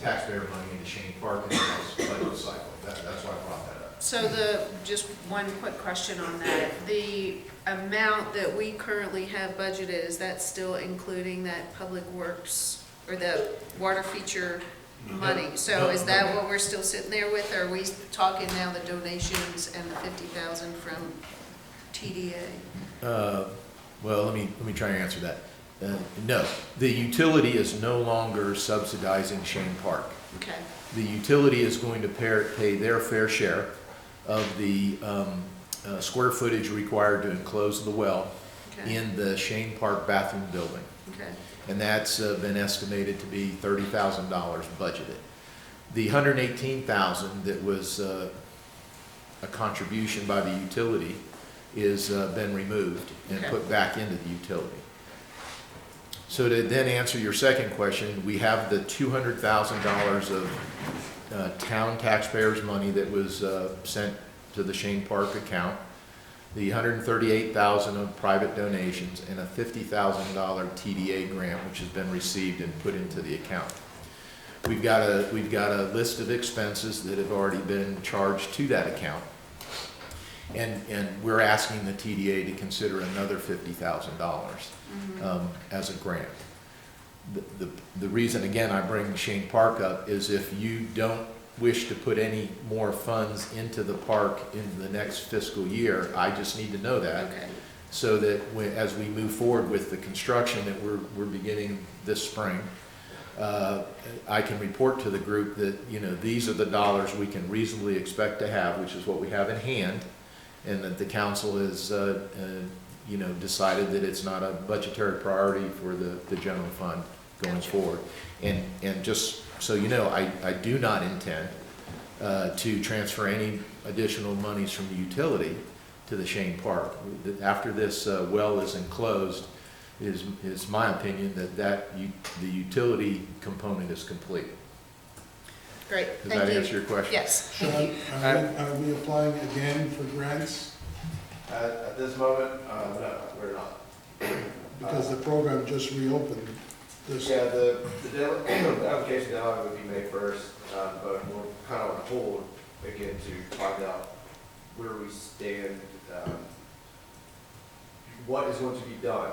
taxpayer money into Shane Park in the next budget cycle. That's why I brought that up. just one quick question on that. The amount that we currently have budgeted, is that still including that public works or the water feature money? So is that what we're still sitting there with, or are we talking now the donations and the 50,000 from TDA? Well, let me try and answer that. No, the utility is no longer subsidizing Shane Park. Okay, The utility is going to pay their fair share of the square footage required to enclose the well okay, in the Shane Park bathroom building. okay, And that's been estimated to be $30,000 budgeted. The $118,000 that was a contribution by the utility is been removed and Okay. put back into the utility. So to then answer your second question, we have the $200,000 of town taxpayers' money that was sent to the Shane Park account, the $138,000 of private donations, and a $50,000 TDA grant, which has been received and put into the account. We've got a list of expenses that have already been charged to that account. And we're asking the TDA to consider another $50,000 as a grant. The reason, again, I bring Shane Park up is if you don't wish to put any more funds into the park in the next fiscal year, I just need to know that. okay, So that as we move forward with the construction that we're beginning this spring, I can report to the group that, you know, these are the dollars we can reasonably expect to have, which is what we have in hand, and that the council has, you know, decided that it's not a budgetary priority for the general fund going Gotcha. forward. And just so you know, I do not intend to transfer any additional monies from the utility to the Shane Park. After this well is enclosed, is my opinion that the utility component is complete. great, Does thank that you. answer your question? Yes, Sean, thank you. are we applying again for grants? At this moment, no, we're not. Because the program just reopened this. Yeah, the application deadline would be May 1st, but we're kind of on hold again to find out where we stand, what is going to be done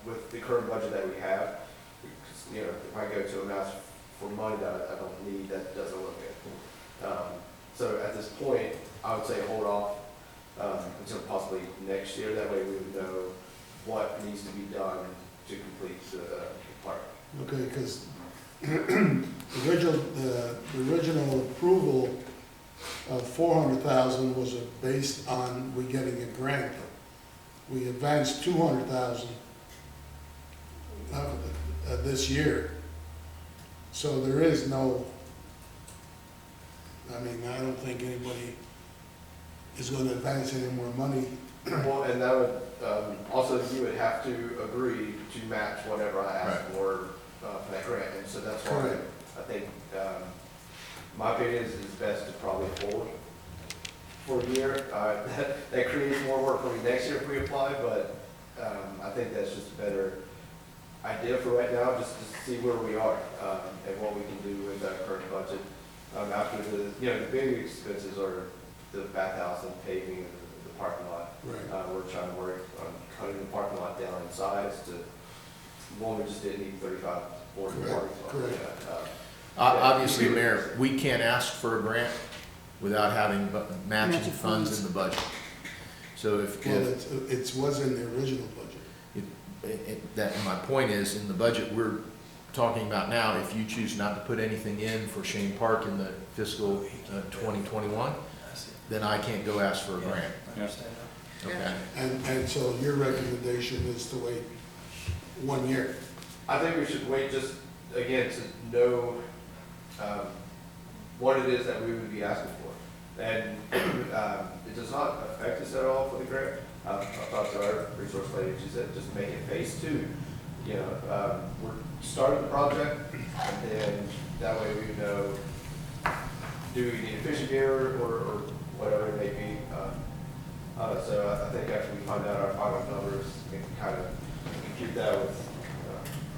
with the current budget that we have. Because, you know, if I go to a ask for money that I don't need, that doesn't look good. So at this point, I would say hold off until possibly next year. That way we would know what needs to be done to complete the park. Okay, because the original approval of 400,000 was based on we getting a grant. We advanced 200,000 this year. So there is no, I mean, I don't think anybody is going to advance any more money. Well, and that would, also you would have to agree to match whatever I ask Right. for that grant. And so that's why Correct. I think, my opinion is it's best to probably hold for a year. That creates more work for me next year if we apply, but, I think that's just a better idea for right now, just to see where we are, and what we can do with our current budget. After the big expenses are the bathhouse and paving and the parking lot. Right. We're trying to work on cutting the parking lot down in size to, one, we just didn't need 35, 40 Correct, parking spots. correct. Obviously, Mayor, we can't ask for a grant without having matching Matching funds funds. in the budget. So if, Well, it was in the original budget. my point is, in the budget we're talking about now, if you choose not to put anything in for Shane Park in the fiscal 2021, then I can't go ask for a grant. Okay? And so your recommendation is to wait 1 year? I think we should wait just, again, to know what it is that we would be asking for. And it does not affect us at all for the grant. I talked to our resource lady, she said just make it phase 2. You know, we're starting the project, and then that way we know, do we need a fishing gear or whatever it may be. So I think after we find out our final numbers, we can kind of keep that with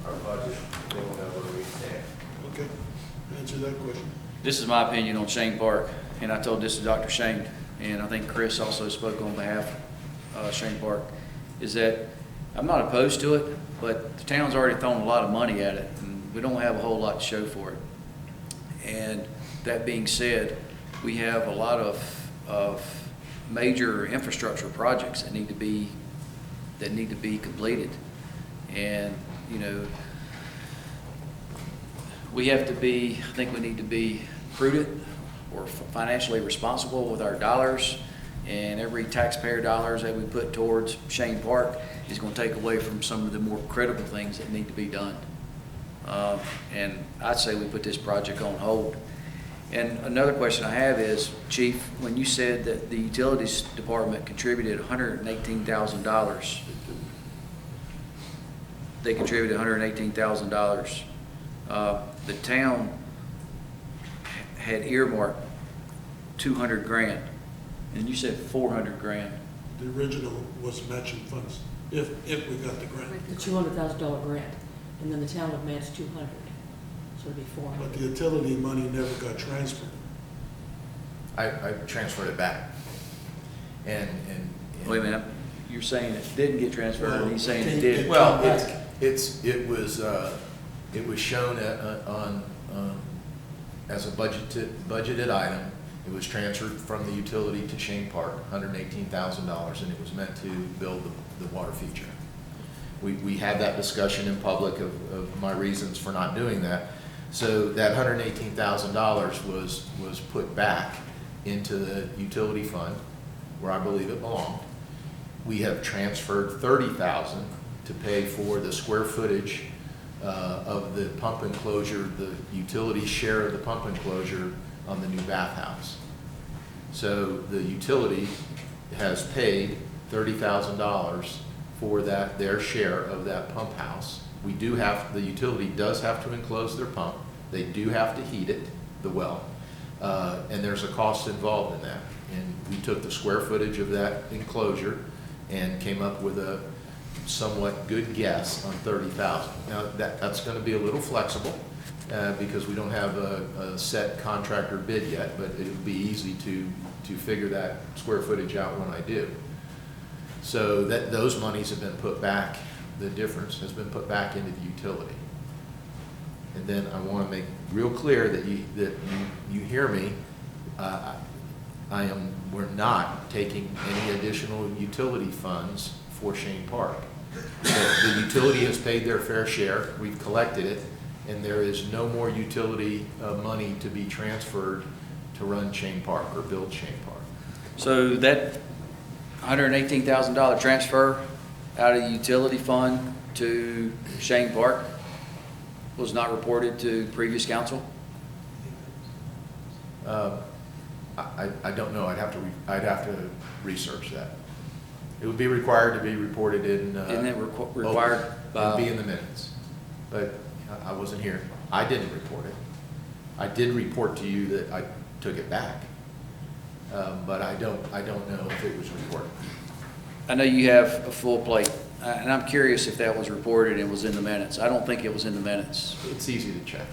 our budget, then we'll know where we stand. Okay, answer that question. This is my opinion on Shane Park. and I told this to Dr. Shane, and I think Chris also spoke on behalf of Shane Park, is that I'm not opposed to it, but the town's already thrown a lot of money at it, and we don't have a whole lot to show for it. And that being said, we have a lot of major infrastructure projects that need to be completed. And, you know, we have to be, I think we need to be prudent or financially responsible with our dollars, and every taxpayer dollars that we put towards Shane Park is going to take away from some of the more critical things that need to be done. And I'd say we put this project on hold. And another question I have is, Chief, when you said that the utilities department contributed $118,000, they contributed $118,000. The town had earmarked 200 grand, and you said 400 grand. The original was matching funds, if we got the grant. The $200,000 grant, and then the town would match 200, so it'd be 400. But the utility money never got transferred. I transferred it back. And Wait a minute, you're saying it didn't get transferred, and he's saying it Well, did. well, it was shown as a budgeted item. It was transferred from the utility to Shane Park, $118,000, and it was meant to build the water feature. We had that discussion in public of my reasons for not doing that. So that $118,000 was put back into the utility fund where I believe it belonged. We have transferred $30,000 to pay for the square footage of the pump enclosure, the utility share of the pump enclosure on the new bathhouse. So the utility has paid $30,000 for their share of that pump house. The utility does have to enclose their pump. They do have to heat it, the well, and there's a cost involved in that. And we took the square footage of that enclosure and came up with a somewhat good guess on $30,000. Now that's going to be a little flexible because we don't have a set contractor bid yet, but it would be easy to figure that square footage out when I do. So those monies have been put back. The difference has been put back into the utility. And then I want to make real clear that you hear me. We're not taking any additional utility funds for Shane Park. The utility has paid their fair share. We've collected it, and there is no more utility money to be transferred to run Shane Park or build Shane Park. So that $118,000 transfer out of the utility fund to Shane Park was not reported to previous council? I don't know. I'd have to research that. It would be required to be reported in. Isn't it required by? It'd be in the minutes, but I wasn't here. I didn't report it. I did report to you that I took it back, but I don't know if it was reported. I know you have a full plate, and I'm curious if that was reported and was in the minutes. I don't think it was in the minutes. It's easy to check.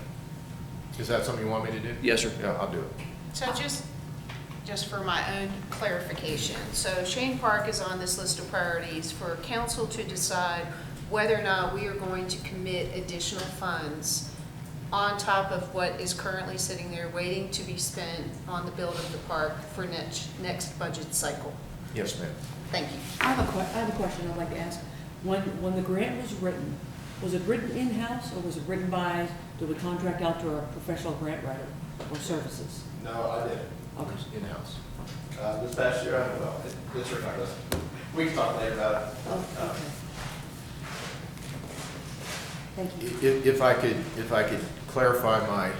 Is that something you want me to do? Yes, sir. Yeah, I'll do it. So just for my own clarification, so Shane Park is on this list of priorities for council to decide whether or not we are going to commit additional funds on top of what is currently sitting there waiting to be spent on the build of the park for next budget cycle. Yes, ma'am. Thank you. I have a question I'd like to ask. When the grant was it written in-house, or was it written by, did we contract out to a professional grant writer or services? No, I did. Okay. It was in-house. This past year, it's regardless. We can talk later about it. Oh, okay. Thank you. If I could clarify my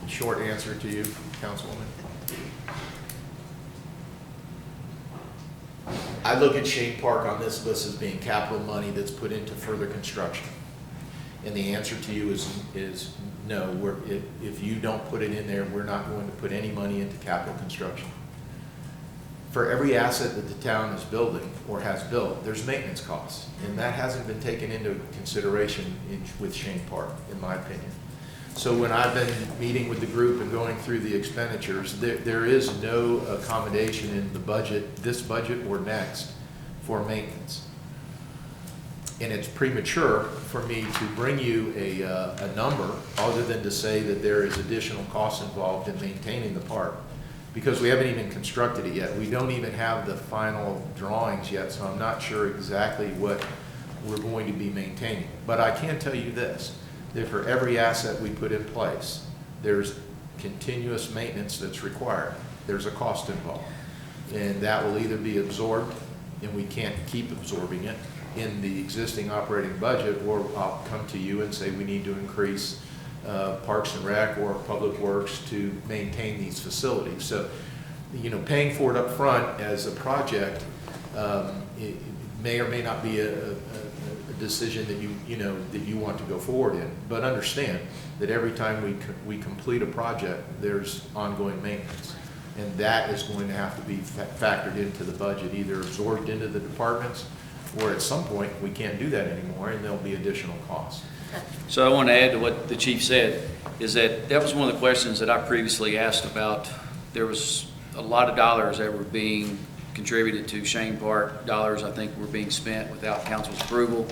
short answer to you, Councilwoman. I look at Shane Park on this list as being capital money that's put into further construction. And the answer to you is no. If you don't put it in there, we're not going to put any money into capital construction. For every asset that the town is building or has built, there's maintenance costs. And that hasn't been taken into consideration with Shane Park, in my opinion. So when I've been meeting with the group and going through the expenditures, there is no accommodation in the budget, this budget or next, for maintenance. And it's premature for me to bring you a number other than to say that there is additional costs involved in maintaining the park, because we haven't even constructed it yet. We don't even have the final drawings yet, so I'm not sure exactly what we're going to be maintaining. But I can tell you this, that for every asset we put in place, there's continuous maintenance that's required. There's a cost involved. And that will either be absorbed, and we can't keep absorbing it, in the existing operating budget, or I'll come to you and say we need to increase Parks and Rec or Public Works to maintain these facilities. So, you know, paying for it up front as a project, it may or may not be a decision that that you want to go forward in. But understand that every time we complete a project, there's ongoing maintenance. And that is going to have to be factored into the budget, either absorbed into the departments, or at some point, we can't do that anymore, and there'll be additional costs. So I want to add to what the chief said, is that was one of the questions that I previously asked about. There was a lot of dollars that were being contributed to Shane Park, dollars I think were being spent without council's approval,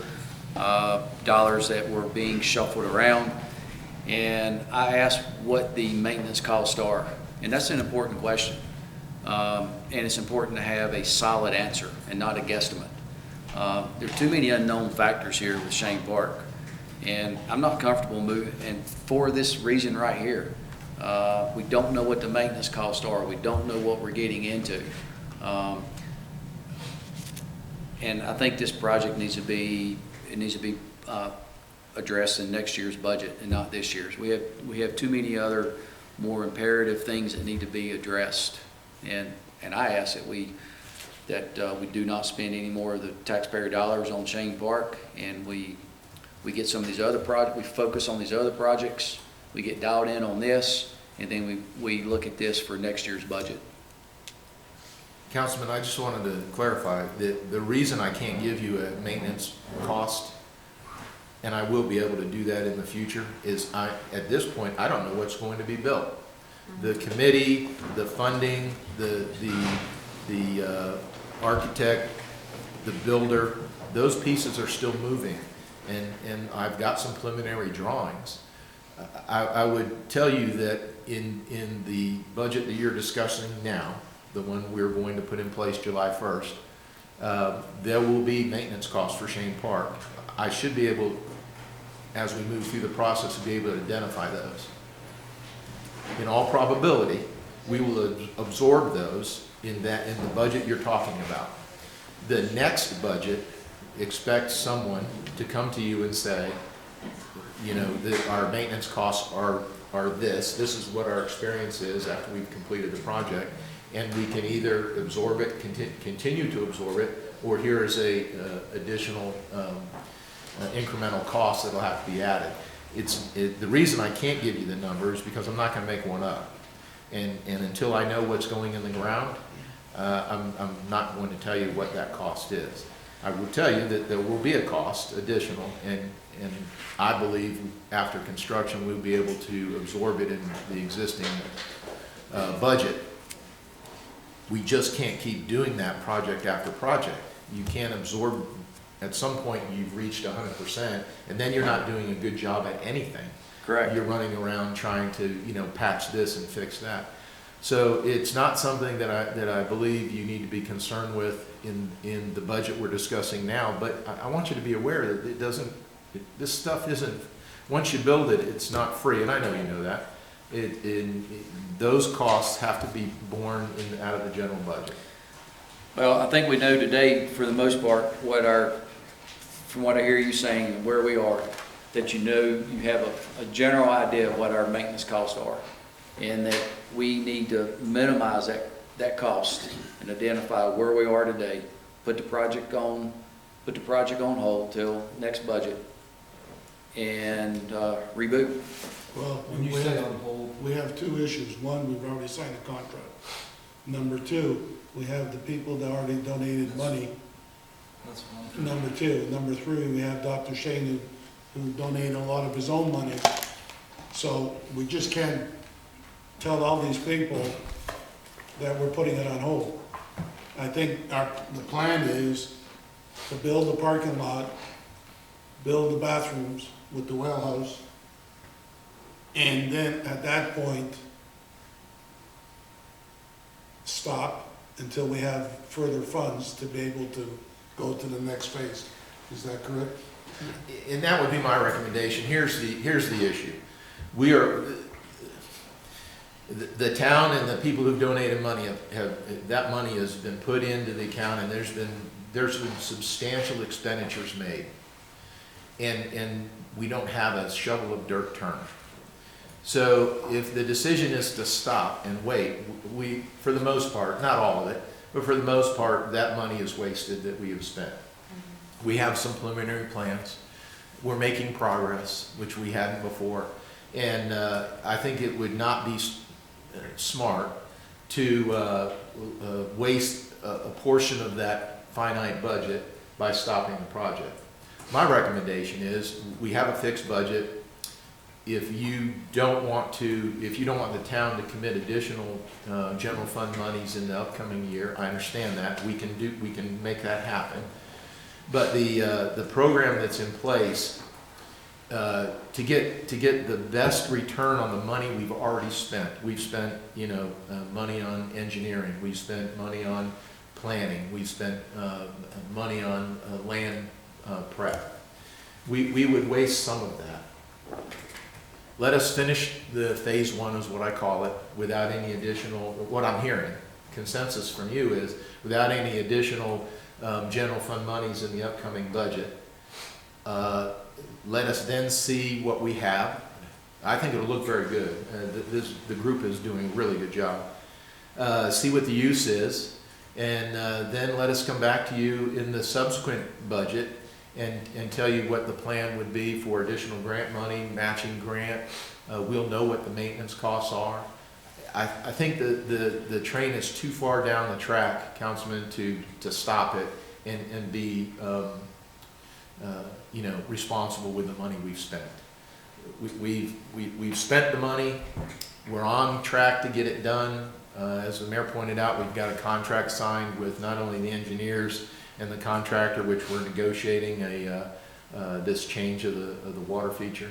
dollars that were being shuffled around. And I asked what the maintenance costs are, and that's an important question. And it's important to have a solid answer and not a guesstimate. There are too many unknown factors here with Shane Park, and I'm not comfortable moving, and for this reason right here. We don't know what the maintenance costs are. We don't know what we're getting into. And I think this project needs to be addressed in next year's budget and not this year's. We have too many other more imperative things that need to be addressed, and I ask that we do not spend any more of the taxpayer dollars on Shane Park, and we get some of these other projects, we focus on these other projects, we get dialed in on this, and then we look at this for next year's budget. Councilman, I just wanted to clarify that the reason I can't give you a maintenance cost, and I will be able to do that in the future, is at this point, I don't know what's going to be built. The committee, the funding, the architect, the builder, those pieces are still moving, and I've got some preliminary drawings. I would tell you that in the budget that you're discussing now, the one we're going to put in place July 1st, there will be maintenance costs for Shane Park. I should be able, as we move through the process, to be able to identify those. In all probability, we will absorb those in the budget you're talking about. The next budget expects someone to come to you and say, you know, that our maintenance costs are this is what our experience is after we've completed the project, and we can either absorb it, continue to absorb it, or here is a additional incremental cost that'll have to be added. The reason I can't give you the number is because I'm not going to make one up, and until I know what's going in the ground, I'm not going to tell you what that cost is. I will tell you that there will be a cost additional, and I believe after construction we'll be able to absorb it in the existing budget. We just can't keep doing that project after project. You can't absorb, at some point you've reached 100%, and then you're not doing a good job at anything. Correct. You're running around trying to, patch this and fix that. So it's not something that I believe you need to be concerned with in the budget we're discussing now, but I want you to be aware that this stuff isn't, once you build it, it's not free, and I know you know that. Those costs have to be borne out of the general budget. Well, I think we know today, for the most part, from what I hear you saying and where we are, that you have a general idea of what our maintenance costs are, and that we need to minimize that cost and identify where we are today, put the project on hold till next budget, and reboot. Well, When you say on hold, we have two issues. One, we've already signed a contract. Number two, we have the people that already donated money. That's fine. Number two. Number three, we have Dr. Shane who donated a lot of his own money So we just can't tell all these people that we're putting it on hold. I think the plan is to build the parking lot, build the bathrooms with the well house, and then at that point, stop until we have further funds to be able to go to the next phase. Is that correct? And that would be my recommendation. Here's the issue. We are, the town and the people who've donated money that money has been put into the account, and there's been substantial expenditures made. And we don't have a shovel of dirt turned. So if the decision is to stop and wait, we, for the most part, not all of it, but for the most part, that money is wasted that we have spent. We have some preliminary plans. We're making progress, which we hadn't before. And I think it would not be smart to waste a portion of that finite budget by stopping the project. My recommendation is we have a fixed budget. If you don't want the town to commit additional general fund monies in the upcoming year, I understand that. We can make that happen. But the program that's in place, to get the best return on the money we've already spent. We've spent, money on engineering. We've spent money on planning. We've spent money on land prep. We would waste some of that. Let us finish the phase one, is what I call it, without any additional, what I'm hearing, consensus from you is, without any additional general fund monies in the upcoming budget. Let us then see what we have. I think it'll look very good. The group is doing a really good job. See what the use is, and then let us come back to you in the subsequent budget and tell you what the plan would be for additional grant money, matching grant. We'll know what the maintenance costs are. I think the train is too far down the track, Councilman, to stop it and be responsible with the money we've spent. We've spent the money. We're on track to get it done. As the mayor pointed out, we've got a contract signed with not only the engineers and the contractor, which we're negotiating this change of the water feature.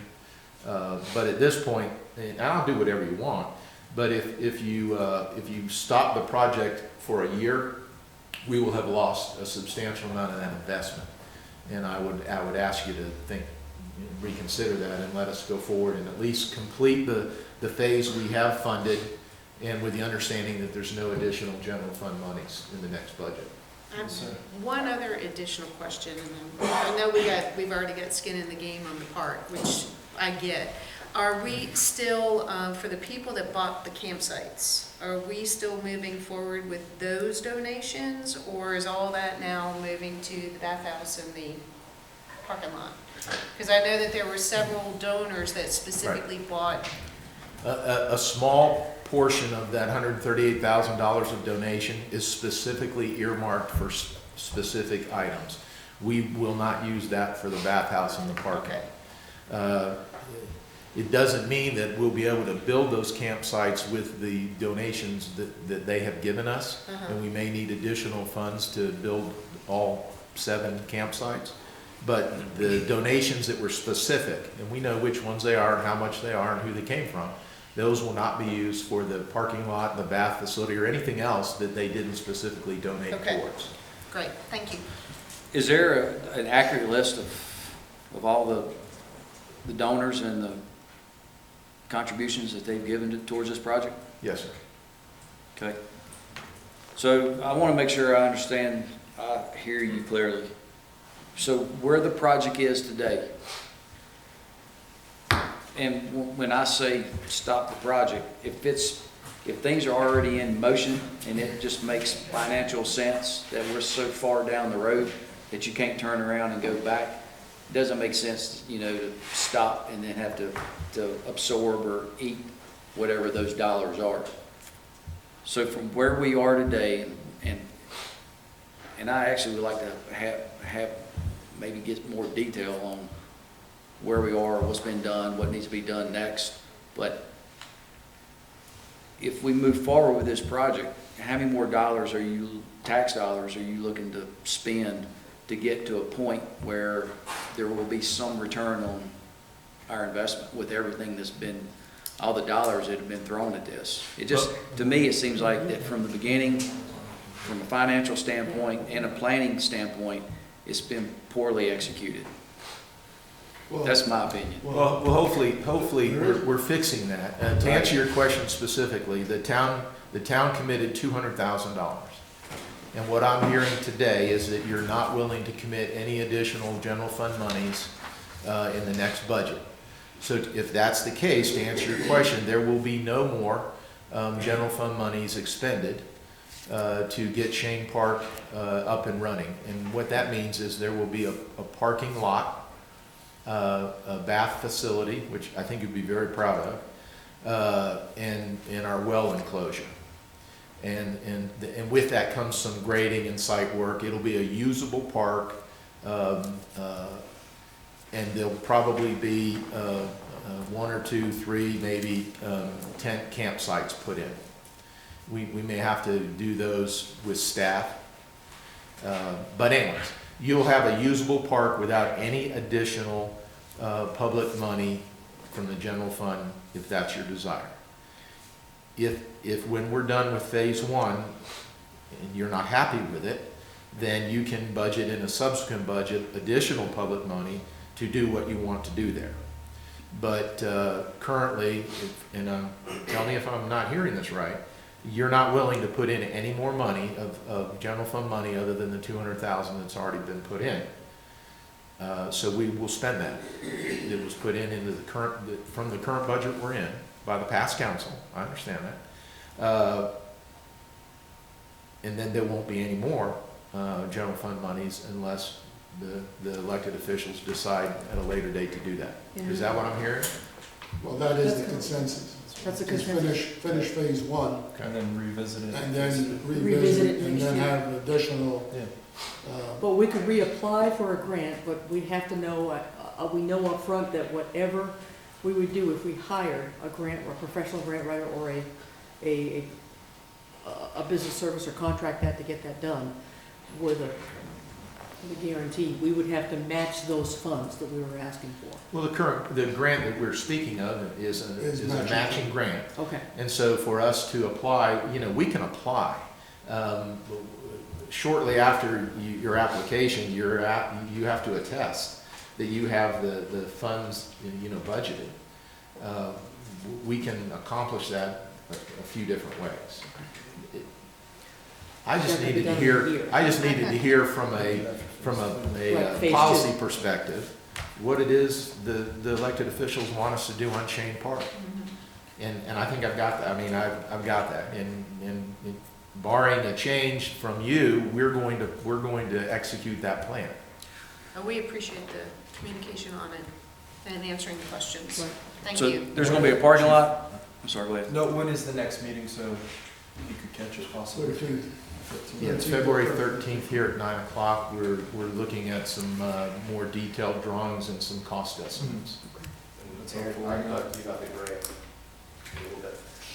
But at this point, and I'll do whatever you want, but if you stop the project for a year, we will have lost a substantial amount of that investment. And I would ask you to reconsider that and let us go forward and at least complete the phase we have funded, and with the understanding that there's no additional general fund monies in the next budget. One other additional question, and I know we've already got skin in the game on the park, which I get. Are we still, for the people that bought the campsites, are we still moving forward with those donations, or is all that now moving to the bathhouse and the parking lot? Because I know that there were several donors that specifically bought. A small portion of that $138,000 of donation is specifically earmarked for specific items. We will not use that for the bathhouse and the parking. Okay. It doesn't mean that we'll be able to build those campsites with the donations that they have given us, and we may need additional funds to build all 7 campsites. But the donations that were specific, and we know which ones they are, how much they are, and who they came from, those will not be used for the parking lot, the bath facility, or anything else that they didn't specifically donate towards. Great, thank you. Is there an accurate list of all the donors and the contributions that they've given towards this project? Yes, sir. Okay. So I want to make sure I understand, I hear you clearly. So where the project is today, and when I say stop the project, if things are already in motion and it just makes financial sense that we're so far down the road that you can't turn around and go back, it doesn't make sense, to stop and then have to absorb or eat whatever those dollars are. So from where we are today, and I actually would like to have maybe get more detail on where we are, what's been done, what needs to be done next, But if we move forward with this project, how many more dollars are you, tax dollars, are you looking to spend to get to a point where there will be some return on our investment with everything that's been, all the dollars that have been thrown at this? It just, to me, it seems like that from the beginning, from a financial standpoint and a planning standpoint, it's been poorly executed. Well, That's my opinion. Well, hopefully, we're fixing that. To answer your question specifically, the town committed $200,000. And what I'm hearing today is that you're not willing to commit any additional general fund monies in the next budget. So if that's the case, to answer your question, there will be no more general fund monies expended to get Shane Park up and running. And what that means is there will be a parking lot, a bath facility, which I think you'd be very proud of, and our well enclosure. And with that comes some grading and site work. It'll be a usable park, and there'll probably be 1 or 2, 3, maybe tent campsites put in. We may have to do those with staff. But anyways, you'll have a usable park without any additional public money from the general fund, if that's your desire. If when we're done with phase 1 and you're not happy with it, then you can budget in a subsequent budget additional public money to do what you want to do there. But currently, tell me if I'm not hearing this right, you're not willing to put in any more money of general fund money other than the $200,000 that's already been put in. So we will spend that. It was put in into from the current budget we're in by the past council. I understand that. And then there won't be any more general fund monies unless the elected officials decide at a later date to do that. Is that what I'm hearing? Well, that is the consensus. That's a Is consensus. finish phase 1, And then revisit it. and then Revisit revisit, it and next then year. have additional, Yeah. But we could reapply for a grant, but we'd have to know, we know up front that whatever we would do if we hired a grant or a professional grant writer or a business service or contract that to get that done with a guarantee, we would have to match those funds that we were asking for. Well, the grant that we're speaking of is a matching grant. Okay. And so for us to apply, we can apply. Shortly after your application, you have to attest that you have the funds, budgeted. We can accomplish that a few different ways. I just needed to hear from a Like phase policy 2. perspective what it is the elected officials want us to do on Shane Park. And I think I've got that. I mean, I've got that. And barring a change from you, we're going to execute that plan. We appreciate the communication on it and answering the questions. Right. Thank So you. there's gonna be a parking lot? I'm sorry, go ahead. No, when is the next meeting, so you could catch us possibly? 13th. Yeah, it's February 13th here at 9 o'clock. We're looking at some more detailed drawings and some cost estimates. That's helpful. I got the grant.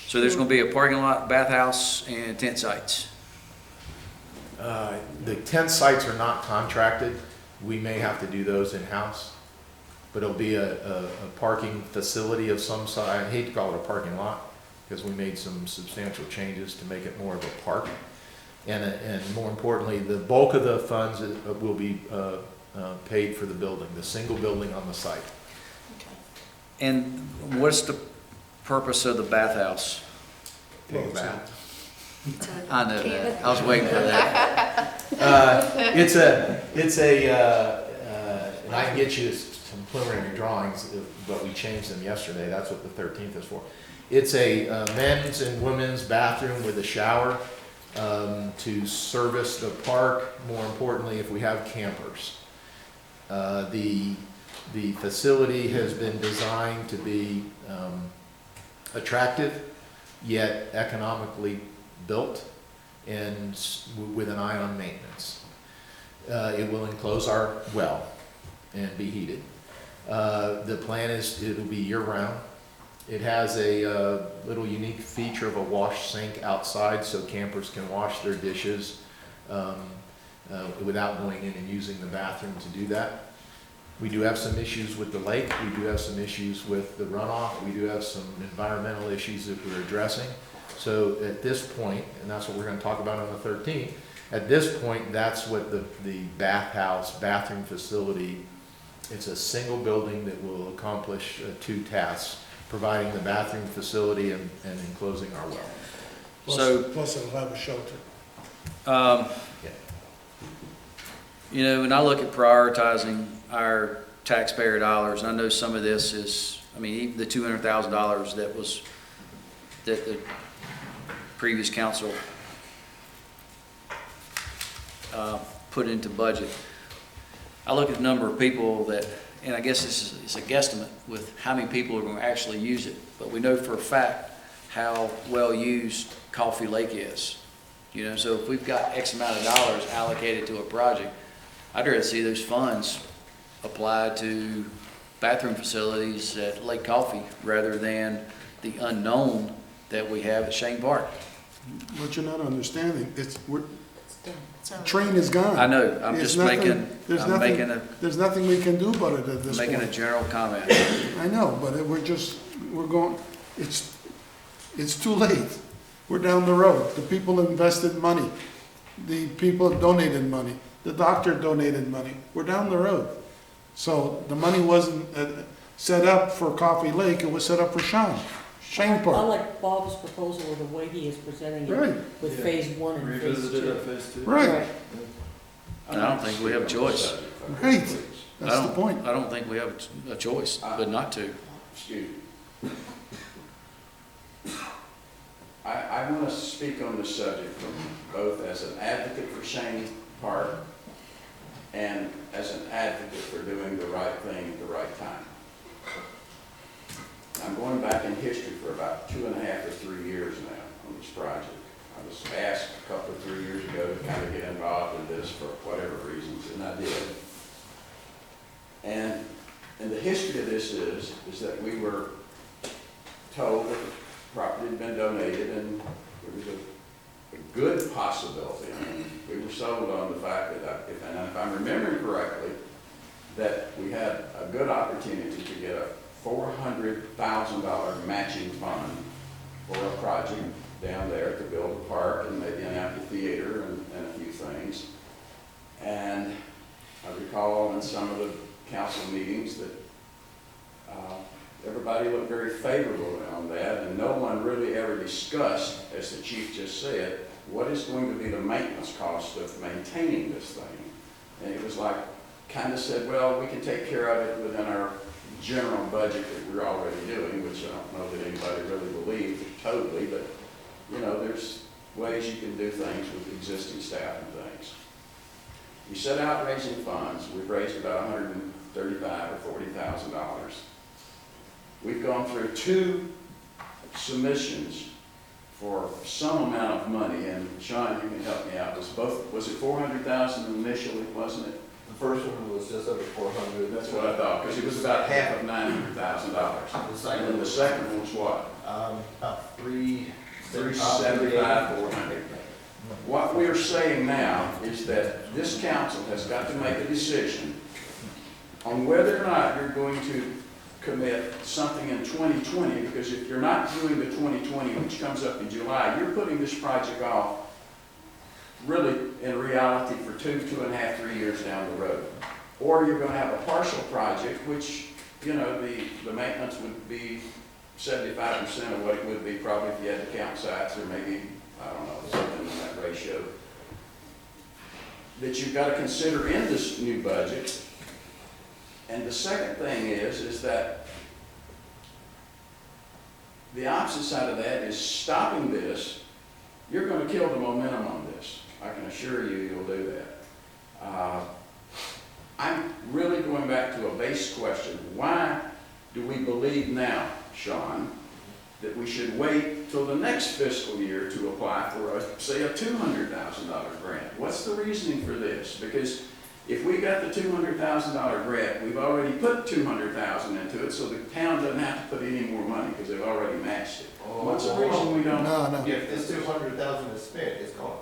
So there's gonna be a parking lot, bathhouse, and tent sites. The tent sites are not contracted. We may have to do those in-house, but it'll be a parking facility of some size. I hate to call it a parking lot because we made some substantial changes to make it more of a park. And more importantly, the bulk of the funds will be paid for the building, the single building on the site. And what's the purpose of the bathhouse? Take a bath. I know that. I was waiting for that. And I can get you some preliminary drawings, but we changed them yesterday. That's what the 13th is for. It's a men's and women's bathroom with a shower to service the park. More importantly, if we have campers. The facility has been designed to be attractive, yet economically built and with an eye on maintenance. It will enclose our well and be heated. The plan is it'll be year-round. It has a little unique feature of a wash sink outside so campers can wash their dishes without going in and using the bathroom to do that. We do have some issues with the lake. We do have some issues with the runoff. We do have some environmental issues that we're addressing. So at this point, and that's what we're going to talk about on the 13th, at this point, that's what the bathroom facility, it's a single building that will accomplish two tasks, providing the bathroom facility and enclosing our well. Plus it'll have a shelter. You know, when I look at prioritizing our taxpayer dollars, I know some of this is, I mean, even the $200,000 that the previous council put into budget. I look at the number of people that, and I guess this is a guesstimate with how many people are going to actually use it, but we know for a fact how well used Coffee Lake is. You know, so if we've got X amount of dollars allocated to a project, I'd rather see those funds applied to bathroom facilities at Lake Coffee rather than the unknown that we have at Shane Park. What you're not understanding, the train is gone. I know, I'm There's just nothing- making, There's nothing we can do about it at this making a point. general comment. I know, but we're going, it's too late. We're down the road. The people invested money. The people donated money. The doctor donated money. We're down the road. So the money wasn't set up for Coffee Lake, it was set up for Shane I Park. like Bob's proposal of the way he is presenting Right. it with phase 1 and phase 2. phase 2. Right, I don't think we have a choice. right. That's the point. I don't think we have a choice, but not to. Excuse me. I want to speak on this subject from both as an advocate for Shane Park and as an advocate for doing the right thing at the right time. I'm going back in history for about 2.5 or 3 years now on this project. I was asked a couple of 3 years ago to kind of get involved in this for whatever reasons, and I did. And the history of this is that we were told that the property had been donated and there was a good possibility. I mean, we were sold on the fact that, if I'm remembering correctly, that we had a good opportunity to get a $400,000 matching fund for a project down there to build a park and maybe an amphitheater and a few things. And I recall in some of the council meetings that everybody looked very favorable on that, and no one really ever discussed, as the chief just said, what is going to be the maintenance cost of maintaining this thing. And it was like, kind of said, well, we can take care of it within our general budget that we're already doing, which I don't know that anybody really believed totally, but you know, there's ways you can do things with existing staff and things. We set out raising funds. We've raised about $135,000 or $40,000. We've gone through 2 submissions for some amount of money, and Sean, you can help me out. Was it $400,000 initially, wasn't it? The first one was just over 400. That's what I thought, because it was about half of $900,000. And then the second one was what? About 375, 400. What we are saying now is that this council has got to make a decision on whether or not you're going to commit something in 2020, because if you're not doing the 2020, which comes up in July, you're putting this project off really in reality for 2.5, 3 years down the road. Or you're going to have a partial project, which, you know, the maintenance would be 75% of what it would be probably if you had to count sites, or maybe, I don't know, something in that ratio, that you've got to consider in this new budget. And the second thing is that the opposite side of that is stopping this. You're going to kill the momentum on this. I can assure you you'll do that. I'm really going back to a base question. Why do we believe now, Sean, that we should wait till the next fiscal year to apply for, say, a $200,000 grant? What's the reasoning for this? Because If we got the $200,000 grant, we've already put $200,000 into it, so the town doesn't have to put any more money because they've already matched it. What's the reason we don't? No, no. If this 200,000 is spent, it's gone.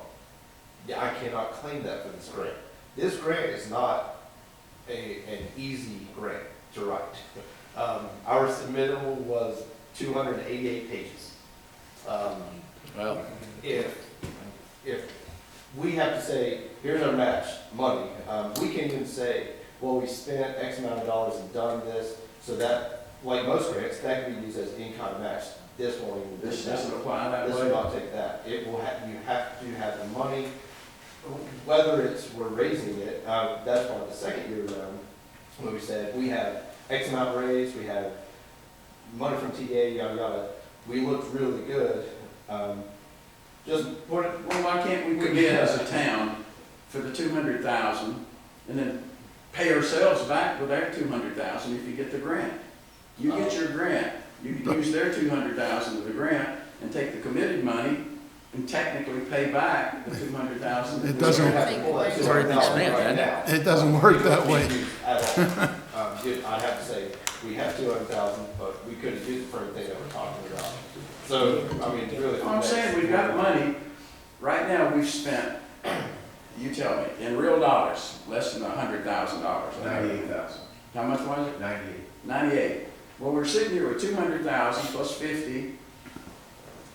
Yeah, I cannot claim that for this grant. This grant is not an easy grant to write. Our submittal was 288 pages. Well, If we have to say, here's our match money, we can even say, well, we spent X amount of dollars and done this, so that, like most grants, that can be used as in-kind match. This won't even. This doesn't apply that This way? will not take that. It will have, you have to have the money, whether it's, we're raising it, that's why the second year around, when we said, we have X amount raised, we have money from TA, yada, yada, we looked really good. Just put it, Well, why can't we commit as a town for the 200,000 and then pay ourselves back with our 200,000 if you get the grant? You get your grant, you can use their 200,000 of the grant and take the committed money and technically pay back the 200,000. It doesn't- It's already been spent, right hasn't now. It doesn't work that way. At all. I'd have to say, we have 200,000, but we couldn't use it for anything that we're talking about. So, I mean, really. I'm saying we've got money, right now we've spent, you tell me, in real dollars, less than $100,000. 98,000. How much was it? 98. 98. Well, we're sitting here with 200,000 plus 50.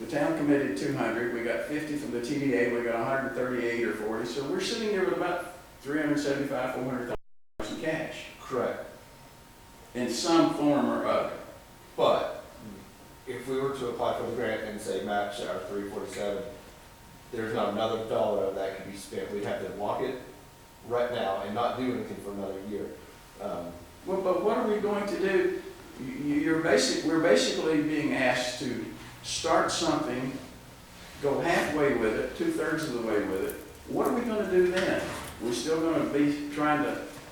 The town committed 200, we got 50 from the TDA, we got 138 or 40, so we're sitting here with about 375, 400,000 cash Correct. in some form or other. But if we were to apply for the grant and say match our 347, there's not another dollar that could be spent. We'd have to lock it right now and not do anything for another year. Well, but what are we going to do? We're basically being asked to start something, go halfway with it, 2/3 of the way with it. What are we going to do then? We're still going to be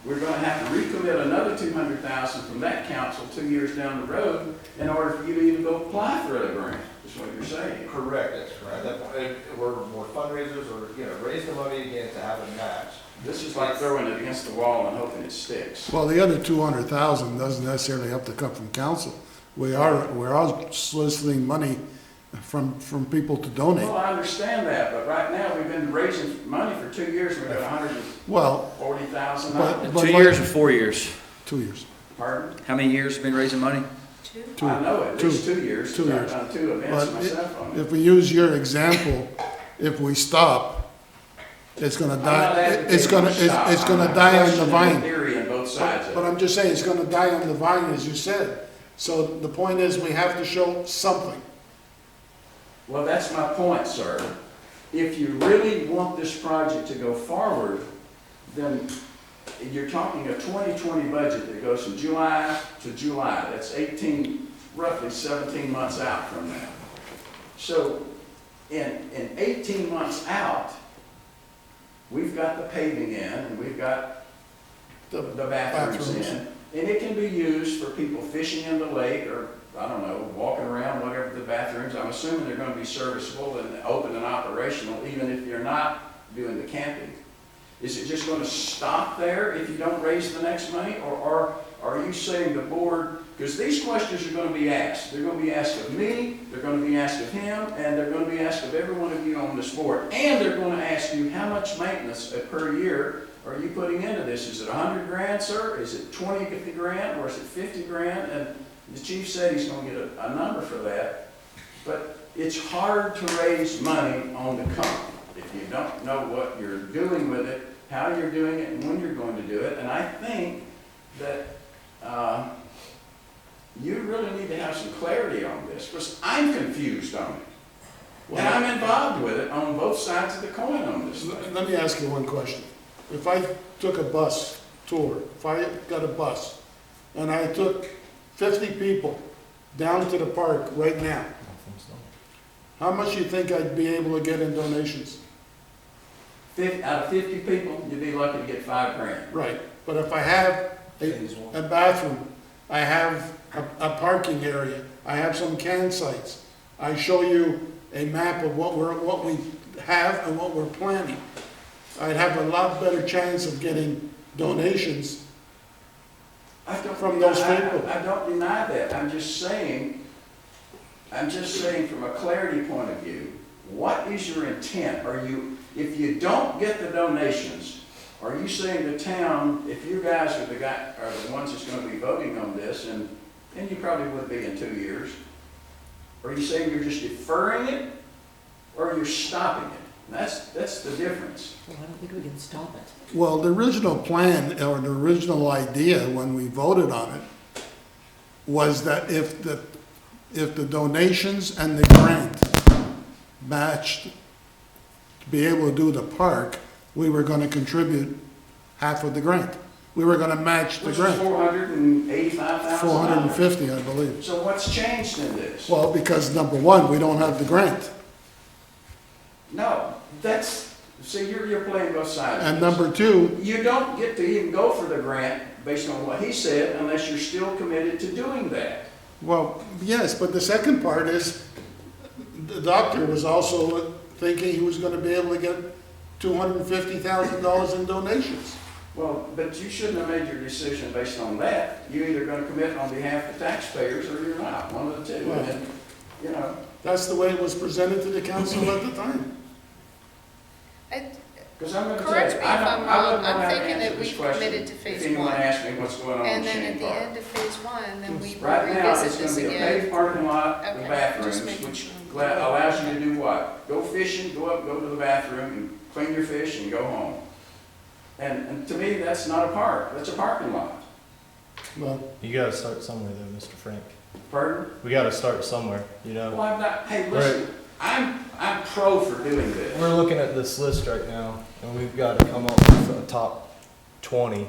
we're going to have to recommit another 200,000 from that council 2 years down the road in order for you to even go apply for a grant, is what you're saying. Correct, that's correct. At that point, we're more fundraisers or, raise the money again to have a match. This is like throwing it against the wall and hoping it sticks. Well, the other 200,000 doesn't necessarily have to come from council. We're all soliciting money from people to donate. Well, I understand that, but right now, we've been raising money for 2 years, we've got Well, 140,000. but 2 years or 4 years? 2 years. Pardon? How many years have been raising money? Two. I know, at least 2 years. 2 years. I've done 2 events But myself on it. if we use your example, if we stop, it's gonna I'm not die, advocating it's gonna I'm die on the questioning vine. theory on both sides But of it. I'm just saying, it's gonna die on the vine, as you said. So the point is, we have to show something. Well, that's my point, sir. If you really want this project to go forward, then you're talking a 2020 budget that goes from July to July. That's roughly 17 months out from now. So in 18 months out, we've got the paving in and we've got the bathrooms in. And it can be used for people fishing in the lake or, I don't know, walking around, whatever the bathrooms. I'm assuming they're going to be serviceable and open and operational, even if you're not doing the camping. Is it just going to stop there if you don't raise the next money? Or are you saying the board, because these questions are going to be asked. They're going to be asked of me, they're going to be asked of him, and they're going to be asked of every one of you on this board. And they're going to ask you how much maintenance per year are you putting into this? Is it 100 grand, sir? Is it 20 grand? Or is it 50 grand? And the chief said he's going to get a number for that. But it's hard to raise money on the come if you don't know what you're doing with it, how you're doing it, and when you're going to do it. And I think that you really need to have some clarity on this, because I'm confused on it. And I'm involved with it on both sides of the coin on this thing. Let me ask you one question. If I took a bus tour, if I got a bus, and I took 50 people down to the park right now, how much do you think I'd be able to get in donations? Out of 50 people, you'd be lucky to get 5 grand. Right, but if I have a bathroom, I have a parking area, I have some campsites, I show you a map of what we have and what we're planning, I'd have a lot better chance of getting donations I don't- from those people. I don't deny that. I'm just saying from a clarity point of view, what is your intent? If you don't get the donations, are you saying the town, if you guys are the ones that's gonna be voting on this, and you probably would be in 2 years, are you saying you're just deferring it, or you're stopping it? That's the difference. Well, I don't think we can stop it. Well, the original plan, or the original idea when we voted on it, was that if the donations and the grant matched to be able to do the park, we were gonna contribute half of the grant. We were gonna match the Which is grant, $485,000. 450, I believe. So what's changed in this? Well, because number one, we don't have the grant. No, see, you're playing both sides. And number two, You don't get to even go for the grant based on what he said unless you're still committed to doing that. well, yes, but the second part is, the doctor was also thinking he was gonna be able to get $250,000 in donations. Well, but you shouldn't have made your decision based on that. You're either gonna commit on behalf of taxpayers or you're not, one of the two. Right. And, you know, That's the way it was presented to the council at the time. because I'm gonna tell you, Correct me if I I'm wouldn't know wrong, how I'm to thinking answer that this we question committed to phase if anyone one. asks me what's going on And with then at Shane the Park. end of phase one, then we Right now, it's revisit gonna this be a again. paved parking lot with Okay, bathrooms, just making which sure. allows you to do what? Go fishing, go up, go to the bathroom, and clean your fish and go home. And to me, that's not a park, that's a parking lot. Well, You gotta start somewhere though, Mr. Frank. Pardon? We gotta start somewhere, you know? Well, I'm not, hey, listen, I'm pro for doing this. We're looking at this list right now, and we've got to come up with a top 20.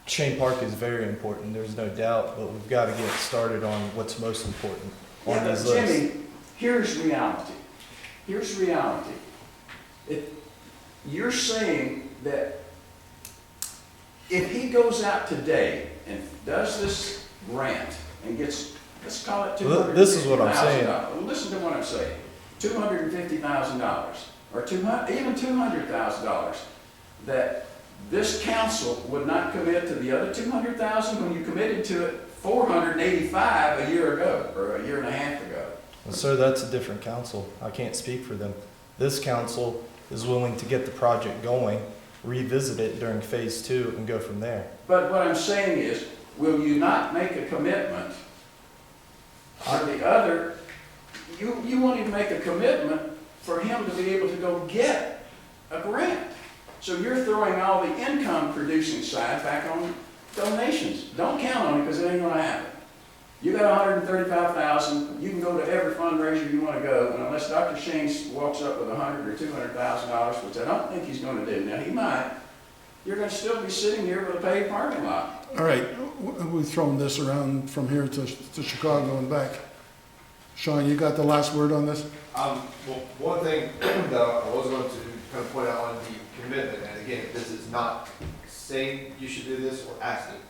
Shane Park is very important, there's no doubt, but we've got to get started on what's most important Yeah, on but this list. Jimmy, here's reality. Here's reality. You're saying that if he goes out today and does this grant and gets, let's call it Well, $250,000. this is what I'm saying. Well, listen to what I'm saying. $250,000 or even $200,000, that this council would not commit to the other $200,000 when you committed to it $485 a year ago, or a year and a half ago. Well, sir, that's a different council. I can't speak for them. This council is willing to get the project going, revisit it during phase 2, and go from there. But what I'm saying is, will you not make a commitment for the other? You won't even make a commitment for him to be able to go get a grant. So you're throwing all the income producing side back on donations. Don't count on it because it ain't gonna happen. You got $135,000, you can go to every fundraiser you wanna go, and unless Dr. Shane walks up with $100,000 or $200,000, which I don't think he's gonna do, now he might, you're gonna still be sitting here with a paved parking lot. all right, we've thrown this around from here to Chicago and back. Sean, you got the last word on this? Well, one thing that I was going to kind of point out on the commitment, and again, this is not saying you should do this or asking.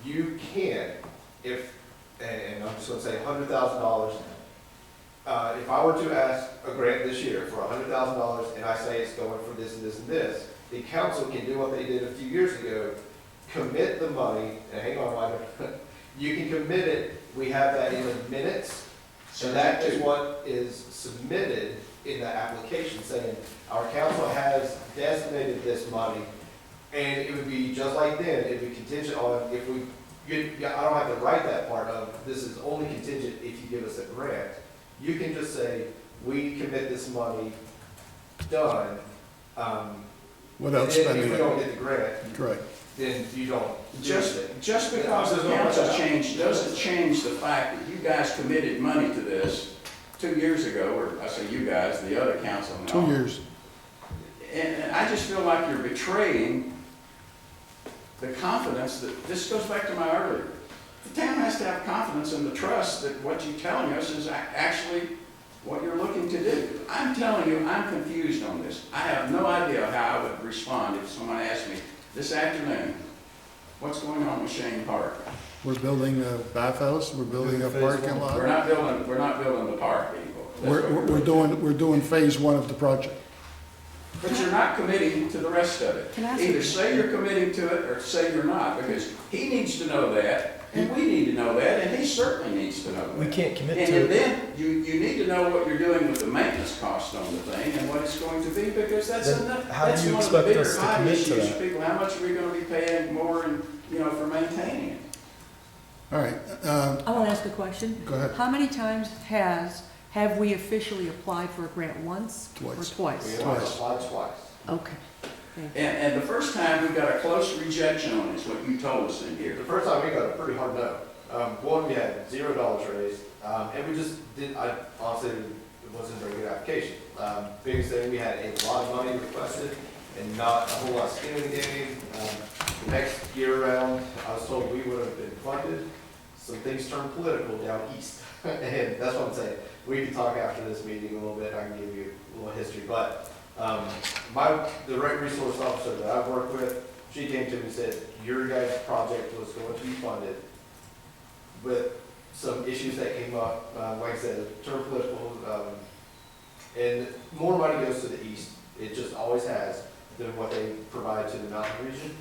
You can, and I'm just going to say $100,000, if I were to ask a grant this year for $100,000 and I say it's going for this and this and this, the council can do what they did a few years ago, commit the money, and hang on, Michael, you can commit it, we have that in the minutes, so that is what is submitted in the application, saying our council has designated this money, and it would be just like then, it would be contingent on if we, I don't have to write that part of, this is only contingent if you give us a grant. You can just say, we commit this money, done. Without And spending if we it. don't get the grant, Correct. then you don't Just use it. because the council changed, doesn't change the fact that you guys committed money to this 2 years ago, or I say you guys, the other council. and 2 all. years. And I just feel like you're betraying the confidence that, this goes back to my earlier. The town has to have confidence in the trust that what you're telling us is actually what you're looking to do. I'm telling you, I'm confused on this. I have no idea how I would respond if someone asked me this afternoon, what's going on with Shane Park? We're building a bathhouse, we're building a parking lot. We're not building the park, people. That's what We're doing phase 1 of the project. but you're not committing to the rest of it. Can I ask Either you- say you're committing to it or say you're not, because he needs to know that, and we need to know that, and he certainly needs to know that. We can't commit And to it. then you need to know what you're doing with the maintenance cost on the thing and what it's going to be, because that's Then enough, how do that's you one of the expect bigger us to hot commit to issues that? for people. How much are we gonna be paying more and, for maintaining it? All right, I want to ask a question. go ahead. How many times have we officially applied for a grant? Once Twice. or twice? We only applied twice. Okay. And the first time, we got a close rejection on it, is what you told us in here. The first time we got a pretty hard no. One, we had $0 raised, and we just did, I honestly, it wasn't a very good application. Biggest thing, we had a lot of money requested and not a whole lot of skin in the game. The next year around, I was told we would have been funded. Some things turned political down east. And that's what I'm saying. We can talk after this meeting a little bit. I can give you a little history. But the rec resource officer that I've worked with, she came to me and said, your guys' project was going to be funded with some issues that came up, like I said, it turned political, and more money goes to the east. It just always has, than what they provide to the mountain region.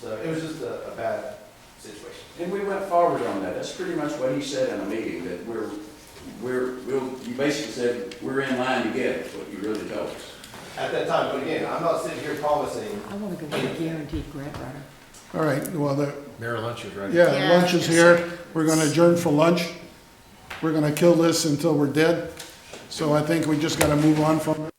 So it was just a bad situation. And we went forward on that. That's pretty much what he said in a meeting, that you basically said, we're in line to get it, what you really told us. At that time, but again, I'm not sitting here promising. I want to go get a guaranteed grant writer. All right, well, Mayor Lunch is ready. yeah, lunch is here. We're gonna adjourn for lunch. We're gonna kill this until we're dead. So I think we just gotta move on from it.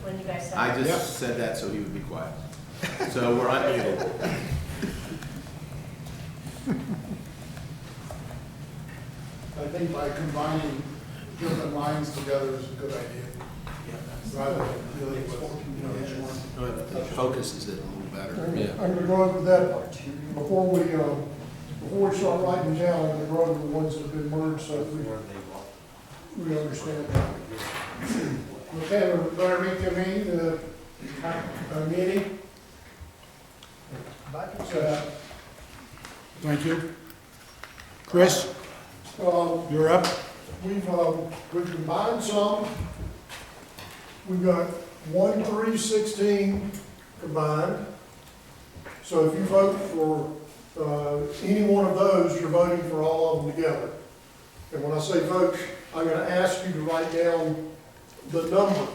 When you guys I just said that so he would be quiet. So we're unmuted. I think by combining different lines together is a good idea. Rather than dealing with, each one. It focuses it a little better. Yeah. I'm gonna go over that before we start writing down, I'm gonna go over the ones that have been merged, so we understand that. Okay, we're going to reconvene the meeting. Back in session. Thank you. Chris, you're up. We've combined some. We've got 1, 3, 16 combined. So if you vote for any one of those, you're voting for all of them together. And when I say vote, I'm going to ask you to write down the number.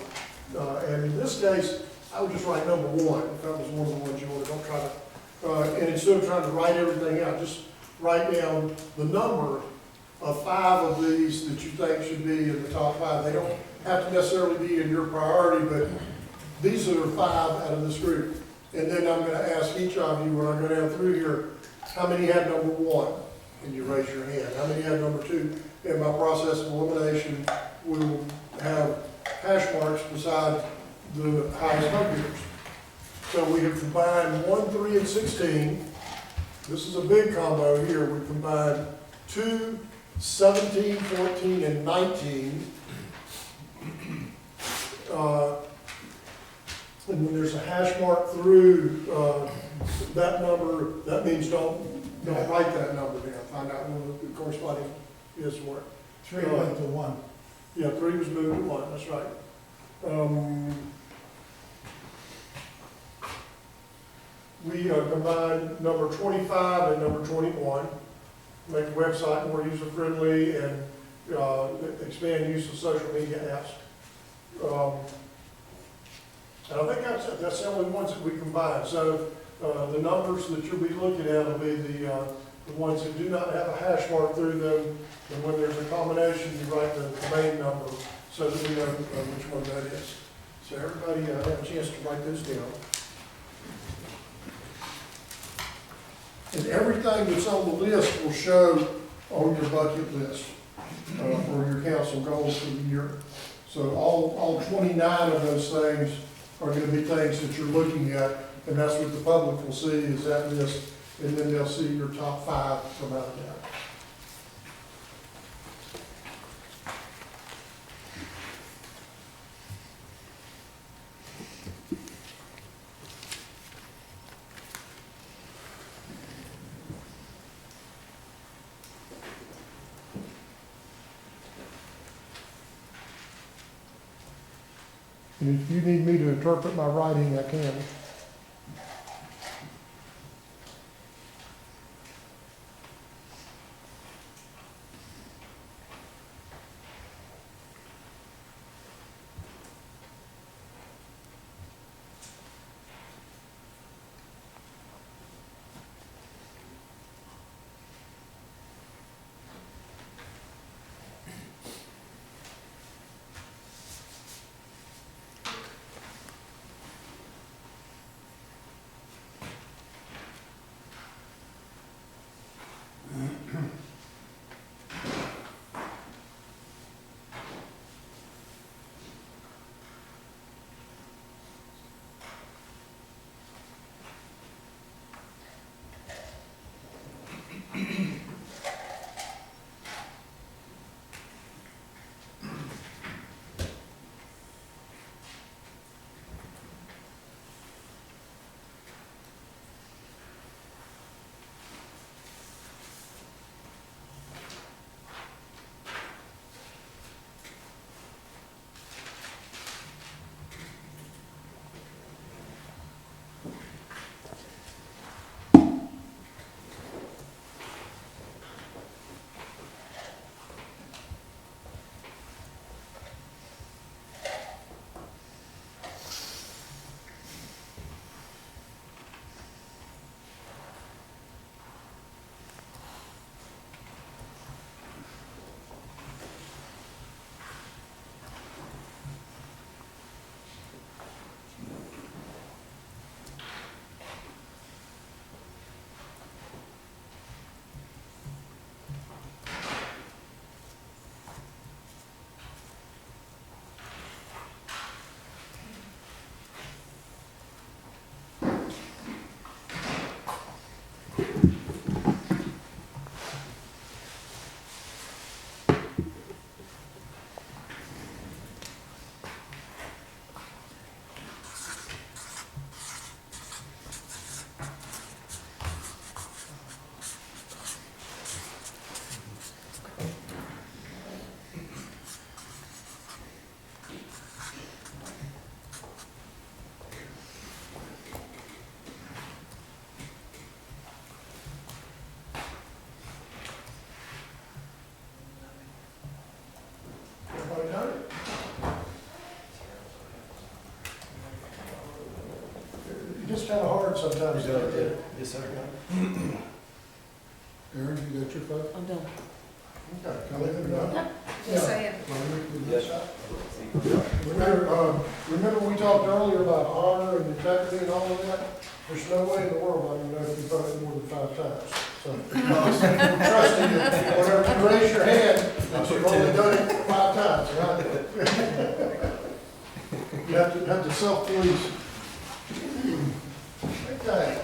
And in this case, I would just write number 1, if that was one of the ones you wanted. Don't try to, and instead of trying to write everything out, just write down the number of 5 of these that you think should be in the top 5. They don't have to necessarily be in your priority, but these are 5 out of this group. And then I'm going to ask each of you, when I go down through here, how many had number 1? And you raise your hand. How many had number 2? And by process of elimination, we will have hash marks beside the highest vote. So we have combined 1, 3, and 16. This is a big combo here. We combined 2, 17, 14, and 19. And when there's a hash mark through that number, that means don't write that number down. Find out what the corresponding is for it. 3 went to 1. Yeah, 3 was moved to 1, that's right. We combined number 25 and number 21, make the website more user-friendly and expand use of social media apps. And I think that's the only ones that we combine. So, the numbers that you'll be looking at will be the ones that do not have a hash mark through them. And when there's a combination, you write the main number so that we know which one that is. So everybody have a chance to write those down. And everything that's on the list will show on your bucket list for your council goals for the year. So all 29 of those things are going to be things that you're looking at, and that's what the public will see is that list, and then they'll see your top 5 come out of that. And if you need me to interpret my writing, I can. It's kind of hard sometimes. Yes, sir. Aaron, you got your 5? I'm done. Okay, can I leave it done? Yes, I am. Remember we talked earlier about honor and integrity and all of that? There's no way in the world I can know if you've done it more than 5 times. So, trusting that whenever you raise your hand, that you've only done it 5 times, right? You have to self-police. Okay.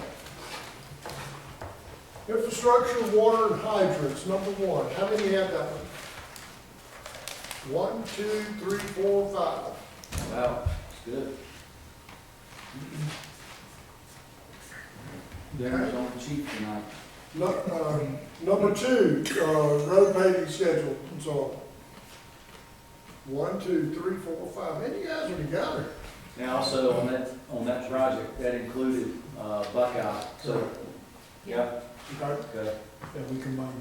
Infrastructure, water, and hydrants, number 1. How many have that one? 1, 2, 3, 4, 5. Wow, it's good. Dinner's on the cheap tonight. Number 2, road paving schedule and so on. 1, 2, 3, 4, 5. Man, you guys already got it. And also on that project, that included Buckeye, so, yeah. Okay. Yeah, we combined.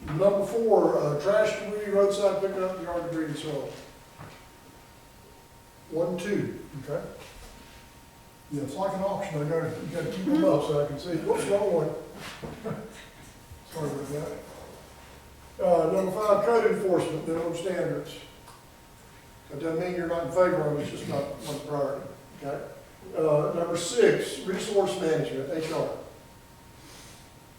Number 4, trash debris, roadside pickup, yard debris and so on. 1, 2, okay? Yeah, it's like an auction, you gotta keep them up so I can see, what's wrong one? Sorry about that. Number 5, code enforcement, minimum standards. That doesn't mean you're not in favor of it, it's just not one priority, okay? Number 6, resource management, HR.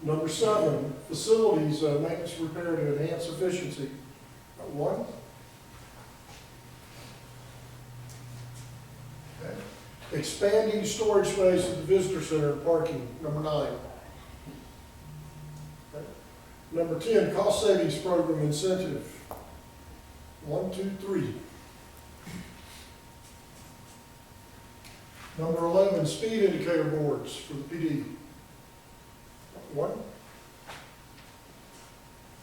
Number 7, facilities, maintenance, repair to enhance efficiency. 1. Okay. Expanding storage space at the visitor center and parking, number 9. Okay. Number 10, cost savings program incentive. 1, 2, 3. Number 11, speed indicator boards for the PD. 1.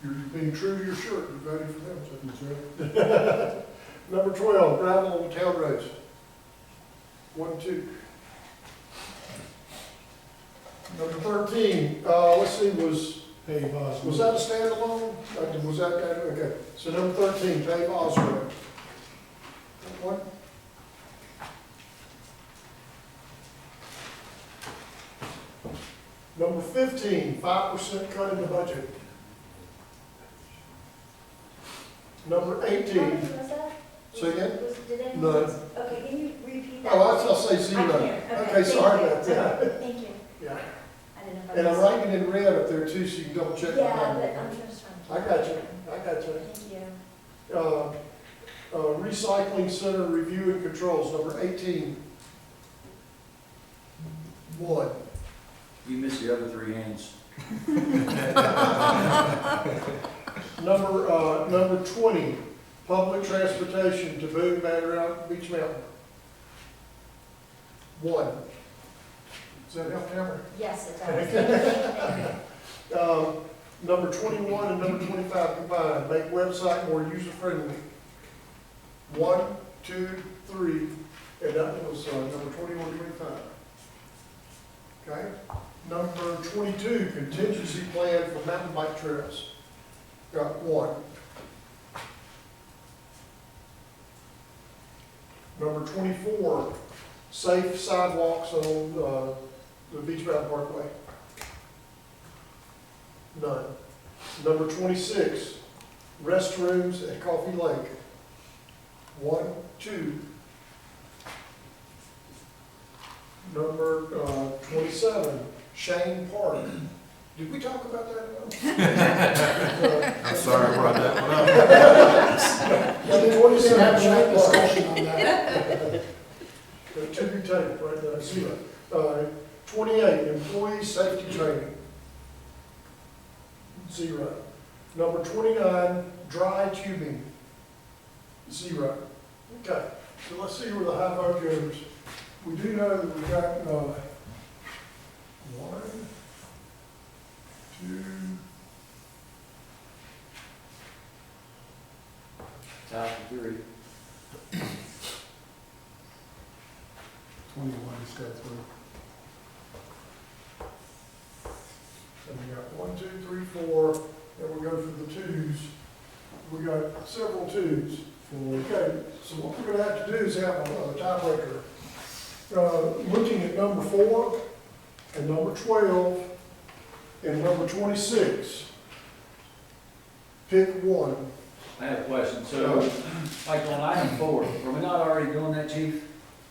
You're being true to your shirt, you voted for them, so. Number 12, gravel on town roads. 1, 2. Number 13, let's see, was that a standalone? Was that, okay, so number 13, pave Osborne. 1. Number 15, 5% cut in the budget. Number 18. Was that? Say again? Did anyone? No. Okay, can you repeat that? Oh, I'll say 0. I can't. Okay, sorry thank about you. that. Thank you. Yeah. I didn't know if I And I'm missed writing it in red up there too, so you can double check. it. Yeah, behind but it. I'm just trying to. I got you, I got you. Thank you. Recycling center review and controls, number 18. 1. You missed the other 3 hands. Number 20, public transportation to Boone, Banner Out, Beach Mountain. 1. Does that help, Cameron? Yes, it does. Thank you. Number 21 and number 25 combined, make website more user-friendly. 1, 2, 3, and that was number 21, 25. Okay? Number 22, contingency plan for mountain bike trails. Got 1. Number 24, safe sidewalks on the Beach Mountain Parkway. None. Number 26, restrooms at Coffee Lake. 1, 2. Number 27, Shane Park. Did we talk about that? I'm sorry I brought that one up. Number 27, Shane Park. Discussion on that. To be taken, right there, 0. 28, employee safety training. 0. Number 29, dry tubing. 0. Okay, so let's see where the high vote goes. We do know that we've got 1, 2, Top 3. 21 just got through. and we got 1, 2, 3, 4, and we'll go for the 2s. We got several 2s. Okay, so what we're gonna have to do is have a tiebreaker. Looking at number 4, and number 12, and number 26. Pick one. I have a question. So, like on item 4, are we not already doing that, chief?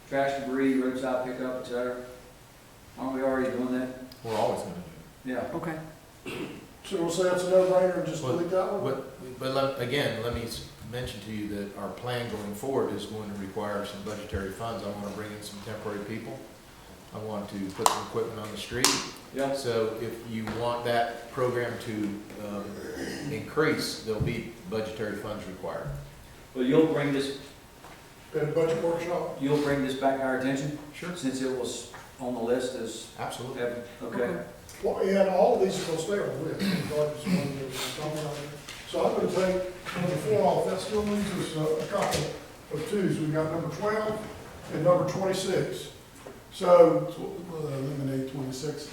Trash, debris, roadside pickup, et cetera? Aren't we already doing that? We're always gonna do Yeah. Okay. So we'll say that's a no-brainer and just Well, delete that it. one? Again, let me mention to you that our plan going forward is going to require some budgetary funds. I want to bring in some temporary people. I want to put some equipment on the street. Yeah. So if you want that program to increase, there'll be budgetary funds required. Well, you'll bring this At a budget workshop? back to our attention? Sure. Since it was on the list as, Absolutely. okay. Well, and all of these are gonna stay on the list, regardless of whether they're talking about it. So I'm gonna take number 4 off, that still leaves us a couple of 2s. We've got number 12 and number 26. So, We'll eliminate 26.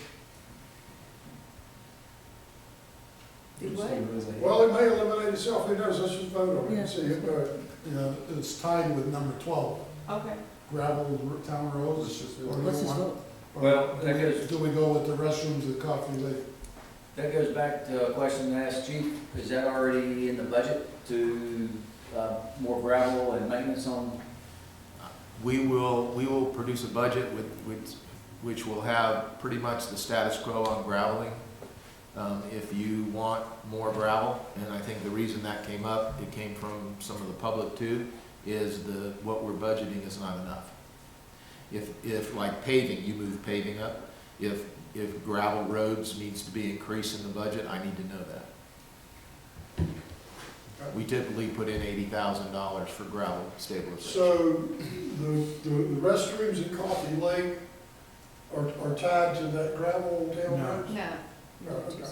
Did what? well, it may eliminate itself, who knows, let's just vote on it and see it. Yeah, it's tied with number 12. Okay. gravel town roads? Or Let's do just we vote. Well, that goes, do we go with the restrooms at Coffee Lake? that goes back to a question I asked Chief. Is that already in the budget to, more gravel and maintenance on? We will produce a budget which will have pretty much the status quo on graveling. If you want more gravel, and I think the reason that came up, it came from some of the public too, is what we're budgeting is not enough. If like paving, you move paving up, if gravel roads needs to be increased in the budget, I need to know that. We typically put in $80,000 for gravel stabilization. So the restrooms at Coffee Lake are tied to that gravel down No. there? No. No, okay.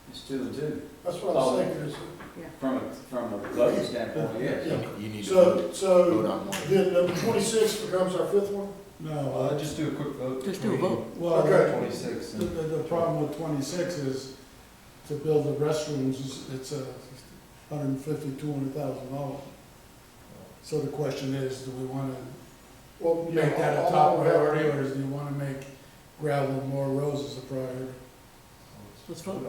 It's 2 and 2. That's what I was thinking. Is From a voting standpoint, yes. You need to So, vote on one. then number 26 becomes our fifth one? No, Just do a quick vote. Just do a vote. well, Okay. 26. the problem with 26 is to build the restrooms, it's $150,000-$200,000. So the question is, do we want to Well, yeah, make that a I'll- top I'll- priority, or do you want to make gravel more roads as a priority? Let's vote.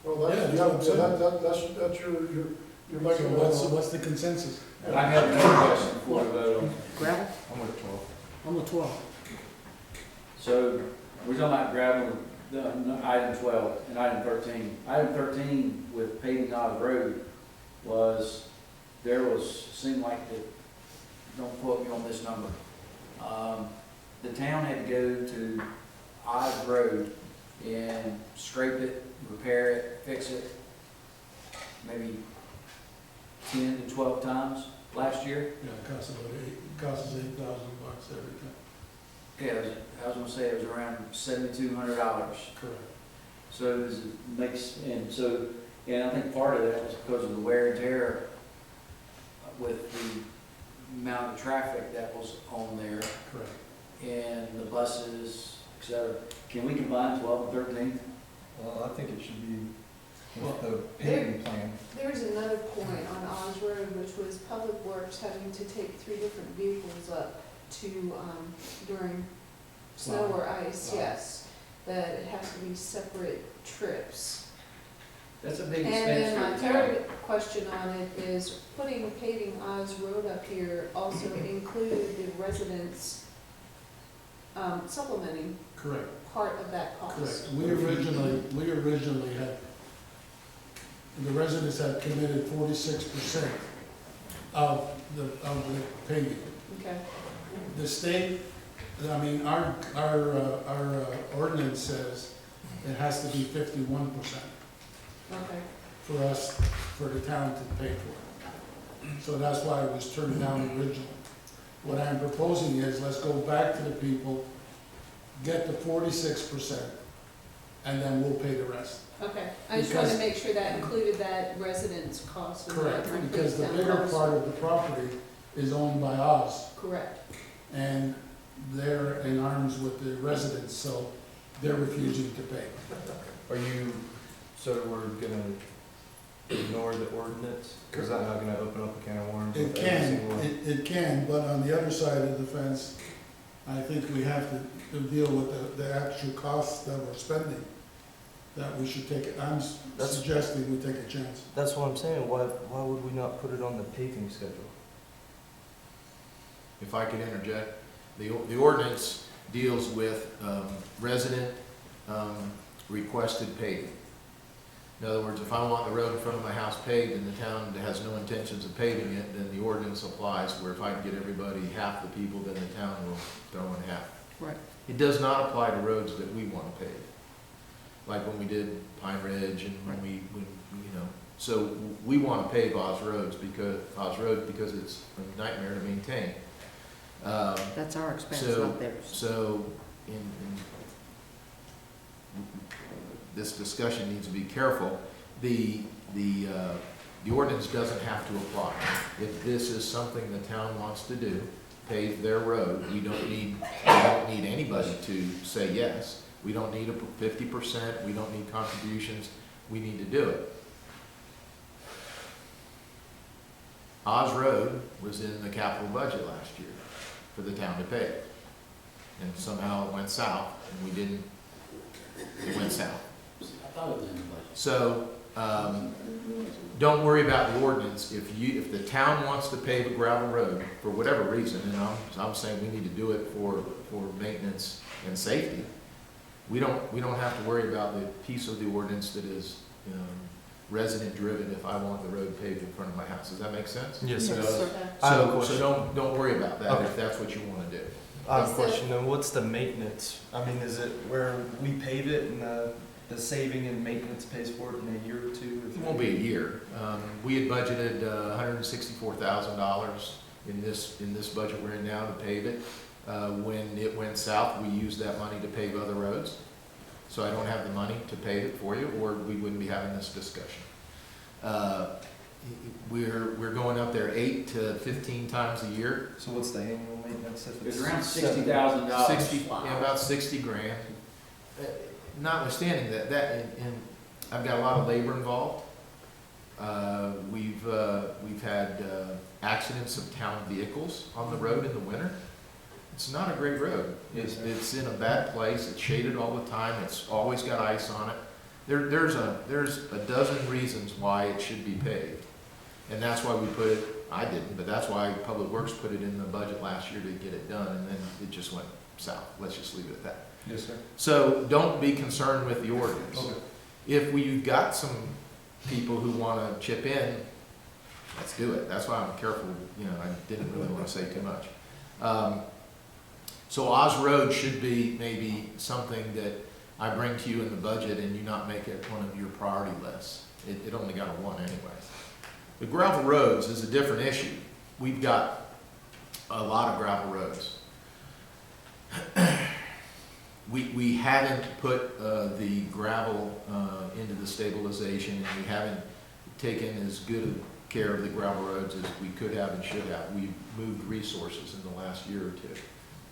Well, Yeah, that's, that's what I'm yeah, that's your So making what's the consensus? I have another question before we vote on. Gravel? I'm with 12. I'm a 12. So, we're talking about gravel, item 12 and item 13. Item 13 with paving Oz Road seemed like don't quote me on this number. The town had to go to Oz Road and scrape it, repair it, fix it, maybe 10 to 12 times last year. Yeah, it costs us $8,000 every time. Yeah, I was gonna say it was around $7,200. Correct. So and I think part of that was because of the wear and tear with the amount of traffic that was on there Correct. and the buses, et cetera. Can we combine 12 and 13? Well, I think it should be Well, with the paving plan. There's another point on Oz Road, which was Public Works having to take 3 different vehicles up to, during snow or ice, Wow. yes, that it has to be separate trips. That's a big And expense then my for the town. third question on it is, putting paving Oz Road up here also include the residents supplementing Correct. part of that cost? Correct. We originally had, the residents had committed 46% of the paving. Okay, The state, I mean, our ordinance says it has to be 51% okay. for us, for the town to pay for it. So that's why it was turned down originally. What I'm proposing is, let's go back to the people, get the 46%, and then we'll pay the rest. Okay, I just wanted to Because- make sure that included that residence cost. and Correct, that because the town bigger cost. part of the property is owned by us, Correct. and they're in arms with the residents, so they're refusing to pay. So we're gonna ignore the ordinance? Is that not gonna open up a can of worms? It with every can, single one? it can, but on the other side of the fence, I think we have to deal with the actual costs that we're spending, that we should take, That's- suggesting we take a chance. That's what I'm saying, why would we not put it on the paving schedule? If I could interject, the ordinance deals with resident requested paving. In other words, if I want the road in front of my house paved and the town has no intentions of paving it, then the ordinance applies, where if I can get everybody, half the people, then the town will throw in half. Right. It does not apply to roads that we want to pave, like when we did Pine Ridge and so we want to pave Oz Road because it's a nightmare to maintain. That's our expense, So- not theirs. So, this discussion needs to be careful. The ordinance doesn't have to apply. If this is something the town wants to do, pave their road, we don't need anybody to say yes. We don't need a 50%, we don't need contributions, we need to do it. Oz Road was in the capital budget last year. for the town to pay. And somehow it went south, and we didn't, it went south. I thought it was in the budget. So, don't worry about the ordinance. If the town wants to pave a gravel road for whatever reason, and I'm saying we need to do it for maintenance and safety, we don't have to worry about the piece of the ordinance that is, resident driven if I want the road paved in front of my house. Does that make sense? Yes, sir. Yes, sir. I have a So question. don't worry about that Okay. if that's what you wanna do. I have a question then, what's the maintenance? I mean, is it where we pave it and the saving and maintenance pays for it in a year or two? It won't be a year. We had budgeted $164,000 in this budget we're in now to pave it. When it went south, we used that money to pave other roads. So I don't have the money to pave it for you, or we wouldn't be having this discussion. We're going up there 8 to 15 times a year. So what's the annual maintenance? If It's around $60,000. 60, yeah, about 60 grand. Notwithstanding that, and I've got a lot of labor involved. We've had accidents of town vehicles on the road in the winter. It's not a great road. It's in a bad place. It's shaded all the time. It's always got ice on it. There's a dozen reasons why it should be paved. And that's why we put it, I didn't, but that's why Public Works put it in the budget last year to get it done, and then it just went south. Let's just leave it at that. Yes, sir. So don't be concerned with the ordinance. Okay. If we've got some people who want to chip in, let's do it. That's why I'm careful, I didn't really want to say too much. So Oz Road should be maybe something that I bring to you in the budget and you not make it one of your priority lists. It only got a 1 anyway. The gravel roads is a different issue. We've got a lot of gravel roads. We haven't put the gravel into the stabilization, and we haven't taken as good care of the gravel roads as we could have and should have. We've moved resources in the last year or two.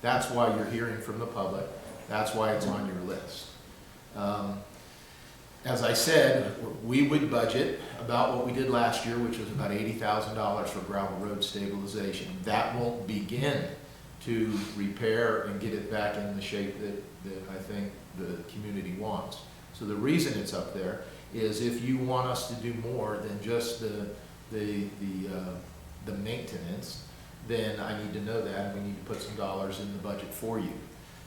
That's why you're hearing from the public. That's why it's on your list. As I said, we would budget about what we did last year, which was about $80,000 for gravel road stabilization. That won't begin to repair and get it back in the shape that I think the community wants. So the reason it's up there is if you want us to do more than just the maintenance, then I need to know that, and we need to put some dollars in the budget for you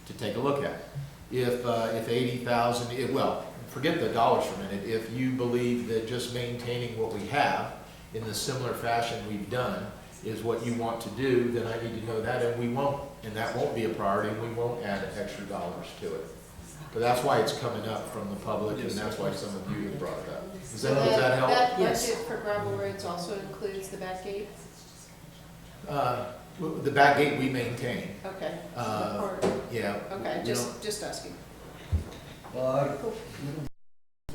to take a look at. If 80,000, well, forget the dollars for a minute. If you believe that just maintaining what we have in the similar fashion we've done is what you want to do, then I need to know that, and we won't, and that won't be a priority, and we won't add extra dollars to it. But that's why it's coming up from the public, and that's why some of you have brought it up. Does that help? That Yes. budget for gravel roads also includes the back gate? The back gate we maintain. Okay. Uh, Yeah. Okay, we don't- just asking. Well,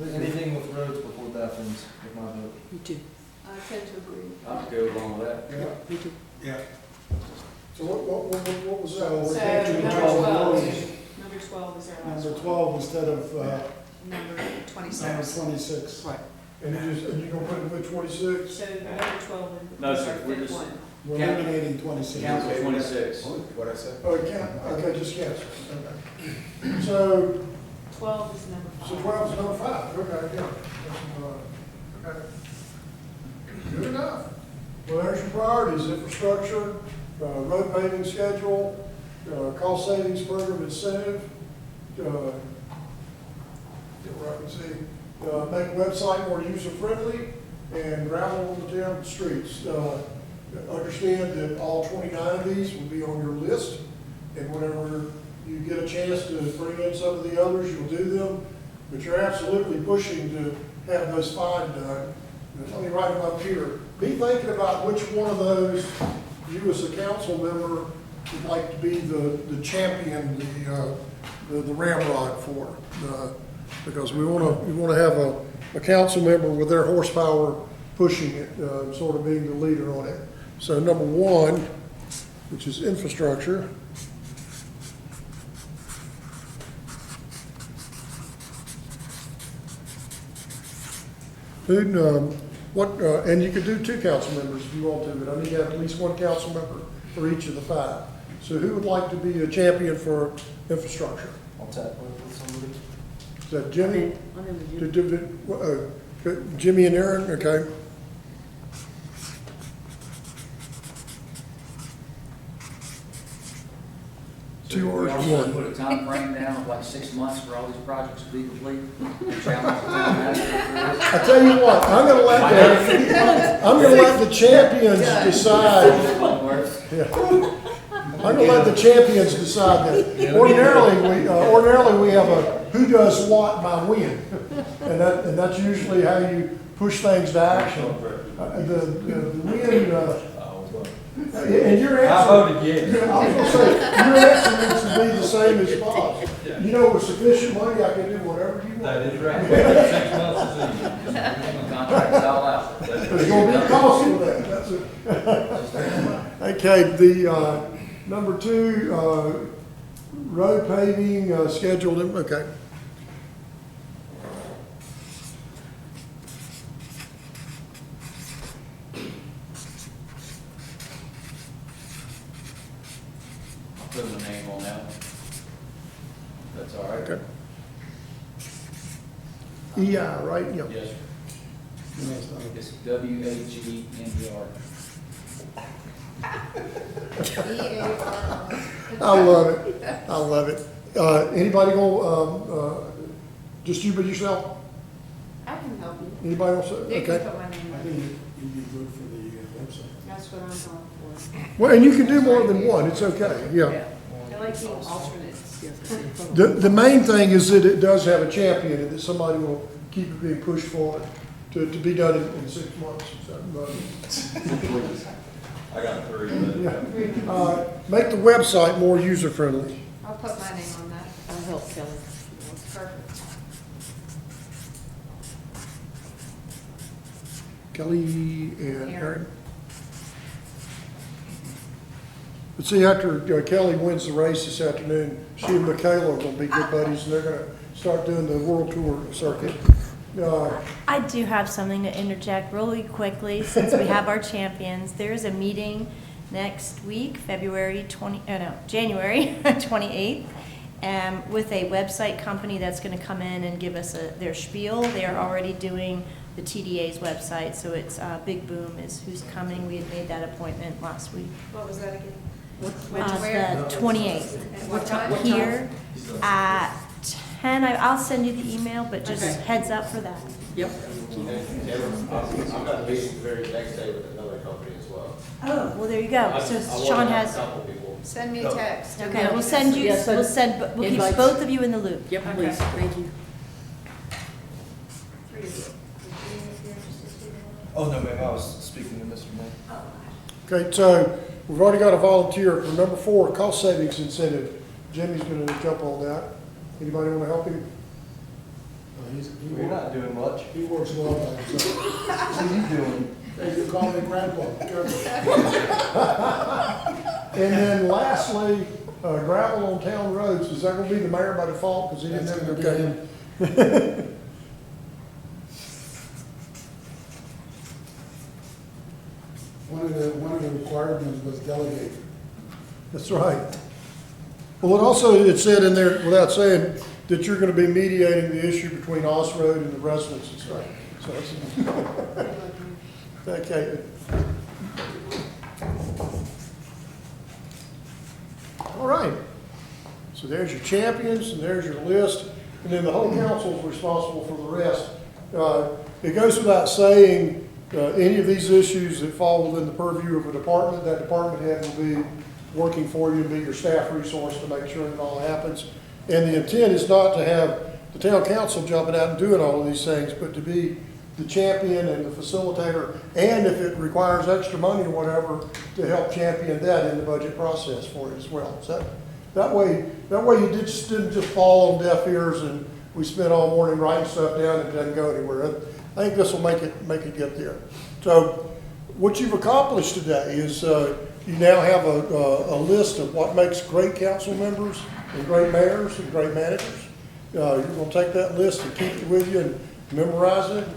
anything with roads before bathrooms with my vote. Me too. I tend to agree. I'll go along with that. Yeah, Me too. yeah. So what was that? So We came to number 12 12, roads. number 12 is our last Number one. 12 instead of, Number number 26. 26. Right. And you gonna put it with 26? So number 12 No, is sir, our we're fifth just- one. We're eliminating 26. Council 26. What'd I say? Oh, okay, just yes. Okay. So 12 is number 5. 12 is number 5, okay, yeah. Okay. Good enough. Well, there's your priorities: infrastructure, road paving schedule, cost savings program incentive, get where I can see, make website more user-friendly, and gravel on the town streets. Understand that all 29 of these will be on your list, and whenever you get a chance to bring in some of the others, you'll do them, but you're absolutely pushing to have those 5 done. Let me write them up here. Be thinking about which one of those you as a council member would like to be the champion, the ramrod for. Because we want to have a council member with their horsepower pushing it, sort of being the leader on it. So number 1, which is infrastructure. And you could do 2 council members if you want to, but I need to have at least 1 council member for each of the 5. So who would like to be a champion for infrastructure? I'll tap with somebody. Is that Jimmy? I'm in the Jimmy and Aaron, okay. Two We hours, also one. put a time frame down of like 6 months for all these projects to be complete. And challenge the town manager for this. I tell you what, I'm gonna let the champions decide. Yeah. I'm gonna let the champions decide that. Ordinarily we have a who does what by when, and that's usually how you push things to action. The when. And your answer. I voted yes. I was gonna say, your answer needs to be the same as Bob's. You know, with sufficient money, I can do whatever you want. That is right. 6 months is easy. Contract it all out. There's gonna be a cost for that, that's it. Okay, the, number 2, road paving, scheduled, okay. I'll put my name on that one. That's all right? Okay. EI, right? Yep. Yes, sir. It's WAGNER. I love it, I love it. Anybody go, just you by yourself? I can help you. Anybody else? You can Okay. put my name I on think it. you'd be good for the website. That's what I'm going for. Well, and you can do more than one, it's okay, yeah. I like being alternates. The main thing is that it does have a champion and that somebody will keep it being pushed forward to be done in 6 months. I got 3, but. Yeah. Make the website more user-friendly. I'll put my name on that. I'll help Kelly. Perfect. Kelly and Aaron. But see, after Kelly wins the race this afternoon, she and Michaela are gonna be good buddies, and they're gonna start doing the world tour circuit. I do have something to interject really quickly, since we have our champions. There's a meeting next week, January 28th, with a website company that's gonna come in and give us their spiel. They're already doing the TDA's website, so it's Big Boom is who's coming. We had made that appointment last week. What was that again? The 28th. What time? Here at 10, I'll send you the email, but just Okay. heads up for that. Yep. I've got a meeting the very next day with another company as well. Oh, well, there you go. So Sean has, Couple people. Send me a text. okay, we'll send you, Yes, we'll keep invites. both of you in the loop. Yep, please, thank you. Oh, no, ma'am, I was speaking to Mr. May. Okay, so we've already got a volunteer for number 4, cost savings incentive. Jimmy's gonna jump on that. Anybody wanna help him? We're not doing much. He works well by himself. What are you doing? Hey, you call me grandpa, careful. And then lastly, gravel on town roads. Is that gonna be the mayor by default? Because he didn't That's have gonna an be okay. him. One of the requirements was delegate. That's right. Well, it said in there, without saying, that you're gonna be mediating the issue between Oss Road and the residents and stuff. So that's, okay. All right. So there's your champions, and there's your list, and then the whole council is responsible for the rest. It goes without saying, any of these issues that fall within the purview of a department, that department head will be working for you and be your staff resource to make sure that all happens. And the intent is not to have the town council jumping out and doing all of these things, but to be the champion and the facilitator, and if it requires extra money or whatever, to help champion that in the budget process for you as well. So that way you didn't just fall on deaf ears and we spent all morning writing stuff down and it doesn't go anywhere. I think this will make it get there. So what you've accomplished today is you now have a list of what makes great council members and great mayors and great managers. You're going to take that list and keep it with you and memorize it.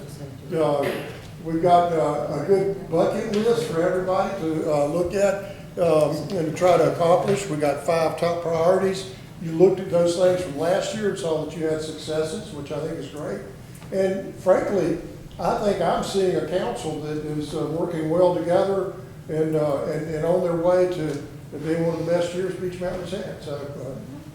We've got a good bucket list for everybody to look at. and to try to accomplish. We got 5 top priorities. You looked at those things from last year and saw that you had successes, which I think is great. And frankly, I think I'm seeing a council that is working well together and on their way to being one of the best years Beach Mountain's had. So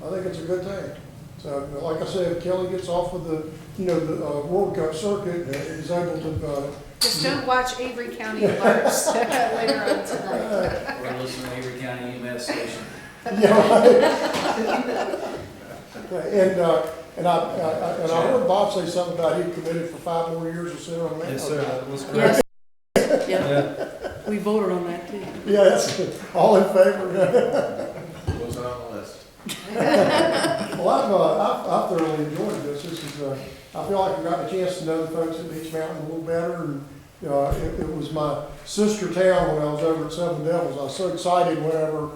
I think it's a good thing. So like I said, if Kelly gets off of the World Cup circuit and is able to Just don't watch Avery County Alerts later on tonight. Or listen to Avery County EMS station. And I heard Bob say something about he committed for 5 more years to sit on that. Yes, sir, that was correct. Yes. Yeah, Yeah. we voted on that too. Yeah, that's all in favor. Goes on the list. Well, I've thoroughly enjoyed this. This is, I feel like I've gotten a chance to know the folks at Beach Mountain a little better. And it was my sister town when I was over at Seven Devils. I was so excited whenever,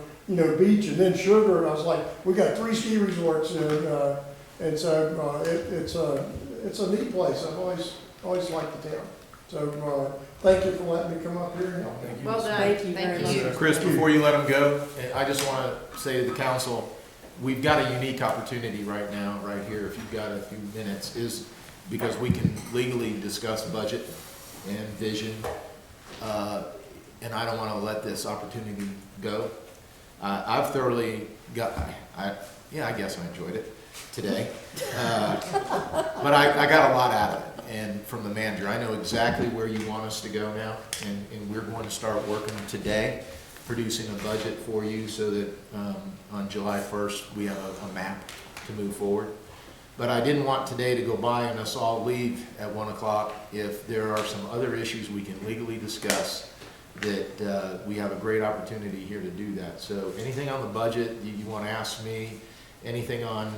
beach and then sugar. And I was like, we got 3 ski resorts and so it's a neat place. I've always liked the town. So thank you for letting me come up here and help. Thank you. Well done. Thank you very Thank you. much. Chris, before you let him go, I just want to say to the council, we've got a unique opportunity right now, right here, if you've got a few minutes, is because we can legally discuss budget and vision, and I don't want to let this opportunity go. I've thoroughly got, I guess I enjoyed it today, but I got a lot out of it. And from the manager, I know exactly where you want us to go now, and we're going to start working today, producing a budget for you so that on July 1st, we have a map to move forward. But I didn't want today to go by and us all leave at 1 o'clock if there are some other issues we can legally discuss that we have a great opportunity here to do that. So anything on the budget you want to ask me, anything on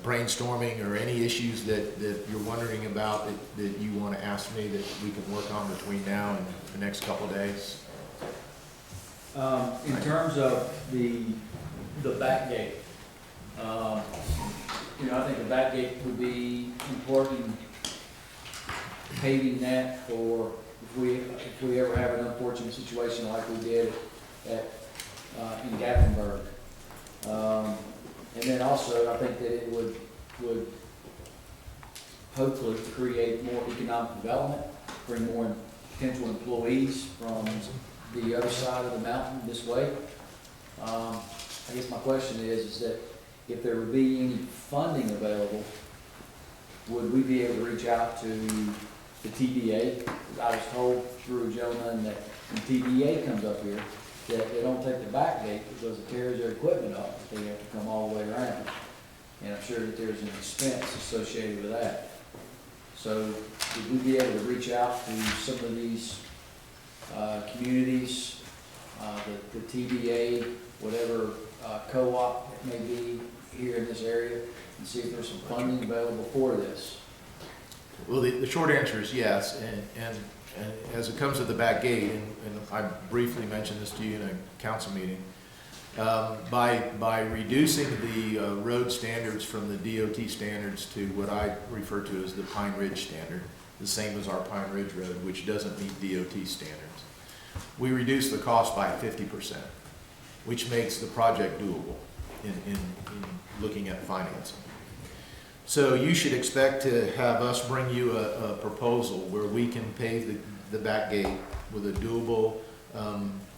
brainstorming or any issues that you're wondering about that you want to ask me that we can work on between now and the next couple of days? In terms of the back gate, I think the back gate would be important, paving that for if we ever have an unfortunate situation like we did in Gothenburg. And then also, I think that it would hopefully create more economic development, bring more potential employees from the other side of the mountain this way. I guess my question is that if there would be any funding available, would we be able to reach out to the TDA? I was told through a gentleman that when TDA comes up here, that they don't take the back gate because it tears their equipment up, they have to come all the way around. And I'm sure that there's an expense associated with that. So would we be able to reach out to some of these communities, the TDA, whatever co-op it may be here in this area, and see if there's some funding available for this? Well, the short answer is yes, and as it comes to the back gate, and I briefly mentioned this to you in a council meeting, by reducing the road standards from the DOT standards to what I refer to as the Pine Ridge standard, the same as our Pine Ridge Road, which doesn't meet DOT standards, we reduce the cost by 50%, which makes the project doable in looking at financing. So you should expect to have us bring you a proposal where we can pave the back gate with a doable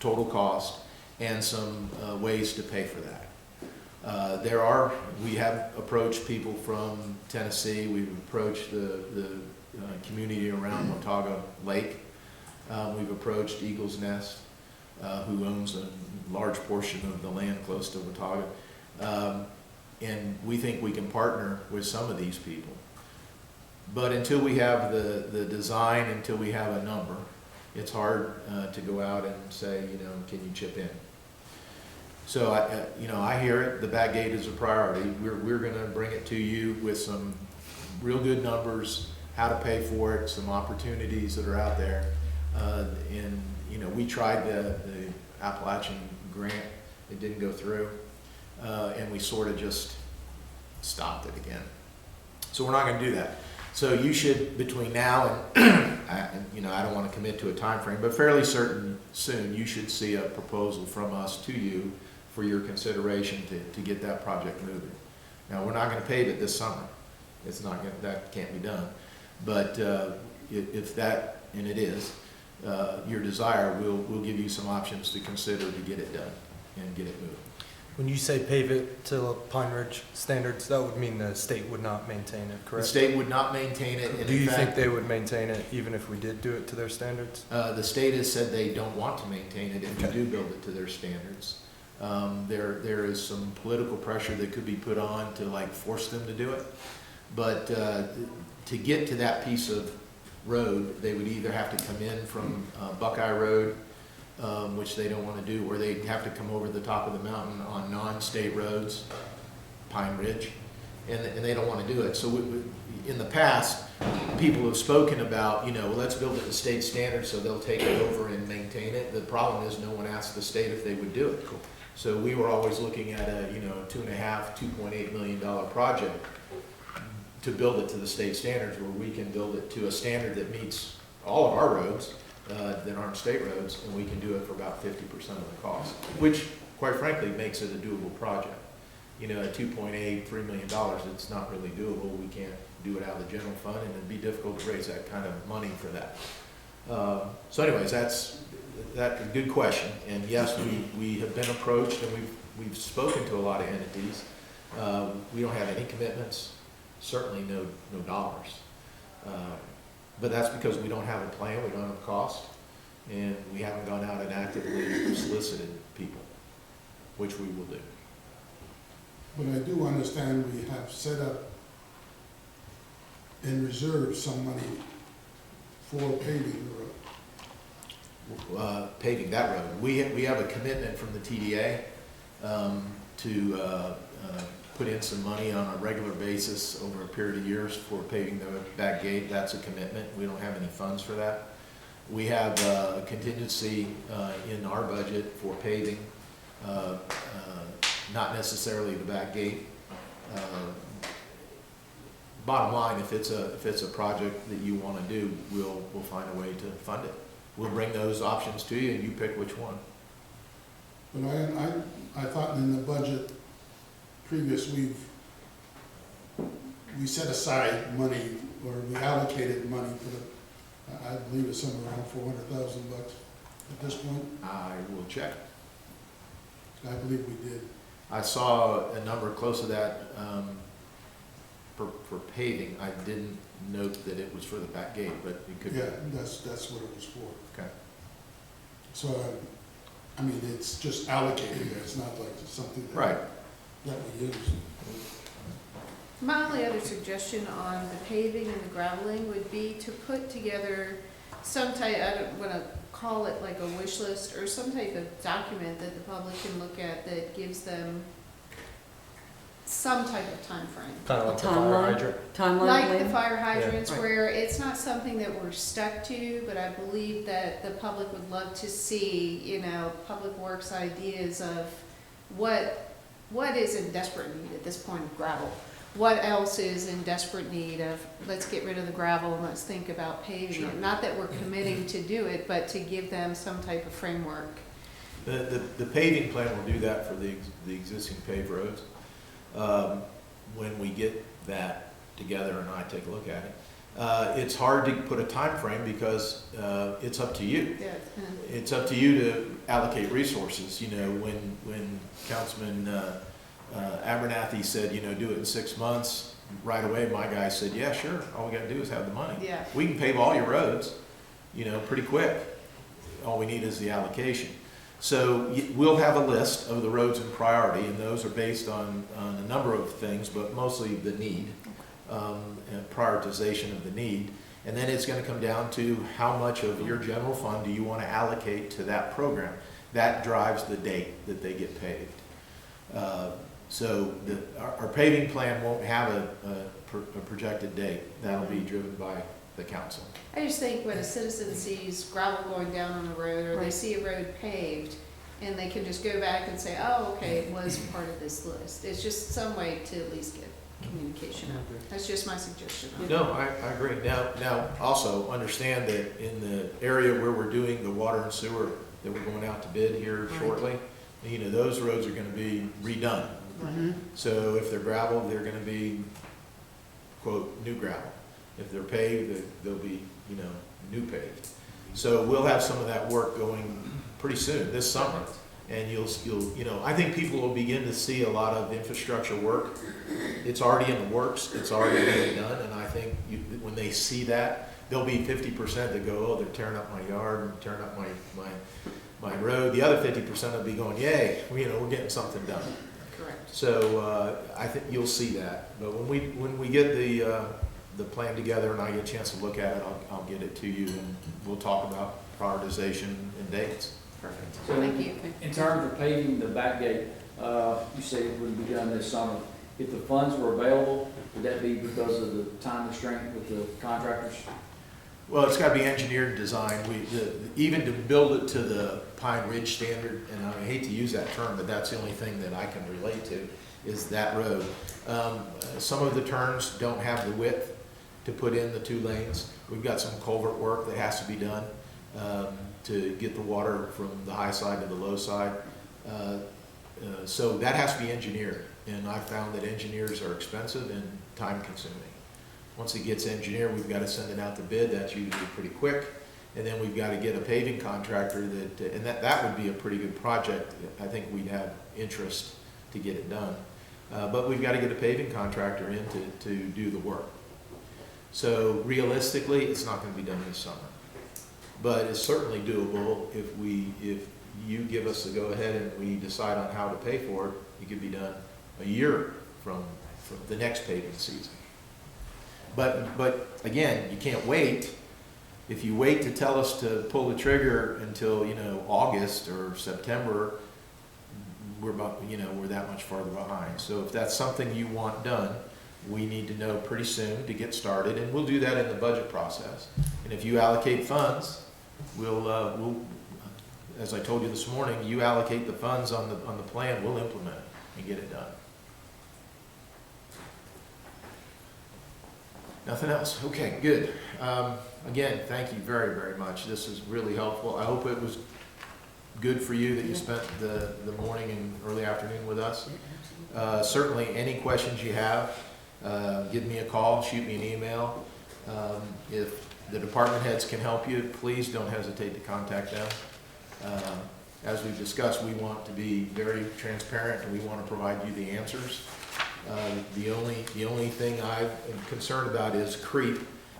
total cost and some ways to pay for that. We have approached people from Tennessee. We've approached the community around Watauga Lake. We've approached Eagle's Nest, who owns a large portion of the land close to Watauga. And we think we can partner with some of these people. But until we have the design, until we have a number, it's hard to go out and say, can you chip in? So I hear it. The back gate is a priority. We're going to bring it to you with some real good numbers, how to pay for it, some opportunities that are out there. And we tried the Appalachian grant. It didn't go through. And we sort of just stopped it again. So we're not going to do that. So you should, between now and, I don't want to commit to a time frame, but fairly soon, you should see a proposal from us to you for your consideration to get that project moving. Now, we're not going to pave it this summer. It's not, that can't be done. But if that, and it is, your desire, we'll give you some options to consider to get it done and get it moving. When you say pave it to Pine Ridge standards, that would mean the state would not maintain it, The correct? state would not maintain it. And Do in you think fact, they would maintain it even if we did do it to their standards? The state has said they don't want to maintain it if you do build it to their standards. There is some political pressure that could be put on to like force them to do it. But to get to that piece of road, they would either have to come in from Buckeye Road, which they don't want to do, or they'd have to come over the top of the mountain on non-state roads, Pine Ridge, and they don't want to do it. So in the past, people have spoken about, well, let's build it to state standards so they'll take it over and maintain it. The problem is no one asked the state if they would do it. So we were always looking at a, $2.8 million project to build it to the state standards, where we can build it to a standard that meets all of our roads that aren't state roads, and we can do it for about 50% of the cost, which, quite frankly, makes it a doable project. At $2.83 million, it's not really doable. We can't do it out of the general fund, and it'd be difficult to raise that kind of money for that. So anyways, that's a good question, and yes, we have been approached, and we've spoken to a lot of entities. We don't have any commitments, certainly no dollars. But that's because we don't have a plan, we don't have a cost, and we haven't gone out and actively solicited people, which we will do. But I do understand we have set up in reserve some money for paving the road. Paving that road. We have a commitment from the TDA to put in some money on a regular basis over a period of years for paving the back gate. That's a commitment. We don't have any funds for that. We have a contingency in our budget for paving, not necessarily the back gate. Bottom line, if it's a project that you want to do, we'll find a way to fund it. We'll bring those options to you, and you pick which one. But I thought in the budget previous, we set aside money, or we allocated money for the, I believe it's somewhere around $400,000 at this point. I will check. I believe we did. I saw a number close to that for paving. I didn't note that it was for the back gate, but it could be. Yeah, that's what it was for. Okay. So, I mean, it's just allocated there. It's not like something that, Right. that we use. My only other suggestion on the paving and the graveling would be to put together some type, I don't want to call it like a wish list, or some type of document that the public can look at that gives them some type of time frame. Kind of like the fire Timeline? hydrant? Timeline Like the plan? fire hydrants, Right. where it's not something that we're stuck to, but I believe that the public would love to see, public works ideas of what is in desperate need at this point of gravel. What else is in desperate need of, let's get rid of the gravel and let's think about paving it. Not that we're committing to do it, but to give them some type of framework. The paving plan will do that for the existing paved roads. When we get that together and I take a look at it, it's hard to put a time frame because it's up to you. Yeah, It's up to you to allocate resources. When Councilman Abernathy said, do it in 6 months, right away my guy said, yeah, sure. All we got to do is have the money. yeah. We can pave all your roads, pretty quick. All we need is the allocation. So we'll have a list of the roads in priority, and those are based on a number of things, but mostly the need, and prioritization of the need. And then it's going to come down to how much of your general fund do you want to allocate to that program. That drives the date that they get paved. So our paving plan won't have a projected date. That'll be driven by the council. I just think when a citizen sees gravel going down on the road, or they Right. see a road paved, and they can just go back and say, oh, okay, it was part of this list. It's just some way to at least get communication. That's just my suggestion. No, I agree. Now, also understand that in the area where we're doing the water and sewer, that we're going out to bid here shortly, you know, those roads are gonna be redone. So if they're gravel, they're gonna be, quote, new gravel. If they're paved, they'll be, you know, new paved. So we'll have some of that work going pretty soon, this summer. And you'll, you know, I think people will begin to see a lot of infrastructure work. It's already in the works, it's already being done, and I think when they see that, there'll be 50% that go, oh, they're tearing up my yard and tearing up my road. The other 50% will be going, yay, you know, we're getting something done. Correct. So I think you'll see that. But when we get the plan together and I get a chance to look at it, I'll get it to you and we'll talk about prioritization and dates. Perfect. So Thank you. in terms of paving the back gate, you said it would be done this summer. If the funds were available, would that be because of the time restraint with the contractors? Well, it's got to be engineered and designed. Even to build it to the Pine Ridge standard, and I hate to use that term, but that's the only thing that I can relate to, is that road. Some of the turns don't have the width to put in the 2 lanes. We've got some culvert work that has to be done to get the water from the high side to the low side. So that has to be engineered, and I found that engineers are expensive and time consuming. Once it gets engineered, we've got to send it out to bid. That's usually pretty quick. And then we've got to get a paving contractor that would be a pretty good project. I think we'd have interest to get it done. But we've got to get a paving contractor in to do the work. So realistically, it's not going to be done this summer. But it's certainly doable if you give us the go-ahead and we decide on how to pay for it. It could be done a year from the next paving season. But again, you can't wait. If you wait to tell us to pull the trigger until, you know, August or September, we're that much farther behind. So if that's something you want done, we need to know pretty soon to get started, and we'll do that in the budget process. And if you allocate funds, we'll as I told you this morning, you allocate the funds on the plan, we'll implement it and get it done. Nothing else? Okay, good. Again, thank you very, very much. This is really helpful. I hope it was good for you that you spent the morning and early afternoon with us. Certainly, any questions you have, give me a call, shoot me an email. If the department heads can help you, please don't hesitate to contact them. As we've discussed, we want to be very transparent and we want to provide you the answers. The only thing I'm concerned about is creep,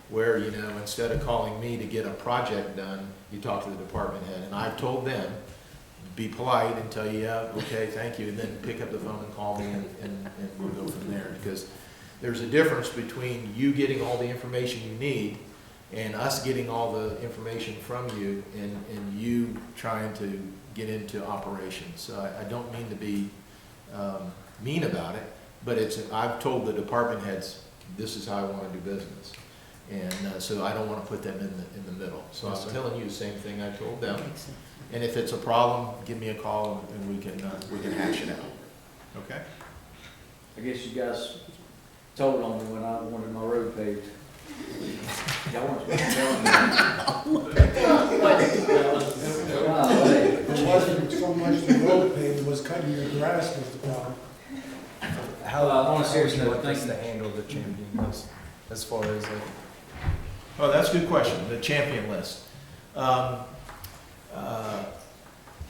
where, you know, instead of calling me to get a project done, you talk to the department head. And I've told them, be polite and tell you, yeah, okay, thank you, and then pick up the phone and call me and we'll go from there. Because there's a difference between you getting all the information you need and us getting all the information from you and you trying to get into operations. So I don't mean to be mean about it, but I've told the department heads, this is how I want to do business. And so I don't want to put them in the middle. So I'm telling you the same thing I told them. And if it's a problem, give me a call and we can hash it out. Okay? I guess you guys told on me when I wanted my road paved. Y'all weren't supposed to tell me. It wasn't so much the road paving, it was cutting your grass was the problem. On a serious How would you note, like us thank to you. handle the champion list as far as like? Oh, that's a good question, the champion list.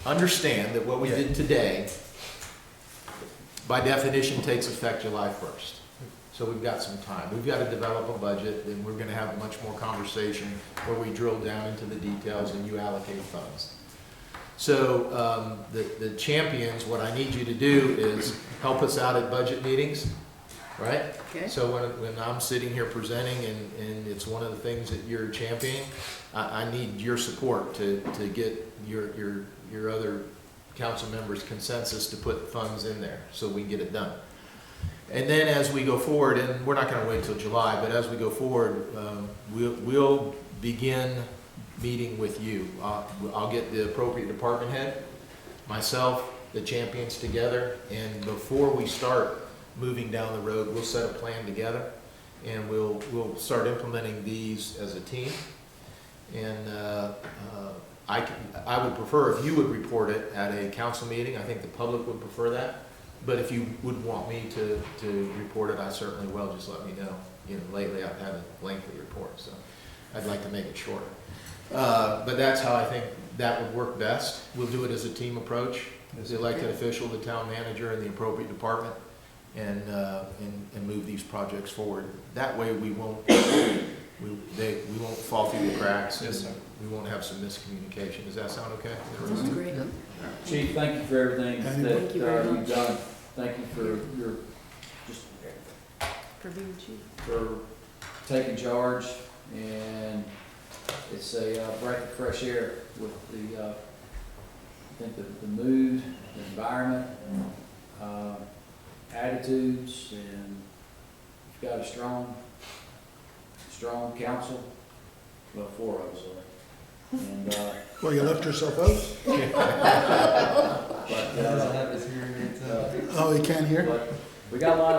Understand that what we did today, by definition, takes effect July 1st. So we've got some time. We've got to develop a budget, and we're going to have much more conversation where we drill down into the details and you allocate funds. So the champions, what I need you to do is help us out at budget meetings, right? Okay. So when I'm sitting here presenting and it's one of the things that you're championing, I need your support to get your other council members' consensus to put funds in there so we can get it done. And then as we go forward, and we're not going to wait till July, but as we go forward, we'll begin meeting with you. I'll get the appropriate department head, myself, the champions together, and before we start moving down the road. We'll set a plan together, and we'll start implementing these as a team. And I would prefer if you would report it at a council meeting. I think the public would prefer that. But if you would want me to report it, I certainly will. Just let me know. You know, lately I've had a lengthy report, so I'd like to make it shorter. But that's how I think that would work best. We'll do it as a team approach. The elected official, the town manager, and the appropriate department, and move these projects forward. That way we won't fall through the cracks. Yes, sir. We won't have some miscommunication. Does that sound okay? Sounds great. Chief, thank you for everything Thank that you very you've much. done. Thank you for your, just For being chief. for taking charge, and it's a breath of fresh air with the, I think the mood, the environment, attitudes, and you've got a strong council, well, 4 of us are. And, Well, you left yourself out? but, Oh, you can't hear? but we got a lot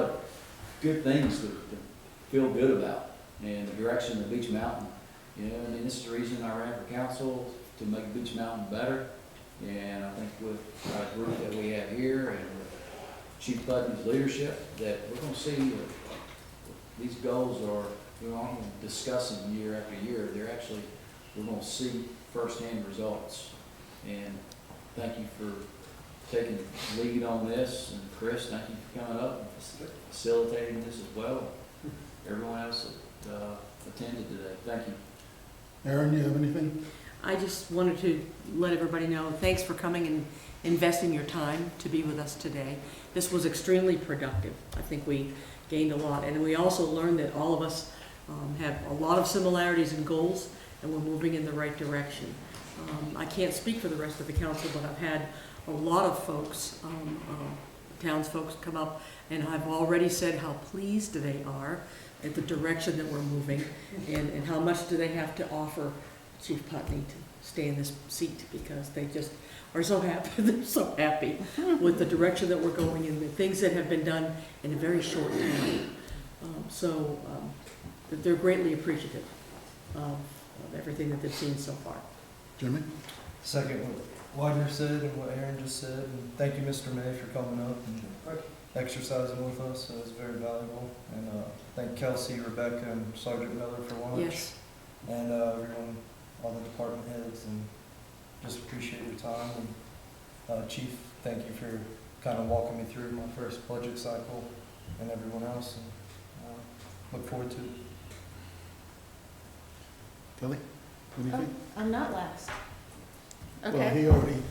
of good things to feel good about, and the direction of Beach Mountain. You know, I mean, this is the reason I ran for council, to make Beach Mountain better. And I think with our group that we have here and with Chief Pudney's leadership, that we're gonna see these goals are, we aren't gonna discuss them year after year. They're actually, we're gonna see firsthand results. And thank you for taking lead on this, and Chris, thank you for coming up and facilitating this as well. Everyone else that attended today, thank you. Aaron, you have anything? I just wanted to let everybody know, thanks for coming and investing your time to be with us today. This was extremely productive. I think we gained a lot. And we also learned that all of us have a lot of similarities and goals, and we're moving in the right direction. I can't speak for the rest of the council, but I've had a lot of folks, townsfolk come up, and I've already said how pleased they are at the direction that we're moving, and how much do they have to offer Chief Pudney to stay in this seat, because they just are so happy. They're so happy with the direction that we're going in, the things that have been done in a very short time. They're greatly appreciative of everything that they've seen so far. Jimmy? Second what Wagner said and what Aaron just said, and thank you, Mr. May, for coming up and exercising with us. It was very valuable. And thank Kelsey, Rebecca, and Sergeant Miller for lunch. Yes. And everyone, all the department heads, and just appreciate your time. And Chief, thank you for kind of walking me through my first budget cycle, and everyone else. And look forward to it. Kelly? Anything? I'm not last. Well,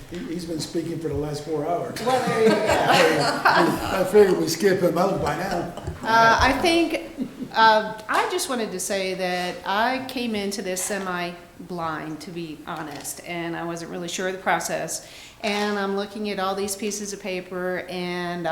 he's been speaking for the last 4 hours. Well, there you go. I figured we'd skip him out by now. I think, I just wanted to say that I came into this semi-blind, to be honest, and I wasn't really sure of the process. And I'm looking at all these pieces of paper, and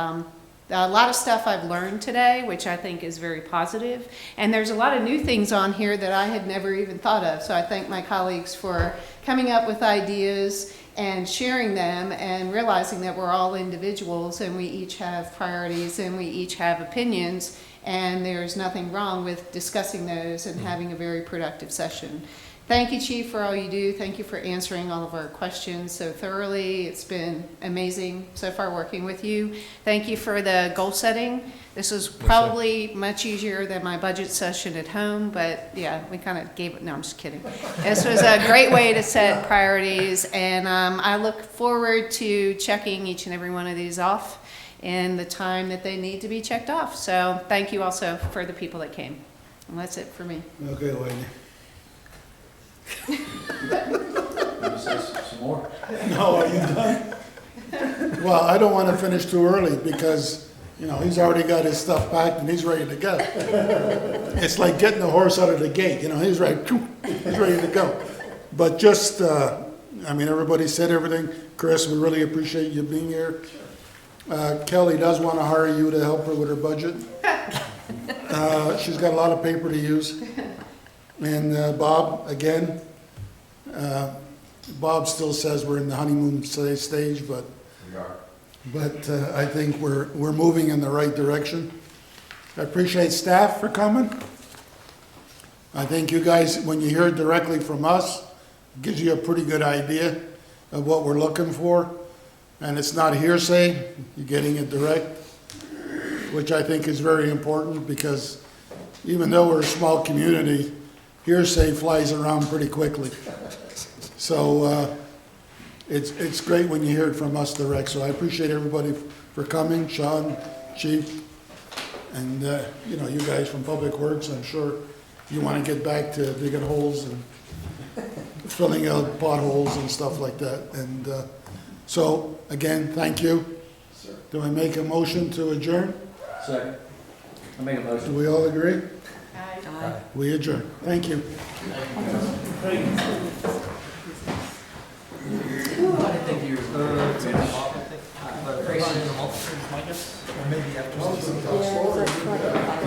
a lot of stuff I've learned today, which I think is very positive. And there's a lot of new things on here that I had never even thought of. So I thank my colleagues for coming up with ideas and sharing them, and realizing that we're all individuals and we each have priorities and we each have opinions, and there's nothing wrong with discussing those and having a very productive session. Thank you, Chief, for all you do. Thank you for answering all of our questions so thoroughly. It's been amazing so far working with you. Thank you for the goal setting. This was probably much easier than my budget session at home, but yeah, we kind of gave it, no, I'm just kidding. This was a great way to set priorities, and I look forward to checking each and every one of these off in the time that they need to be checked off. So thank you also for the people that came. And that's it for me. Okay, Wayne. Can you say some more? No, are you done? Well, I don't want to finish too early because, you know, he's already got his stuff packed and he's ready to go. It's like getting the horse out of the gate, you know, he's ready to go. But just, I mean, everybody said everything. Chris, we really appreciate you being here. Kelly does want to hire you to help her with her budget. She's got a lot of paper to use. And Bob, again, Bob still says we're in the honeymoon stage, but We are. but I think we're moving in the right direction. I appreciate staff for coming. I think you guys, when you hear it directly from us, it gives you a pretty good idea of what we're looking for. And it's not hearsay, you're getting it direct, which I think is very important, because even though we're a small community, hearsay flies around pretty quickly. So it's great when you hear it from us direct. So I appreciate everybody for coming, Sean, Chief, and you guys from Public Works. I'm sure you want to get back to digging holes and filling out potholes and stuff like that. And so again, thank you. Do I make a motion to adjourn? Second. I make a motion. Do we all agree? Aye. We adjourn. Thank you. I didn't think you were. Maybe after.